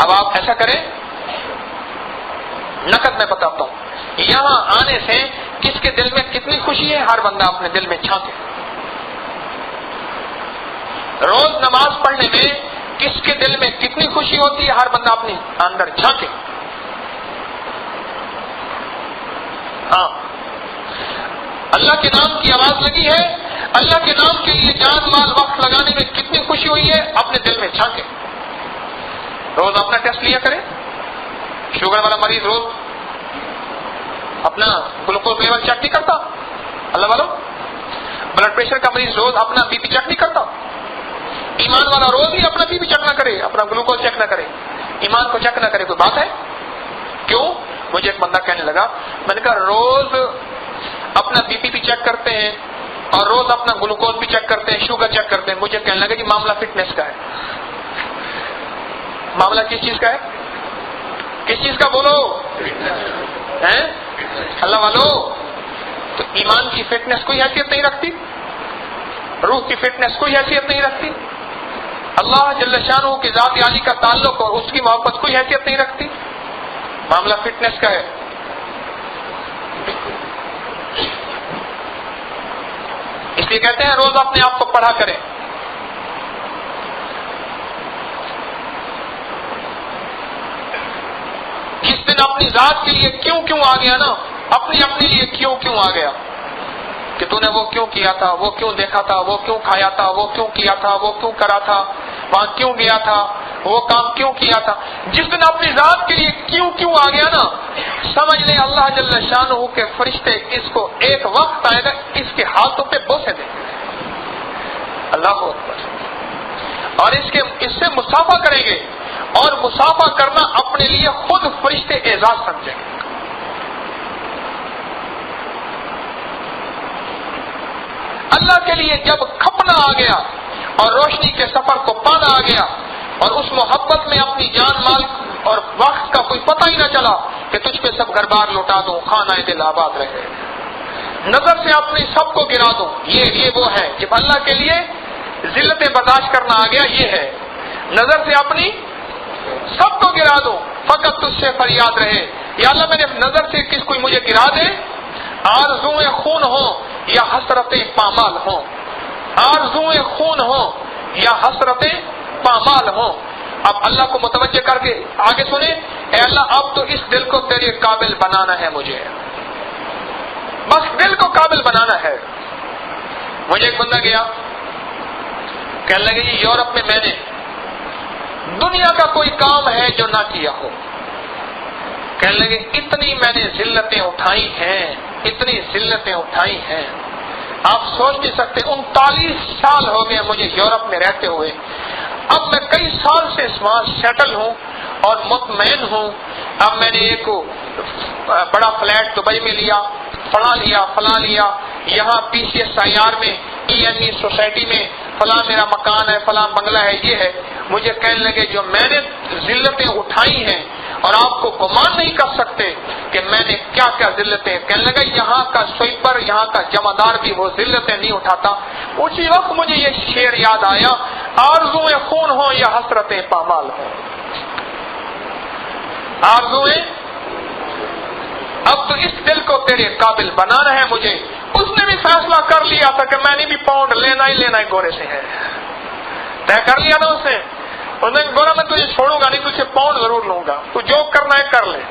اب آپ ایسا کریں, نقد میں بتاتا ہوں, یہاں آنے سے کس کے دل میں کتنی خوشی ہے, ہر بندہ اپنے دل میں چھانکے. روز نماز پڑھنے میں کس کے دل میں کتنی خوشی ہوتی ہے, ہر بندہ اپنے اندر جھانکے. ہاں, اللہ کے نام کی آواز لگی ہے, اللہ کے نام کے لیے جان مال وقت لگانے میں کتنی خوشی ہوئی ہے, اپنے دل میں جھانکے. روز اپنا ٹیسٹ لیا کرے. شوگر والا مریض روز اپنا گلوکوز لیول چیک نہیں کرتا, اللہ والوں. بلڈ پریشر کا مریض روز اپنا بی پی چیک نہیں کرتا. ایمان والا روز ہی اپنا بی پی چیک نہ کرے, اپنا گلوکوز چیک نہ کرے, ایمان کو چیک نہ کرے, کوئی بات ہے؟ کیوں؟ مجھے ایک بندہ کہنے لگا, میں نے کہا روز اپنا بی پی بھی چیک کرتے ہیں اور روز اپنا گلوکوز بھی چیک کرتے ہیں, شوگر چیک کرتے ہیں. مجھے کہنے لگا کہ معاملہ فٹنس کا ہے. معاملہ کس چیز کا ہے, کس چیز کا بولو ہیں اللہ والو. تو ایمان کی فٹنس کوئی حیثیت نہیں رکھتی, روح کی فٹنس کوئی حیثیت نہیں رکھتی, اللہ جل شانہ کی ذات عالی کا تعلق اور اس کی محبت کوئی حیثیت نہیں رکھتی. معاملہ فٹنس کا ہے. اس لیے کہتے ہیں روز اپنے آپ کو پڑھا کریں. جس دن اپنی ذات کے لیے کیوں آ گیا نا, اپنے لیے کیوں آ گیا, کہ تو نے وہ کیوں کیا تھا, وہ کیوں دیکھا تھا, وہ کیوں کھایا تھا, وہ کیوں کیا تھا, وہ کیوں کرا تھا, وہاں کیوں گیا تھا, وہ کام کیوں کیا تھا. جس دن اپنی ذات کے لیے کیوں آ گیا نا, سمجھ لیں اللہ جل شانہ کے فرشتے اس کو ایک وقت آئے گا اس کے ہاتھوں پہ بوسے دیں. اللہ اکبر. اور اس سے مسافہ کریں گے, اور مسافہ کرنا اپنے لیے خود فرشتے اعزاز سمجھیں گے. اللہ کے لیے جب کھپنا آ گیا اور روشنی کے سفر کو پانا آ گیا, اور اس محبت میں اپنی جان مال اور وقت کا کوئی پتہ ہی نہ چلا کہ تجھ پہ سب گھر بار لوٹا دوں, خانہ دل آباد رہے, نظر سے اپنی سب کو گرا دوں. یہ وہ ہے جب اللہ کے لیے ذلتیں برداشت کرنا آ گیا. یہ ہے نظر سے اپنی سب کو گرا دوں, فقط تجھ سے فریاد رہے. یا اللہ میرے نظر سے کوئی مجھے گرا دے, آرزوئیں خون ہوں یا حسرتیں پامال ہوں، آرزوئیں خون ہوں یا حسرتیں پامال ہوں۔ اب اللہ کو متوجہ کر کے آگے سنیں، اے اللہ اب تو اس دل کو تیرے قابل بنانا ہے، مجھے بس دل کو قابل بنانا ہے۔ مجھے ایک بندہ گیا، کہنے لگے جی یورپ میں میں نے دنیا کا کوئی کام ہے جو نہ کیا ہو، کہنے لگے اتنی میں نے ذلتیں اٹھائی ہیں، اتنی ذلتیں اٹھائی ہیں، آپ سوچ نہیں سکتے۔ 39 سال ہو گئے مجھے یورپ میں رہتے ہوئے، اب میں کئی سال سے وہاں سیٹل ہوں اور مطمئن ہوں۔ اب میں نے ایک بڑا فلیٹ دبئی میں لیا، فلاں لیا، یہاں PCSIR میں EME سوسائٹی میں فلاں میرا مکان ہے، فلاں بنگلہ ہے، یہ ہے۔ مجھے کہنے لگے جو میں نے ذلتیں اٹھائی ہیں اور آپ کو گمان نہیں کر سکتے کہ میں نے کیا کیا ذلتیں، کہنے لگا یہاں کا سویپر، یہاں کا جمعدار بھی وہ ذلتیں نہیں اٹھاتا۔ اسی وقت مجھے یہ شعر یاد آیا، آرزوئیں خون ہوں یا حسرتیں پامال ہوں، آرزوئیں اب تو اس دل کو تیرے قابل بنانا ہے مجھے۔ اس نے بھی فیصلہ کر لیا تھا کہ میں نے بھی پاؤنڈ لینا ہی گورے سے ہے، طے کر لیا تھا اس نے گورا میں تجھے چھوڑوں گا نہیں، تجھے پاؤنڈ ضرور لوں گا، تو جو کرنا ہے کر لے۔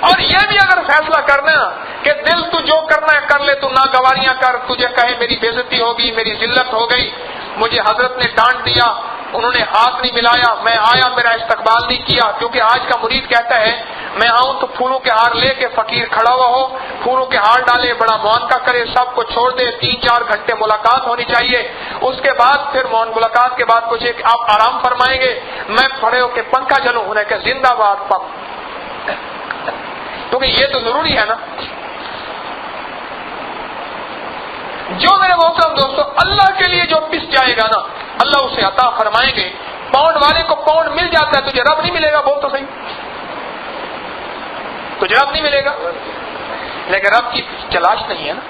اور یہ بھی اگر فیصلہ کرنا کہ دل تو جو کرنا ہے کر لے، تو ناگواریاں کر، تجھے کہے میری بےزتی ہوگی، میری ذلت ہو گئی، مجھے حضرت نے ڈانٹ دیا، انہوں نے ہاتھ نہیں ملایا، میں آیا میرا استقبال نہیں کیا، کیونکہ آج کا مرید کہتا ہے میں آؤں تو پھولوں کے ہار لے کے فقیر کھڑا ہوا ہو، پھولوں کے ہار ڈالے، بڑا معانقہ کرے، سب کو چھوڑ دے، 3-4 گھنٹے ملاقات ہونی چاہیے، اس کے بعد پھر ملاقات کے بعد پوچھے کہ آپ آرام فرمائیں گے، میں کھڑے ہو کے پنکھا جلوں، انہیں کہ زندہ باد پاک، کیونکہ یہ تو ضروری ہے نا۔ جو میرے محترم دوستو اللہ کے لیے جو پس جائے گا نا، اللہ اسے عطا فرمائیں گے۔ پاؤنڈ والے کو پاؤنڈ مل جاتا ہے، تجھے رب نہیں ملے گا، بول تو صحیح، تجھے رب نہیں ملے گا، لیکن رب کی تلاش نہیں ہے نا،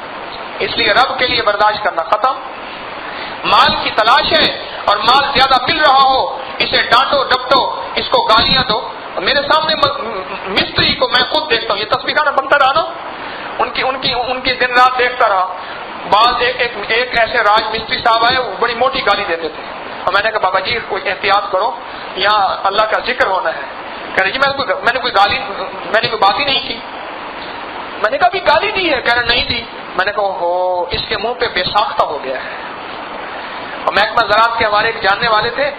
اس لیے رب کے لیے برداشت کرنا ختم۔ مال کی تلاش ہے اور مال زیادہ مل رہا ہو، اسے ڈانٹو ڈپٹو، اس کو گالیاں دو۔ میرے سامنے مستری کو میں خود دیکھتا ہوں، یہ تصویر خانہ بنتا رہا نا، ان کی دن رات دیکھتا رہا۔ بعض ایک ایسے راج مستری صاحب آئے، وہ بڑی موٹی گالی دیتے تھے، اور میں نے کہا بابا جی کوئی احتیاط کرو، یہاں اللہ کا ذکر ہونا ہے۔ کہہ رہے جی میں نے کوئی بات ہی نہیں کی۔ میں نے کہا بھی گالی دی ہے؟ کہہ رہے نہیں دی۔ میں نے کہا ہو، اس کے منہ پہ بے ساختہ ہو گیا ہے۔ اور محکمہ زراعت کے ہمارے ایک جاننے والے تھے،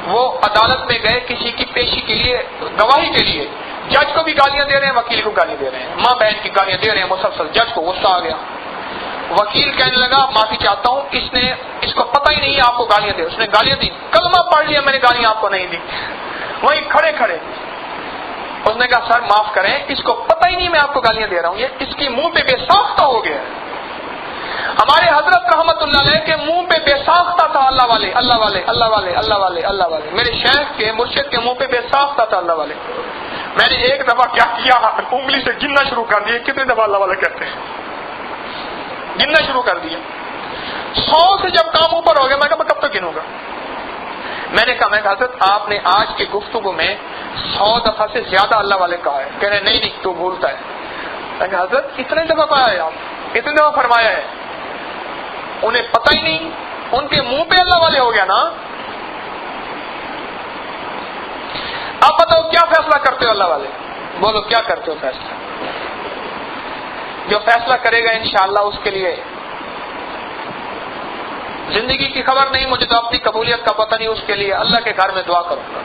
وہ عدالت میں گئے کسی کی پیشی کے لیے، گواہی کے لیے، جج کو بھی گالیاں دے رہے ہیں، وکیل کو گالیاں دے رہے ہیں، ماں بہن کی گالیاں دے رہے ہیں مسلسل۔ جج کو غصہ آ گیا، وکیل کہنے لگا معافی چاہتا ہوں، اس کو پتہ ہی نہیں آپ کو گالیاں دے، اس نے گالیاں دی، کلمہ پڑھ لیا میں نے، گالیاں آپ کو نہیں دی۔ وہیں کھڑے اس نے کہا سر معاف کریں، اس کو پتہ ہی نہیں میں آپ کو گالیاں دے رہا ہوں، یہ اس کے منہ پہ بے ساختہ ہو گیا ہے۔ ہمارے حضرت رحمت اللہ علیہ کے منہ پہ بے ساختہ تھا اللہ والے اللہ والے اللہ والے اللہ والے اللہ والے، میرے شیخ کے مرشد کے منہ پہ بے ساختہ تھا اللہ والے۔ میں نے ایک دفعہ کیا کیا، انگلی سے گننا شروع کر دیا، کتنے دفعہ اللہ والے کہتے ہیں، گننا شروع کر دیا۔ 100 سے جب کام اوپر ہو گیا، میں کہا میں کب تک گنوں گا؟ میں نے کہا حضرت آپ نے آج کی گفتگو میں 100 دفعہ سے زیادہ اللہ والے کہا ہے۔ کہہ رہے نہیں تو بھولتا ہے۔ میں کہا حضرت اتنے دفعہ کہا ہے، آپ اتنے دفعہ فرمایا ہے، انہیں پتہ ہی نہیں، ان کے منہ پہ اللہ والے ہو گیا نا۔ آپ بتاؤ کیا فیصلہ کرتے ہو اللہ والے؟ بولو کیا کرتے ہو فیصلہ؟ جو فیصلہ کرے گا انشاءاللہ اس کے لیے زندگی کی خبر نہیں، مجھے تو اپنی قبولیت کا پتہ نہیں، اس کے لیے اللہ کے گھر میں دعا کروں گا،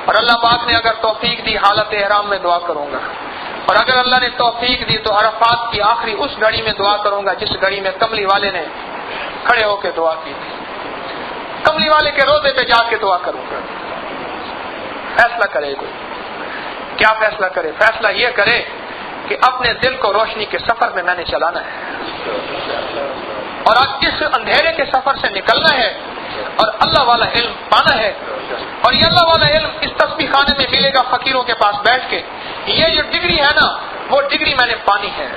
اور اللہ پاک نے اگر توفیق دی حالت احرام میں دعا کروں گا، اور اگر اللہ نے توفیق دی تو عرفات کی آخری اس گھڑی میں دعا کروں گا جس گھڑی میں کملی والے نے کھڑے ہو کے دعا کی تھی، کملی والے کے روزے پہ جا کے دعا کروں گا۔ فیصلہ کرے کوئی، کیا فیصلہ کرے؟ فیصلہ یہ کرے کہ اپنے دل کو روشنی کے سفر میں نے چلانا ہے، اور آج اس اندھیرے کے سفر سے نکلنا ہے، اور اللہ والا علم پانا ہے۔ اور یہ اللہ والا علم اس تسبیح خانے میں ملے گا فقیروں کے پاس بیٹھ کے۔ یہ جو ڈگری ہے نا، وہ ڈگری میں نے پانی ہے۔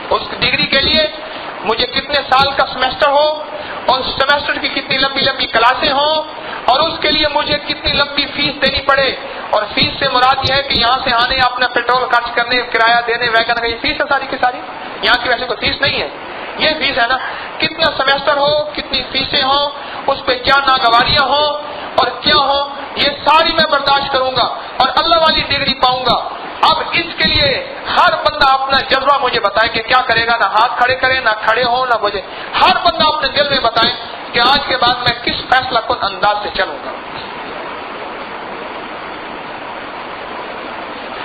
اس ڈگری کے لیے مجھے کتنے سال کا سیمسٹر ہو، اور سیمسٹر کی کتنی لمبی لمبی کلاسیں ہوں، اور اس کے لیے مجھے کتنی لمبی فیس دینی پڑے، اور فیس سے مراد یہ ہے کہ یہاں سے آنے اپنا پیٹرول خرچ کرنے کرایہ دینے ویگن کا یہ فیس ہے ساری کی ساری. یہاں کی ویسے کوئی فیس نہیں ہے, یہ فیس ہے نا. کتنا سیمسٹر ہو, کتنی فیسیں ہوں, اس پہ کیا ناگواریاں ہوں اور کیا ہوں, یہ ساری میں برداشت کروں گا اور اللہ والی ڈگری پاؤں گا. اب اس کے لیے ہر بندہ اپنا جذبہ مجھے بتائے کہ کیا کرے گا. نہ ہاتھ کھڑے کرے, نہ کھڑے ہو, نہ مجھے ہر بندہ اپنے دل میں بتائے کہ آج کے بعد میں کس فیصلہ کن انداز سے چلوں گا.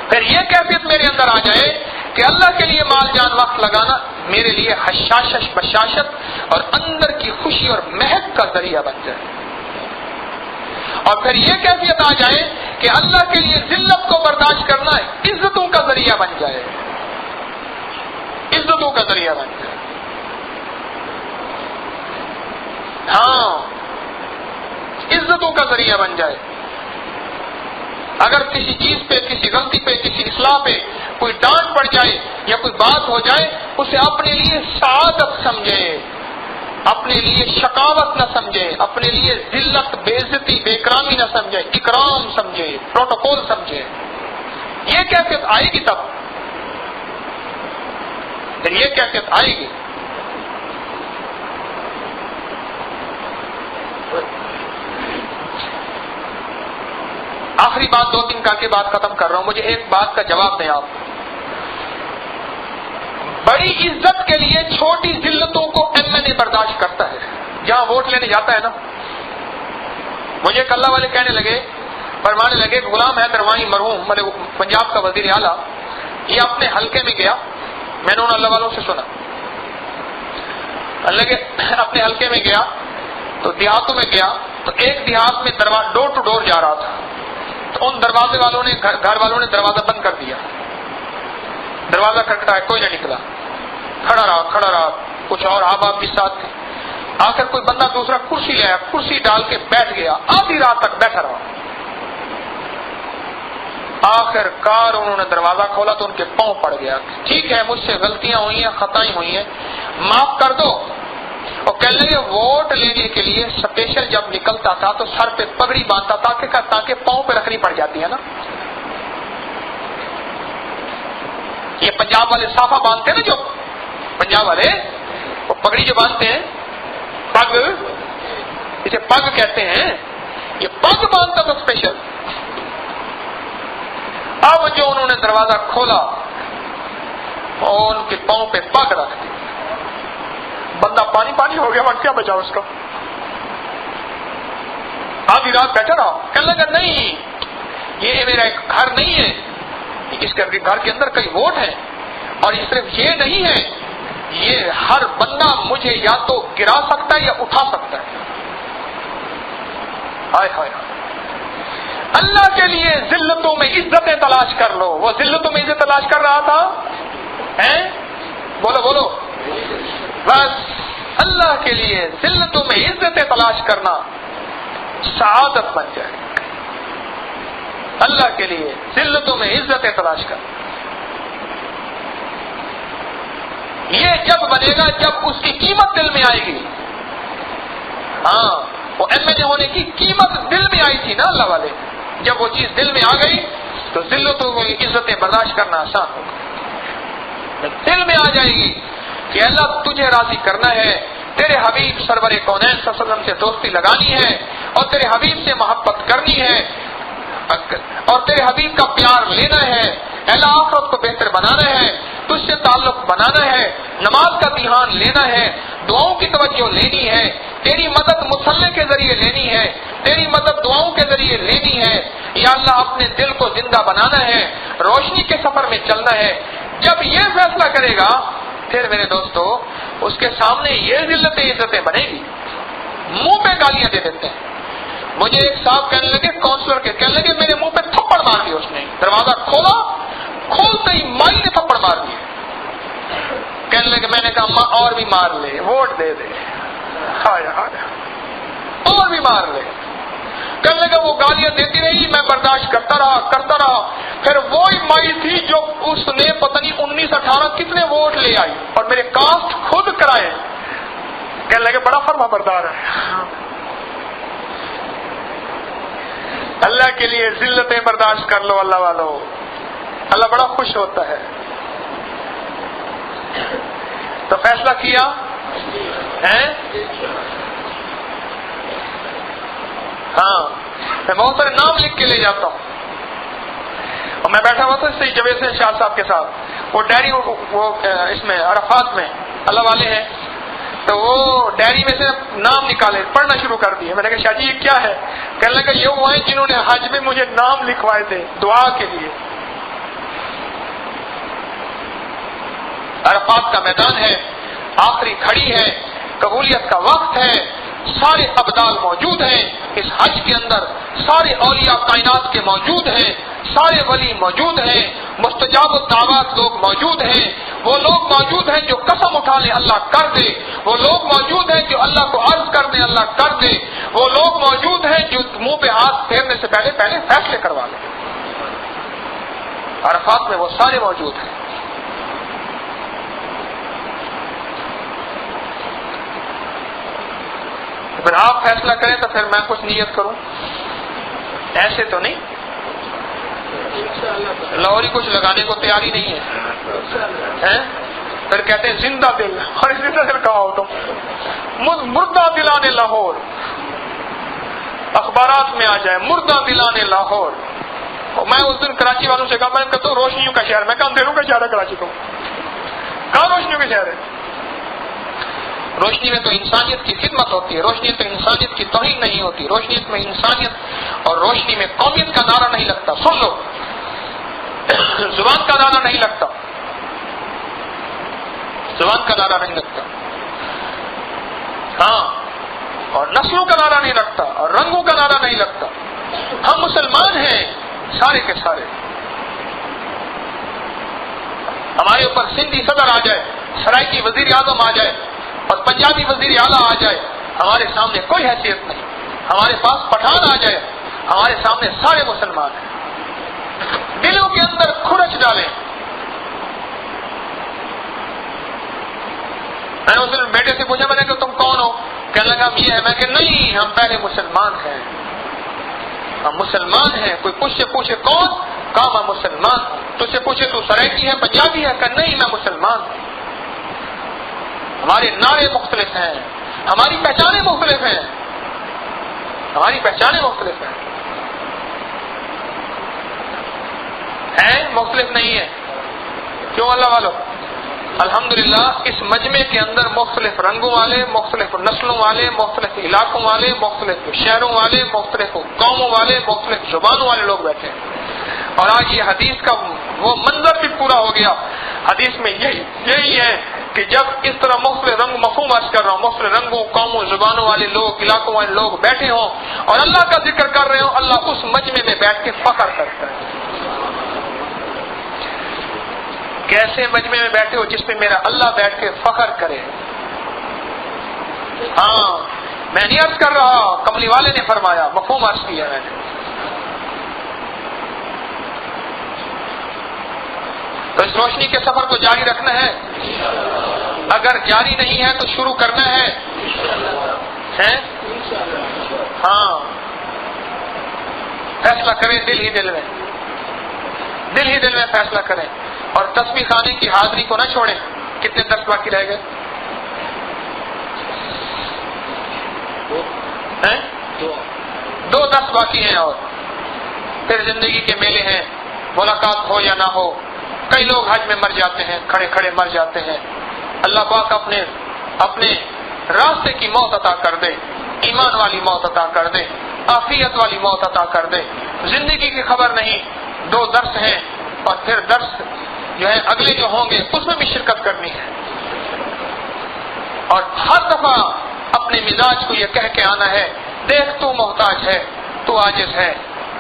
پھر یہ کیفیت میرے اندر آ جائے کہ اللہ کے لیے مال جان وقت لگانا میرے لیے حشاشش بشاشت اور اندر کی خوشی اور مہک کا ذریعہ بن جائے. اور پھر یہ کیفیت آ جائے کہ اللہ کے لیے ذلت کو برداشت کرنا عزتوں کا ذریعہ بن جائے, عزتوں کا ذریعہ بن جائے. ہاں, عزتوں کا ذریعہ بن جائے. اگر کسی چیز پہ, کسی غلطی پہ, کسی اصلاح پہ کوئی ڈانٹ پڑ جائے یا کوئی بات ہو جائے, اسے اپنے لیے سعادت سمجھے, اپنے لیے شقاوت نہ سمجھے, اپنے لیے ذلت, بے عزتی, بے اکرامی نہ سمجھے, اکرام سمجھے, پروٹوکول سمجھے. یہ کیفیت آئے گی تب, پھر یہ کیفیت آئے گی. آخری بات 2-3 کر کے بات ختم کر رہا ہوں. مجھے ایک بات کا جواب دیں آپ. بڑی عزت کے لیے چھوٹی ذلتوں کو MNA برداشت کرتا ہے. جہاں ووٹ لینے جاتا ہے نا, مجھے کلہ والے کہنے لگے, فرمانے لگے, غلام حیدر وانی مرحوم پنجاب کا وزیر اعلیٰ, یہ اپنے حلقے میں گیا. میں نے ان اللہ والوں سے سنا, لگے اپنے حلقے میں گیا تو دیہاتوں میں گیا تو ایک دیہات میں ڈور ٹو ڈور جا رہا تھا. تو ان دروازے والوں نے, گھر والوں نے دروازہ بند کر دیا. دروازہ کھٹکھٹایا, کوئی نہ نکلا. کھڑا رہا. کچھ اور احباب بھی ساتھ تھے. آخر کوئی بندہ دوسرا کرسی لے آیا, کرسی ڈال کے بیٹھ گیا. آدھی رات تک بیٹھا رہا. آخر کار انہوں نے دروازہ کھولا تو ان کے پاؤں پڑ گیا. ٹھیک ہے, مجھ سے غلطیاں ہوئی ہیں, خطائیں ہوئی ہیں, معاف کر دو. اور کہنے لگے ووٹ لینے کے لیے اسپیشل جب نکلتا تھا تو سر پہ پگڑی باندھتا تھا تاکہ پاؤں پہ رکھنی پڑ جاتی ہے نا. یہ پنجاب والے صافہ باندھتے ہیں نا, جو پنجاب والے وہ پگڑی جو باندھتے ہیں, پگ, اسے پگ کہتے ہیں. یہ پگ باندھتا تھا اسپیشل. اب جو انہوں نے دروازہ کھولا اور ان کے پاؤں پہ پگ رکھ دی, بندہ پانی ہو گیا. وہاں کیا بچا اس کا؟ آدھی رات بیٹھا رہا. کہنے لگا نہیں, یہ میرا ایک گھر نہیں ہے, اس گھر کے اندر کئی ووٹ ہیں. اور یہ صرف یہ نہیں ہے, یہ ہر بندہ مجھے یا تو گرا سکتا ہے یا اٹھا سکتا ہے. ہائے ہائے, اللہ کے لیے ذلتوں میں عزتیں تلاش کر لو. وہ ذلتوں میں عزت تلاش کر رہا تھا, بولو. بس اللہ کے لیے ذلتوں میں عزتیں تلاش کرنا سعادت بن جائے. اللہ کے لیے ذلتوں میں عزتیں تلاش کرنا, یہ جب بنے گا جب اس کی قیمت دل میں آئے گی. ہاں, وہ MNA ہونے کی قیمت دل میں آئی تھی نا اللہ والے. جب وہ چیز دل میں آ گئی تو ذلتوں کی عزتیں برداشت کرنا آسان ہوگا. دل میں آ جائے گی کہ اللہ تجھے راضی کرنا ہے, تیرے حبیب سرور کونین صلی اللہ علیہ وسلم سے دوستی لگانی ہے, اور تیرے حبیب سے محبت کرنی ہے, اور تیرے حبیب کا پیار لینا ہے. اللہ آخرت کو بہتر بنانا ہے, تجھ سے تعلق بنانا ہے, نماز کا دھیان لینا ہے, دعاؤں کی توجہ لینی ہے, تیری مدد مصلی کے ذریعے لینی ہے, تیری مدد دعاؤں کے ذریعے لینی ہے. یا اللہ اپنے دل کو زندہ بنانا ہے, روشنی کے سفر میں چلنا ہے. جب یہ فیصلہ کرے گا پھر میرے دوستو اس کے سامنے یہ ذلتیں عزتیں بنے گی. منہ پہ گالیاں دے دیتے ہیں. مجھے ایک صاحب کہنے لگے, کونسلر کے کہنے لگے, میرے منہ پہ تھپڑ مار دیا اس نے. دروازہ کھولا, کھولتے ہی مائی نے تھپڑ مار دیا. کہنے لگے, میں نے کہا ماں اور بھی مار لے, ووٹ دے دے. ہائے ہائے, اور بھی مار لے. کہنے لگا وہ گالیاں دیتی رہی, میں برداشت کرتا رہا. پھر وہی مائی تھی جو اس نے پتہ نہیں 19-18 کتنے ووٹ لے آئی اور میرے کاسٹ خود کرائے. کہنے لگے بڑا فرما بردار ہے. اللہ کے لیے ذلتیں برداشت کر لو اللہ والو، اللہ بڑا خوش ہوتا ہے۔ تو فیصلہ کیا ہے؟ ہاں، میں بہت سارے نام لکھ کے لے جاتا ہوں، اور میں بیٹھا ہوا تھا جوید حسین شاہ صاحب کے ساتھ، وہ ڈائری وہ اس میں عرفات میں اللہ والے ہیں، تو وہ ڈائری میں سے نام نکالے، پڑھنا شروع کر دیے۔ میں نے کہا شاہ جی یہ کیا ہے؟ کہنے لگا یہ وہ ہیں جنہوں نے حج میں مجھے نام لکھوائے تھے دعا کے لیے۔ عرفات کا میدان ہے، آخری کھڑی ہے، قبولیت کا وقت ہے، سارے ابدال موجود ہیں اس حج کے اندر، سارے اولیاء کائنات کے موجود ہیں، سارے ولی موجود ہیں، مستجاب الدعوات لوگ موجود ہیں، وہ لوگ موجود ہیں جو قسم اٹھا لیں اللہ کر دے، وہ لوگ موجود ہیں جو اللہ کو عرض کر دیں اللہ کر دے، وہ لوگ موجود ہیں جو منہ پہ ہاتھ پھیرنے سے پہلے فیصلے کروا لیں۔ عرفات میں وہ سارے موجود ہیں۔ اگر آپ فیصلہ کریں تو پھر میں کچھ نیت کروں، ایسے تو نہیں، لاہوری کچھ لگانے کو تیاری نہیں ہے، پھر کہتے ہیں زندہ دل، اور زندہ دل کہا ہو تم، مردہ دلانے لاہور، اخبارات میں آ جائے مردہ دلانے لاہور۔ میں اس دن کراچی والوں سے کہا، میں کہتا ہوں روشنیوں کا شہر، میں کہا اندھیروں کا شہر ہے کراچی کو، کہاں روشنیوں کا شہر ہے؟ روشنی میں تو انسانیت کی خدمت ہوتی ہے، روشنی میں تو انسانیت کی توہین نہیں ہوتی، روشنی میں انسانیت اور روشنی میں قومیت کا نعرہ نہیں لگتا۔ سن لو، زبان کا نعرہ نہیں لگتا، زبان کا نعرہ نہیں لگتا، ہاں، اور نسلوں کا نعرہ نہیں لگتا، اور رنگوں کا نعرہ نہیں لگتا۔ ہم مسلمان ہیں سارے کے سارے۔ ہمارے اوپر سندھی صدر آ جائے، سرائکی وزیر اعظم آ جائے، اور پنجابی وزیر اعلیٰ آ جائے، ہمارے سامنے کوئی حیثیت نہیں۔ ہمارے پاس پٹھان آ جائے، ہمارے سامنے سارے مسلمان ہیں۔ دلوں کے اندر کھرچ ڈالیں۔ میں نے اس دن بیٹے سے پوچھا، میں نے کہا تم کون ہو؟ کہنے لگا ہم یہ ہے۔ میں کہ نہیں، ہم پہلے مسلمان ہیں، ہم مسلمان ہیں۔ کوئی مجھ سے پوچھے کون؟ کہا میں مسلمان ہوں۔ تجھ سے پوچھے تو سرائکی ہے پنجابی ہے؟ کہ نہیں میں مسلمان ہوں۔ ہمارے نعرے مختلف ہیں، ہماری پہچانیں مختلف ہیں، ہماری پہچانیں مختلف ہیں، مختلف نہیں ہے۔ کیوں اللہ والو؟ الحمدللہ اس مجمع کے اندر مختلف رنگوں والے، مختلف نسلوں والے، مختلف علاقوں والے، مختلف شہروں والے، مختلف قوموں والے، مختلف زبانوں والے لوگ بیٹھے ہیں، اور آج یہ حدیث کا وہ منظر بھی پورا ہو گیا۔ حدیث میں یہی ہے کہ جب اس طرح مختلف رنگ، مفہوم عرض کر رہا ہوں، مختلف رنگوں، قوموں، زبانوں والے لوگ، علاقوں والے لوگ بیٹھے ہوں اور اللہ کا ذکر کر رہے ہوں، اللہ اس مجمع میں بیٹھ کے فخر کرتا ہے۔ کیسے مجمع میں بیٹھے ہو جس میں میرا اللہ بیٹھ کے فخر کرے؟ ہاں، میں نہیں عرض کر رہا، کملی والے نے فرمایا، مفہوم عرض کیا میں نے۔ تو اس روشنی کے سفر کو جاری رکھنا ہے، اگر جاری نہیں ہے تو شروع کرنا ہے، ہاں، فیصلہ کریں دل ہی دل میں، دل ہی دل میں فیصلہ کریں، اور تسبیح خانے کی حاضری کو نہ چھوڑیں۔ کتنے درس باقی رہ گئے؟ 2 درس باقی ہیں، اور پھر زندگی کے میلے ہیں، ملاقات ہو یا نہ ہو۔ کئی لوگ حج میں مر جاتے ہیں، کھڑے کھڑے مر جاتے ہیں۔ اللہ پاک اپنے راستے کی موت عطا کر دے، ایمان والی موت عطا کر دے، عافیت والی موت عطا کر دے۔ زندگی کی خبر نہیں، 2 درس ہیں، اور پھر درس جو ہے اگلے جو ہوں گے اس میں بھی شرکت کرنی ہے، اور ہر دفعہ اپنے مزاج کو یہ کہہ کے آنا ہے، دیکھ تو محتاج ہے، تو عاجز ہے،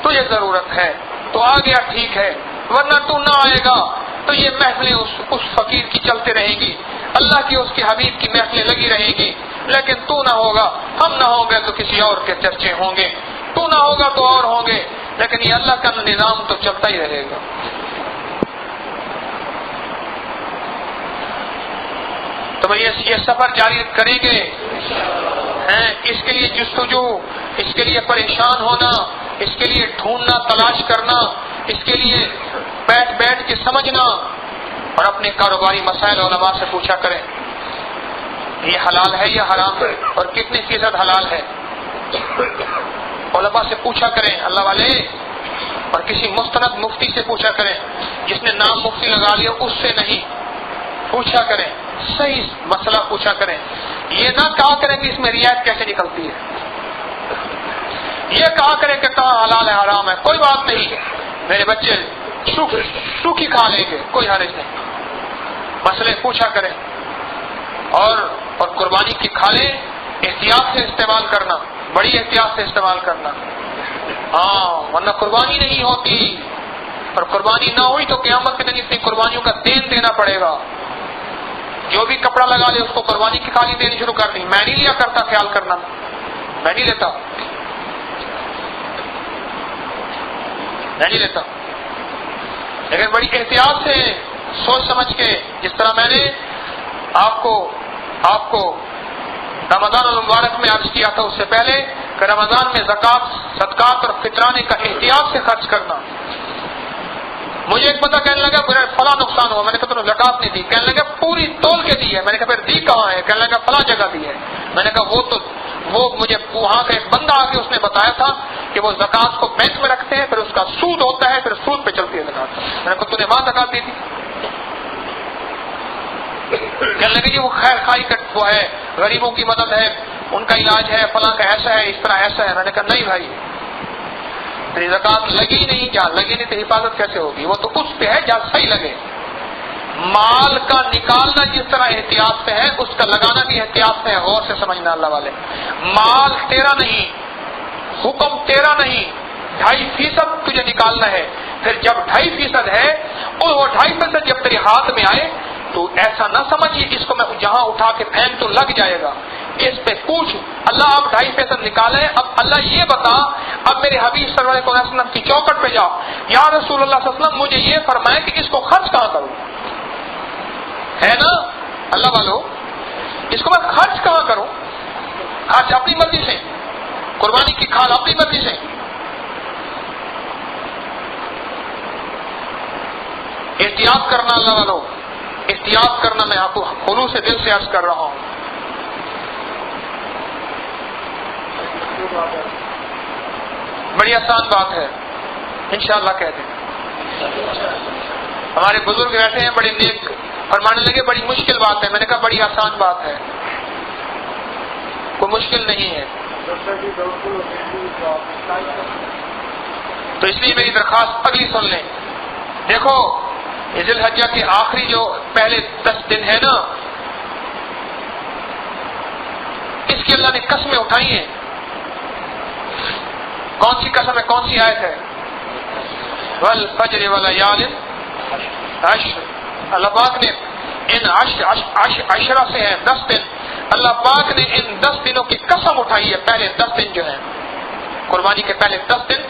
تجھے ضرورت ہے، تو آ گیا ٹھیک ہے، ورنہ تو نہ آئے گا تو یہ محفلیں اس فقیر کی چلتے رہیں گی، اللہ کی اس کے حبیب کی محفلیں لگی رہیں گی، لیکن تو نہ ہوگا، ہم نہ ہوں گے تو کسی اور کے چرچے ہوں گے، تو نہ ہوگا تو اور ہوں گے، لیکن یہ اللہ کا نظام تو چلتا ہی رہے گا۔ تو یہ سفر جاری کریں گے، اس کے لیے جستجو، اس کے لیے پریشان ہونا، اس کے لیے ڈھونڈنا، تلاش کرنا، اس کے لیے بیٹھ کے سمجھنا، اور اپنے کاروباری مسائل علماء سے پوچھا کریں یہ حلال ہے یا حرام ہے اور کتنی فیصد حلال ہے. علماء سے پوچھا کریں اللہ والے، اور کسی مستند مفتی سے پوچھا کریں، جس نے نام مفتی لگا لیا اس سے نہیں، پوچھا کریں، صحیح مسئلہ پوچھا کریں. یہ نہ کہا کریں کہ اس میں رعایت کیسے نکلتی ہے، یہ کہا کریں کہ کہاں حلال ہے حرام ہے، کوئی بات نہیں، میرے بچے سوکھی کھا لیں گے، کوئی حرج نہیں. مسئلے پوچھا کریں. اور قربانی کی کھالیں احتیاط سے استعمال کرنا، بڑی احتیاط سے استعمال کرنا. ہاں، ورنہ قربانی نہیں ہوتی، اور قربانی نہ ہوئی تو قیامت کے دن اتنی قربانیوں کا دین دینا پڑے گا. جو بھی کپڑا لگا لے اس کو قربانی کی کھالی دینی شروع کر دی. میں نہیں لیا کرتا، خیال کرنا، میں نہیں لیتا. لیکن بڑی احتیاط سے، سوچ سمجھ کے، جس طرح میں نے آپ کو رمضان المبارک میں عرض کیا تھا اس سے پہلے کہ رمضان میں زکات، صدقات اور فطرانے کا احتیاط سے خرچ کرنا. مجھے ایک بندہ کہنے لگا فلاں نقصان ہوا، میں نے کہا تم نے زکات نہیں دی. کہنے لگا پوری تول کے دی ہے. میں نے کہا پھر دی کہاں ہے؟ کہنے لگا فلاں جگہ دی ہے. میں نے کہا وہ مجھے وہاں کا ایک بندہ آ کے اس نے بتایا تھا کہ وہ زکات کو بینک میں رکھتے ہیں، پھر اس کا سود ہوتا ہے، پھر سود پہ چلتی ہے زکات. میں نے کہا تو نے وہاں زکات دی تھی؟ کہنے لگے جی وہ خیر خائی کا وہ ہے، غریبوں کی مدد ہے، ان کا علاج ہے، فلاں کا ایسا ہے، اس طرح ایسا ہے. میں نے کہا نہیں بھائی، تیری زکات لگی نہیں، کیا لگی نہیں تو حفاظت کیسے ہوگی؟ وہ تو اس پہ ہے جہاں صحیح لگے. مال کا نکالنا جس طرح احتیاط سے ہے، اس کا لگانا بھی احتیاط سے ہے. غور سے سمجھنا اللہ والے، مال تیرا نہیں، حکم تیرا نہیں، 2.5% تجھے نکالنا ہے. پھر جب 2.5% ہے اور وہ 2.5% جب تیرے ہاتھ میں آئے تو ایسا نہ سمجھیے اس کو میں جہاں اٹھا کے پھینک تو لگ جائے گا. اس پہ پوچھ اللہ آپ 2.5% نکالے. اب اللہ یہ بتا، اب میرے حبیب صلی اللہ علیہ وسلم کی چوکٹ پہ جا، یا رسول اللہ صلی اللہ علیہ وسلم مجھے یہ فرمائے کہ اس کو خرچ کہاں کروں. ہے نا اللہ والو، اس کو میں خرچ کہاں کروں؟ خرچ اپنی مرضی سے، قربانی کی کھال اپنی مرضی سے. احتیاط کرنا اللہ والو، احتیاط کرنا. میں آپ کو خلوص سے دل سے عرض کر رہا ہوں. بڑی آسان بات ہے، انشاءاللہ کہہ دیں. ہمارے بزرگ بیٹھے ہیں بڑے نیک، فرمانے لگے بڑی مشکل بات ہے. میں نے کہا بڑی آسان بات ہے، کوئی مشکل نہیں ہے. تو اس لیے میری درخواست اگلی سن لیں. دیکھو ذی الحجہ کے آخری جو پہلے 10 دن ہے نا، اس کی اللہ نے قسمیں اٹھائی ہیں. کون سی قسم ہے، کون سی آیت ہے؟ والفجر وليال عشر. اللہ پاک نے ان عشرہ سے ہیں 10 دن، اللہ پاک نے ان 10 دنوں کی قسم اٹھائی ہے. پہلے 10 دن جو ہیں قربانی کے پہلے 10 دن،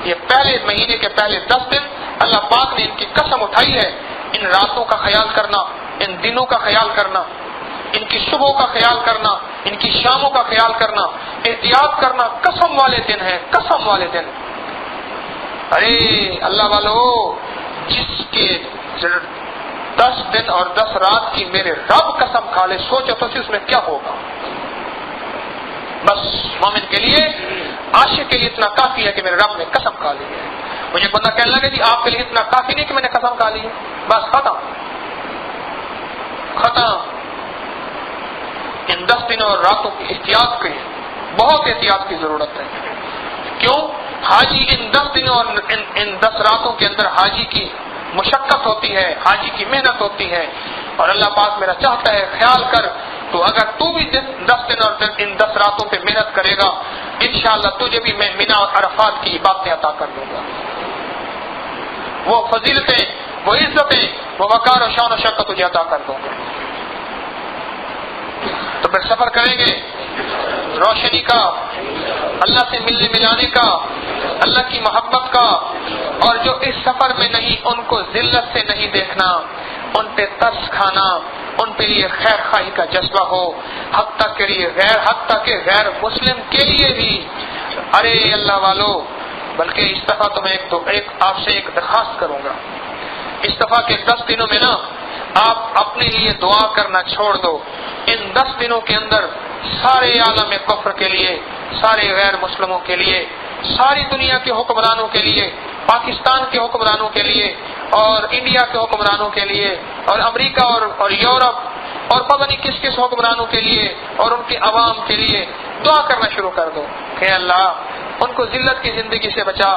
یہ پہلے مہینے کے پہلے 10 دن اللہ پاک نے ان کی قسم اٹھائی ہے. ان راتوں کا خیال کرنا، ان دنوں کا خیال کرنا، ان کی صبحوں کا خیال کرنا، ان کی شاموں کا خیال کرنا، احتیاط کرنا. قسم والے دن ہیں، قسم والے دن. ارے اللہ والو، جس کے 10 دن اور 10 رات کی میرے رب قسم کھا لے، سوچو تو اس میں کیا ہوگا. بس مومن کے لیے، عاشق کے لیے اتنا کافی ہے کہ میرے رب نے قسم کھا لی ہے. مجھے بندہ کہنے لگا جی آپ کے لیے اتنا کافی نہیں کہ میں نے قسم کھا لی ہے، بس ختم. ان 10 دنوں اور راتوں کی احتیاط کی، بہت احتیاط کی ضرورت ہے. کیوں؟ حاجی ان 10 دنوں اور ان 10 راتوں کے اندر حاجی کی مشقت ہوتی ہے، حاجی کی محنت ہوتی ہے. اور اللہ پاک میرا چاہتا ہے خیال کر، تو اگر تو بھی 10 دن اور ان 10 راتوں پہ محنت کرے گا، انشاءاللہ تجھے بھی میں مینا اور عرفات کی باتیں عطا کر دوں گا. وہ فضیلتیں، وہ عزتیں، وہ وقار و شان و شوکت تجھے عطا کر دوں گا. تو پھر سفر کریں گے روشنی کا، اللہ سے ملنے ملانے کا، اللہ کی محبت کا. اور جو اس سفر میں نہیں، ان کو ذلت سے نہیں دیکھنا، ان پہ ترس کھانا، ان پہ لیے خیر خواہی کا جذبہ ہو. حتیٰ کہ غیر مسلم کے لیے بھی ارے اللہ والو، بلکہ اس دفعہ تو میں آپ سے ایک درخواست کروں گا، اس دفعہ کے 10 دنوں میں نا آپ اپنے لیے دعا کرنا چھوڑ دو۔ ان 10 دنوں کے اندر سارے عالم کفر کے لیے، سارے غیر مسلموں کے لیے، ساری دنیا کے حکمرانوں کے لیے، پاکستان کے حکمرانوں کے لیے اور انڈیا کے حکمرانوں کے لیے اور امریکہ اور یورپ اور پتہ نہیں کس کس حکمرانوں کے لیے اور ان کے عوام کے لیے دعا کرنا شروع کر دو کہ اللہ ان کو ذلت کی زندگی سے بچا،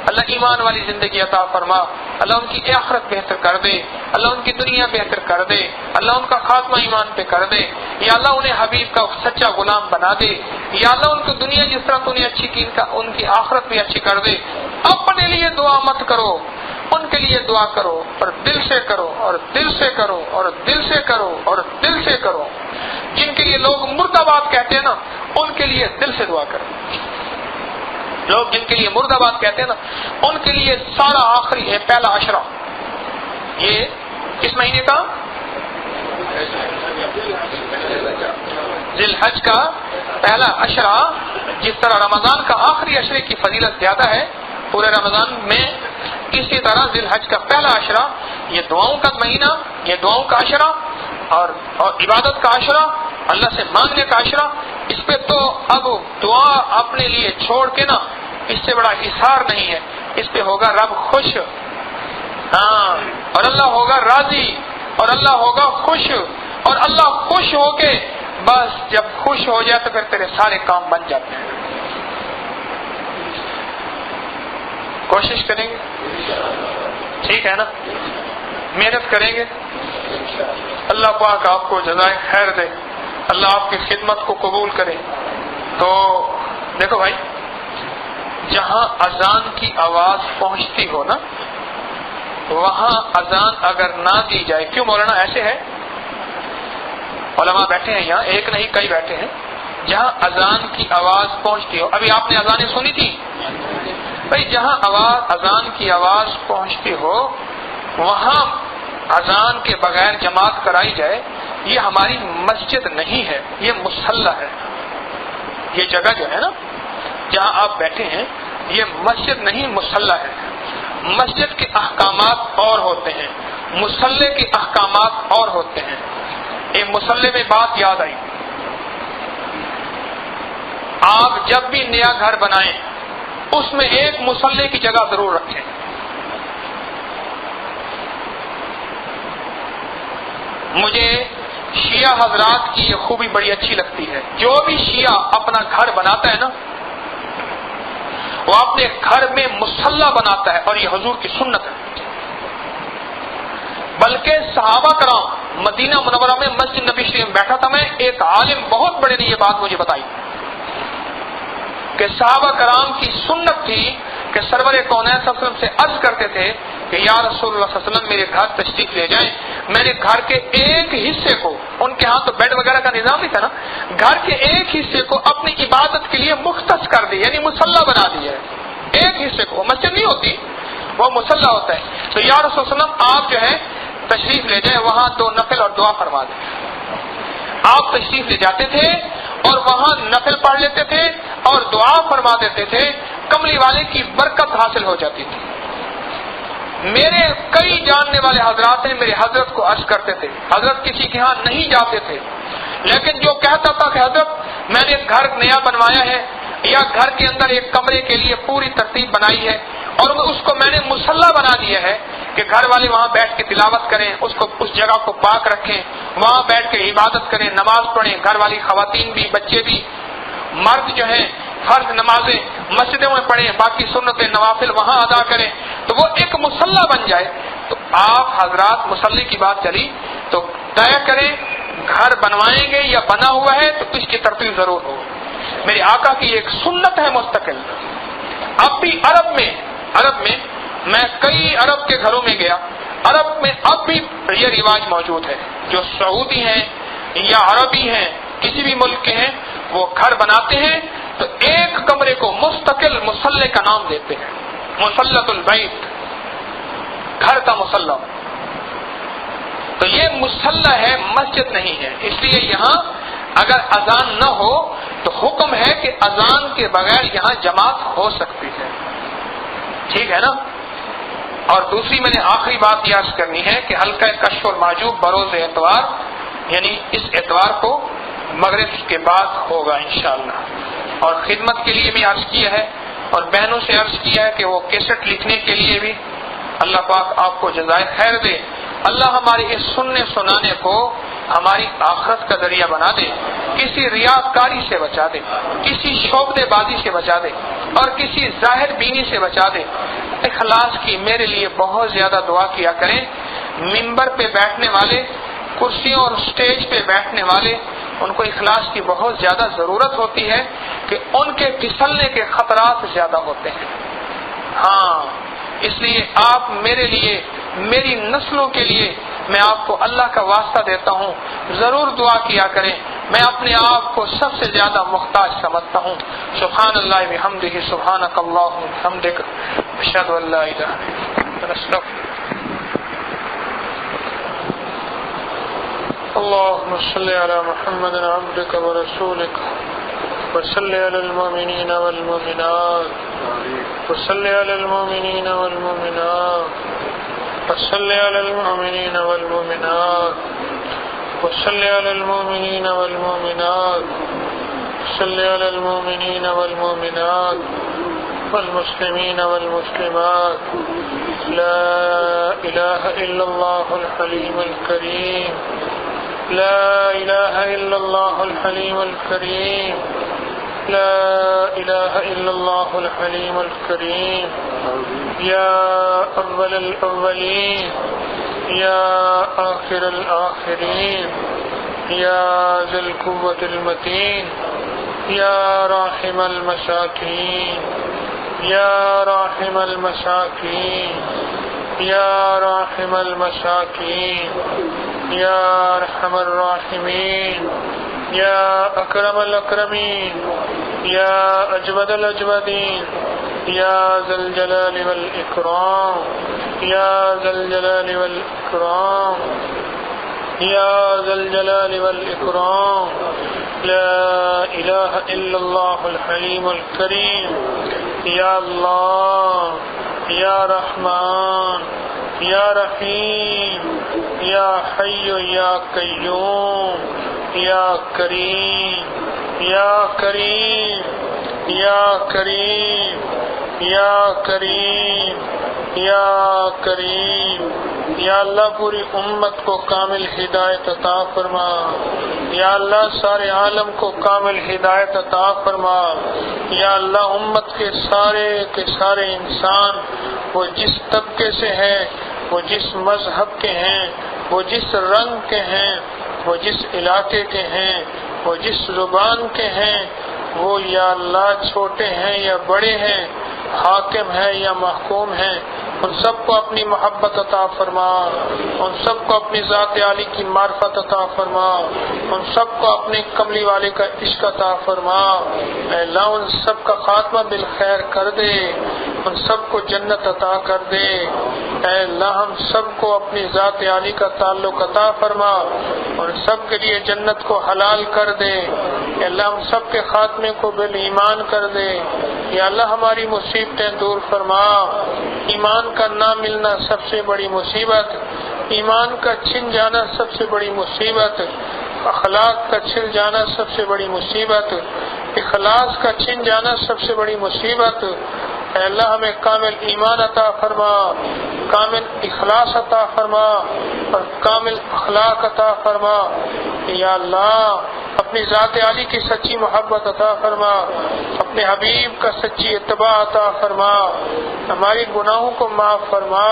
اللہ ایمان والی زندگی عطا فرما، اللہ ان کی آخرت بہتر کر دے، اللہ ان کی دنیا بہتر کر دے، اللہ ان کا خاتمہ ایمان پہ کر دے، یا اللہ انہیں حبیب کا سچا غلام بنا دے، یا اللہ ان کو دنیا جس طرح تو نے اچھی کی ان کی آخرت بھی اچھی کر دے۔ اپنے لیے دعا مت کرو، ان کے لیے دعا کرو، اور دل سے کرو اور دل سے کرو اور دل سے کرو اور دل سے کرو۔ جن کے لیے لوگ مرد آباد کہتے ہیں نا، ان کے لیے دل سے دعا کرو۔ لوگ جن کے لیے مرد آباد کہتے ہیں نا، ان کے لیے سارا آخری ہے پہلا عشرہ، یہ کس مہینے کا؟ ذی الحج کا پہلا عشرہ۔ جس طرح رمضان کا آخری عشرے کی فضیلت زیادہ ہے پورے رمضان میں، اسی طرح ذی الحج کا پہلا عشرہ یہ دعاؤں کا مہینہ، یہ دعاؤں کا عشرہ اور عبادت کا عشرہ، اللہ سے مانگنے کا عشرہ۔ اس پہ تو اب دعا اپنے لیے چھوڑ کے نا، اس سے بڑا اظہار نہیں ہے۔ اس پہ ہوگا رب خوش، ہاں، اور اللہ ہوگا راضی اور اللہ ہوگا خوش، اور اللہ خوش ہو کے بس جب خوش ہو جائے تو پھر تیرے سارے کام بن جاتے ہیں۔ کوشش کریں گے، ٹھیک ہے نا، محنت کریں گے، اللہ پاک آپ کو جزائے خیر دے، اللہ آپ کی خدمت کو قبول کرے۔ تو دیکھو بھائی، جہاں اذان کی آواز پہنچتی ہو نا، وہاں اذان اگر نہ دی جائے، کیوں مولانا ایسے ہے؟ علماء بیٹھے ہیں یہاں، ایک نہیں کئی بیٹھے ہیں، جہاں اذان کی آواز پہنچتی ہو، ابھی آپ نے اذانیں سنی تھی بھائی، جہاں اذان کی آواز پہنچتی ہو وہاں اذان کے بغیر جماعت کرائی جائے، یہ ہماری مسجد نہیں ہے، یہ مصلی ہے۔ یہ جگہ جو ہے نا جہاں آپ بیٹھے ہیں، یہ مسجد نہیں مصلی ہے۔ مسجد کے احکامات اور ہوتے ہیں، مصلی کے احکامات اور ہوتے ہیں۔ ایک مصلی میں بات یاد آئی، آپ جب بھی نیا گھر بنائیں اس میں ایک مصلی کی جگہ ضرور رکھیں۔ مجھے شیعہ حضرات کی یہ خوبی بڑی اچھی لگتی ہے، جو بھی شیعہ اپنا گھر بناتا ہے نا، وہ اپنے گھر میں مصلی بناتا ہے، اور یہ حضور کی سنت ہے۔ بلکہ صحابہ کرام مدینہ منورہ میں مسجد نبی شریف میں بیٹھا تھا میں، ایک عالم بہت بڑے نے یہ بات مجھے بتائی کہ صحابہ کرام کی سنت تھی کہ سرور کونین صلی اللہ علیہ وسلم سے عرض کرتے تھے کہ یا رسول اللہ صلی اللہ علیہ وسلم میرے گھر تشریف لے جائیں، میں نے گھر کے ایک حصے کو، ان کے ہاں تو بیڈ وغیرہ کا نظام نہیں تھا نا، گھر کے ایک حصے کو اپنی عبادت کے لیے مختص کر دی، یعنی مصلی بنا دی ہے۔ ایک حصے کو، مسجد نہیں ہوتی، وہ مصلی ہوتا ہے۔ تو یا رسول اللہ صلی اللہ علیہ وسلم آپ جو ہے تشریف لے جائیں، وہاں 2 نفل اور دعا فرما دیں۔ آپ تشریف لے جاتے تھے اور وہاں نفل پڑھ لیتے تھے اور دعا فرما دیتے تھے، کملی والے کی برکت حاصل ہو جاتی تھی۔ میرے کئی جاننے والے حضرات ہیں، میرے حضرت کو عرض کرتے تھے، حضرت کسی کے ہاں نہیں جاتے تھے، لیکن جو کہتا تھا کہ حضرت میں نے گھر نیا بنوایا ہے یا گھر کے اندر ایک کمرے کے لیے پوری ترتیب بنائی ہے اور اس کو میں نے مصلی بنا دیا ہے کہ گھر والے وہاں بیٹھ کے تلاوت کریں، اس جگہ کو پاک رکھیں، وہاں بیٹھ کے عبادت کریں، نماز پڑھیں، گھر والی خواتین بھی، بچے بھی، مرد جو ہیں فرض نمازیں مسجدوں میں پڑھیں، باقی سنتیں نوافل وہاں ادا کریں، تو وہ ایک مصلی بن جائے۔ تو آپ حضرات مصلی کی بات چلی تو طے کریں گھر بنوائیں گے یا بنا ہوا ہے تو اس کی ترتیب ضرور ہو۔ میرے آقا کی ایک سنت ہے مستقل۔ اب بھی عرب میں میں کئی عرب کے گھروں میں گیا، عرب میں اب بھی یہ رواج موجود ہے، جو سعودی ہیں یا عربی ہیں کسی بھی ملک کے ہیں، وہ گھر بناتے ہیں تو ایک کمرے کو مستقل مصلی کا نام دیتے ہیں، مصلۃ البیت، گھر کا مصلی۔ تو یہ مصلی ہے، مسجد نہیں ہے، اس لیے یہاں اگر اذان نہ ہو تو حکم ہے کہ اذان کے بغیر یہاں جماعت ہو سکتی ہے، ٹھیک ہے نا؟ اور دوسری میں نے آخری بات یہ عرض کرنی ہے کہ حلقہ کشف المحجوب بروز اتوار، یعنی اس اتوار کو مغرب کے بعد ہوگا انشاءاللہ۔ اور خدمت کے لیے بھی عرض کیا ہے اور بہنوں سے عرض کیا ہے کہ وہ کیسٹ لکھنے کے لیے بھی اللہ پاک آپ کو جزائے خیر دے۔ اللہ ہمارے اس سننے سنانے کو ہماری آخرت کا ذریعہ بنا دے، کسی ریاکاری سے بچا دے، کسی شعبدے بازی سے بچا دے اور کسی ظاہر بینی سے بچا دے۔ اخلاص کی میرے لیے بہت زیادہ دعا کیا کریں۔ ممبر پہ بیٹھنے والے، کرسیوں اور سٹیج پہ بیٹھنے والے، ان کو اخلاص کی بہت زیادہ ضرورت ہوتی ہے کہ ان کے پھسلنے کے خطرات زیادہ ہوتے ہیں۔ ہاں، اس لیے آپ میرے لیے، میری نسلوں کے لیے میں آپ کو اللہ کا واسطہ دیتا ہوں، ضرور دعا کیا کریں۔ میں اپنے آپ کو سب سے زیادہ محتاج سمجھتا ہوں۔ سبحان اللہ بحمدہ، سبحانک اللہم وبحمدک، اشہد ان لا الہ الا انت، اللهم صل على محمد عبدك ورسولك وصل على المؤمنين والمؤمنات وصل على المؤمنين والمؤمنات وصل على المؤمنين والمؤمنات وصل على المؤمنين والمؤمنات وصل على المؤمنين والمؤمنات والمسلمين والمسلمات، لا إله إلا الله الحليم الكريم، لا إله إلا الله الحليم الكريم، لا إله إلا الله الحليم الكريم، يا أول الأولين، يا آخر الآخرين، يا ذا القوة المتين، يا راحم المساكين، يا راحم المساكين، يا راحم المساكين، يا أرحم الراحمين، يا أكرم الأكرمين، يا أجود الأجودين، يا ذا الجلال والإكرام، يا ذا الجلال والإكرام، يا ذا الجلال والإكرام، لا إله إلا الله الحليم الكريم، يا الله، يا رحمن، يا رحيم، يا حي يا قيوم، يا كريم، يا كريم، يا كريم، يا كريم، يا کریم۔ یا اللہ پوری امت کو کامل ہدایت عطا فرما، یا اللہ سارے عالم کو کامل ہدایت عطا فرما، یا اللہ امت کے سارے انسان، وہ جس طبقے سے ہیں، وہ جس مذہب کے ہیں، وہ جس رنگ کے ہیں، وہ جس علاقے کے ہیں، وہ جس زبان کے ہیں، وہ یا اللہ چھوٹے ہیں یا بڑے ہیں، حاکم ہیں یا محکوم ہیں، ان سب کو اپنی محبت عطا فرما، ان سب کو اپنی ذات عالی کی معرفت عطا فرما، ان سب کو اپنے کملی والے کا عشق عطا فرما۔ اے اللہ ان سب کا خاتمہ بالخیر کر دے، ان سب کو جنت عطا کر دے۔ اے اللہ ہم سب کو اپنی ذات عالی کا تعلق عطا فرما اور سب کے لیے جنت کو حلال کر دے۔ اے اللہ ہم سب کے خاتمے کو بالایمان کر دے۔ یا اللہ ہماری مصیبتیں دور فرما۔ ایمان کا نہ ملنا سب سے بڑی مصیبت، ایمان کا چھن جانا سب سے بڑی مصیبت، اخلاق کا چھن جانا سب سے بڑی مصیبت، اخلاص کا چھن جانا سب سے بڑی مصیبت۔ اے اللہ ہمیں کامل ایمان عطا فرما، کامل اخلاص عطا فرما اور کامل اخلاق عطا فرما۔ یا اللہ اپنی ذات عالی کی سچی محبت عطا فرما، اپنے حبیب کا سچی اتباع عطا فرما، ہماری گناہوں کو معاف فرما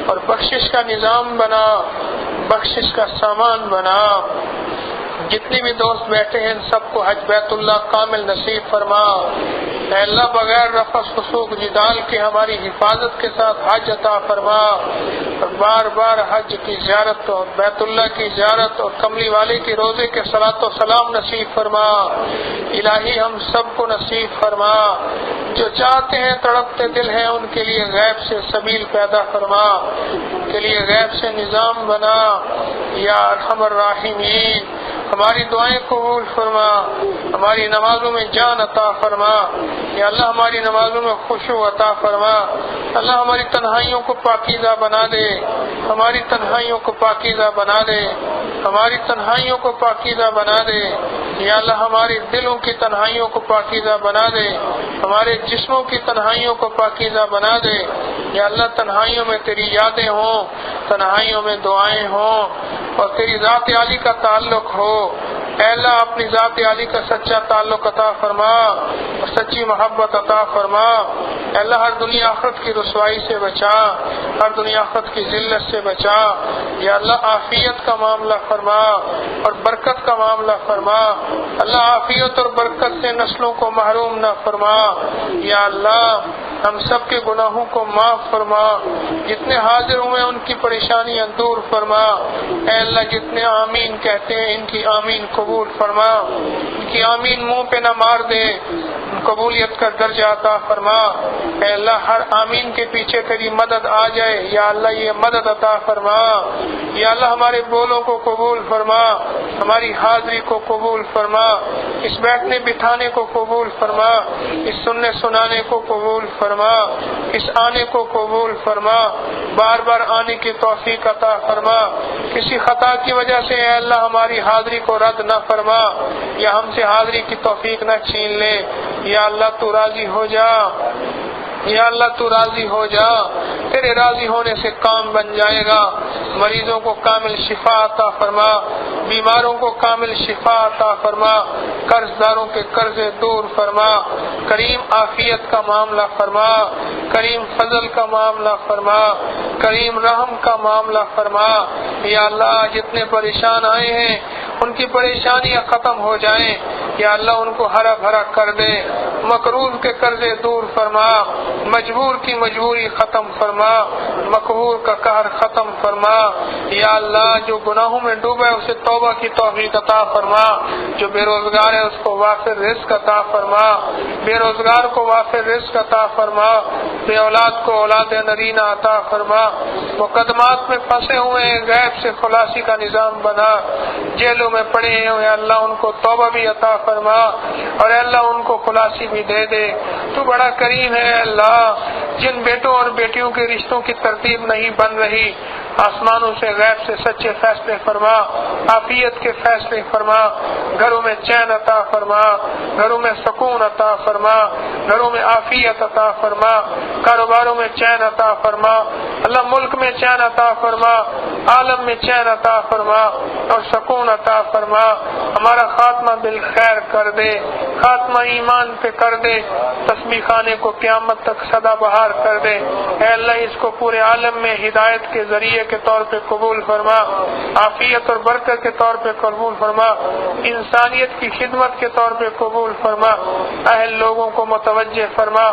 اور بخشش کا نظام بنا، بخشش کا سامان بنا۔ جتنے بھی دوست بیٹھے ہیں ان سب کو حج بیت اللہ کامل نصیب فرما۔ اے اللہ بغیر رفث فسوق جدال کے ہماری حفاظت کے ساتھ حج عطا فرما اور بار بار حج کی زیارت اور بیت اللہ کی زیارت اور کملی والے کی روزے کے صلاۃ و سلام نصیب فرما۔ الہی ہم سب کو نصیب فرما، جو چاہتے ہیں تڑپتے دل ہیں ان کے لیے غیب سے سبیل پیدا فرما، ان کے لیے غیب سے نظام بنا۔ یا ارحم الراحمین ہماری دعائیں قبول فرما، ہماری نمازوں میں جان عطا فرما، یا اللہ ہماری نمازوں میں خشوع عطا فرما، اللہ ہماری تنہائیوں کو پاکیزہ بنا دے، ہماری تنہائیوں کو پاکیزہ بنا دے، ہماری تنہائیوں کو پاکیزہ بنا دے، یا اللہ ہمارے دلوں کی تنہائیوں کو پاکیزہ بنا دے، ہمارے جسموں کی تنہائیوں کو پاکیزہ بنا دے، یا اللہ تنہائیوں میں تیری یادیں ہوں، تنہائیوں میں دعائیں ہوں، اور تیری ذات عالی کا تعلق ہو۔ اے اللہ اپنی ذات عالی کا سچا تعلق عطا فرما اور سچی محبت عطا فرما۔ اے اللہ ہر دنیا آخرت کی رسوائی سے بچا، ہر دنیا آخرت کی ذلت سے بچا، یا اللہ عافیت کا معاملہ فرما اور برکت کا معاملہ فرما، اللہ عافیت اور برکت سے نسلوں کو محروم نہ فرما، یا اللہ ہم سب کے گناہوں کو معاف فرما، جتنے حاضر ہوئے ان کی پریشانیاں دور فرما، اے اللہ جتنے آمین کہتے ہیں ان کی آمین قبول فرما، ان کی آمین منہ پہ نہ مار دے، قبولیت کا درجہ عطا فرما، اے اللہ ہر آمین کے پیچھے تیری مدد آ جائے، یا اللہ یہ مدد عطا فرما، یا اللہ ہمارے بولوں کو قبول فرما، ہماری حاضری کو قبول فرما، اس بیٹھنے بٹھانے کو قبول فرما، اس سننے سنانے کو قبول فرما، اس آنے کو قبول فرما، بار بار آنے کی توفیق عطا فرما، کسی خطا کی وجہ سے اے اللہ ہماری حاضری کو رد نہ فرما، یا ہم سے حاضری کی توفیق نہ چھین لے، یا اللہ تو راضی ہو جا، یا اللہ تو راضی ہو جا، تیرے راضی ہونے سے کام بن جائے گا، مریضوں کو کامل شفا عطا فرما، بیماروں کو کامل شفا عطا فرما، قرض داروں کے قرضے دور فرما، کریم عافیت کا معاملہ فرما، کریم فضل کا معاملہ فرما، کریم رحم کا معاملہ فرما، یا اللہ جتنے پریشان آئے ہیں ان کی پریشانیاں ختم ہو جائیں، یا اللہ ان کو ہرا بھرا کر دے، مقروض کے قرضے دور فرما، مجبور کی مجبوری ختم فرما، مقہور کا قہر ختم فرما، یا اللہ جو گناہوں میں ڈوبا ہے اسے توبہ کی توفیق عطا فرما، جو بے روزگار ہے اس کو وافر رزق عطا فرما، بے روزگار کو وافر رزق عطا فرما، بے اولاد کو اولاد نرینہ عطا فرما، مقدمات میں پھنسے ہوئے ہیں غیب سے خلاصی کا نظام بنا، جیلوں میں پڑے ہیں اللہ ان کو توبہ بھی عطا فرما، اور اللہ ان کو خلاصی بھی دے دے، تو بڑا کریم ہے اللہ، جن بیٹوں اور بیٹیوں کے رشتوں کی ترتیب نہیں بن رہی آسمانوں سے غیب سے سچے فیصلے فرما، عافیت کے فیصلے فرما، گھروں میں چین عطا فرما، گھروں میں سکون عطا فرما، گھروں میں عافیت عطا فرما، کاروباروں میں چین عطا فرما، اللہ ملک میں چین عطا فرما، عالم میں چین عطا فرما اور سکون عطا فرما، ہمارا خاتمہ بالخیر کر دے، خاتمہ ایمان پہ کر دے، تسبیح خانے کو قیامت تک سدا بہار کر دے، اے اللہ اس کو پورے عالم میں ہدایت کے ذریعے کے طور پہ قبول فرما، عافیت اور برکت کے طور پہ قبول فرما، انسانیت کی خدمت کے طور پہ قبول فرما، اہل لوگوں کو متوجہ فرما،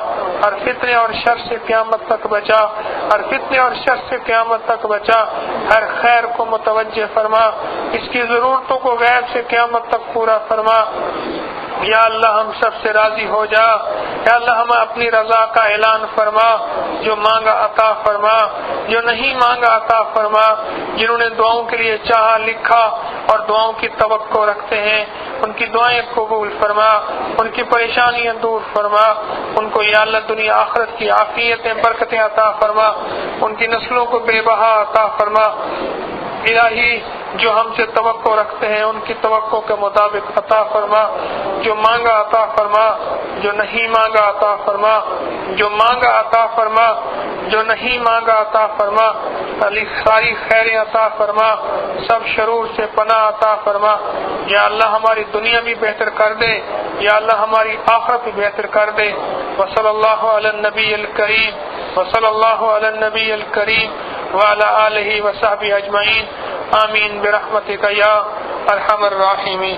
ہر فتنے اور شر سے قیامت تک بچا، ہر فتنے اور شر سے قیامت تک بچا، ہر خیر کو متوجہ فرما، اس کی ضرورتوں کو غیب سے قیامت تک پورا فرما، یا اللہ ہم سب سے راضی ہو جا، یا اللہ ہمیں اپنی رضا کا اعلان فرما، جو مانگا عطا فرما، جو نہیں مانگا عطا فرما، جنہوں نے دعاؤں کے لیے چاہا لکھا اور دعاؤں کی توقع رکھتے ہیں ان کی دعائیں قبول فرما، ان کی پریشانیاں دور فرما، ان کو یا اللہ دنیا آخرت کی عافیتیں برکتیں عطا فرما، ان کی نسلوں کو بے بہا عطا فرما، الہی جو ہم سے توقع رکھتے ہیں ان کی توقع کے مطابق عطا فرما، جو مانگا عطا فرما، جو نہیں مانگا عطا فرما، جو مانگا عطا فرما، جو نہیں مانگا عطا فرما، علی ساری خیریں عطا فرما، سب شرور سے پناہ عطا فرما، یا اللہ ہماری دنیا بھی بہتر کر دے، یا اللہ ہماری آخرت بھی بہتر کر دے، وصلی اللہ علی النبی الکریم، وصلی اللہ علی النبی الکریم وعلی آلہ وصحبہ اجمعین، آمین برحمتک یا ارحم الراحمین۔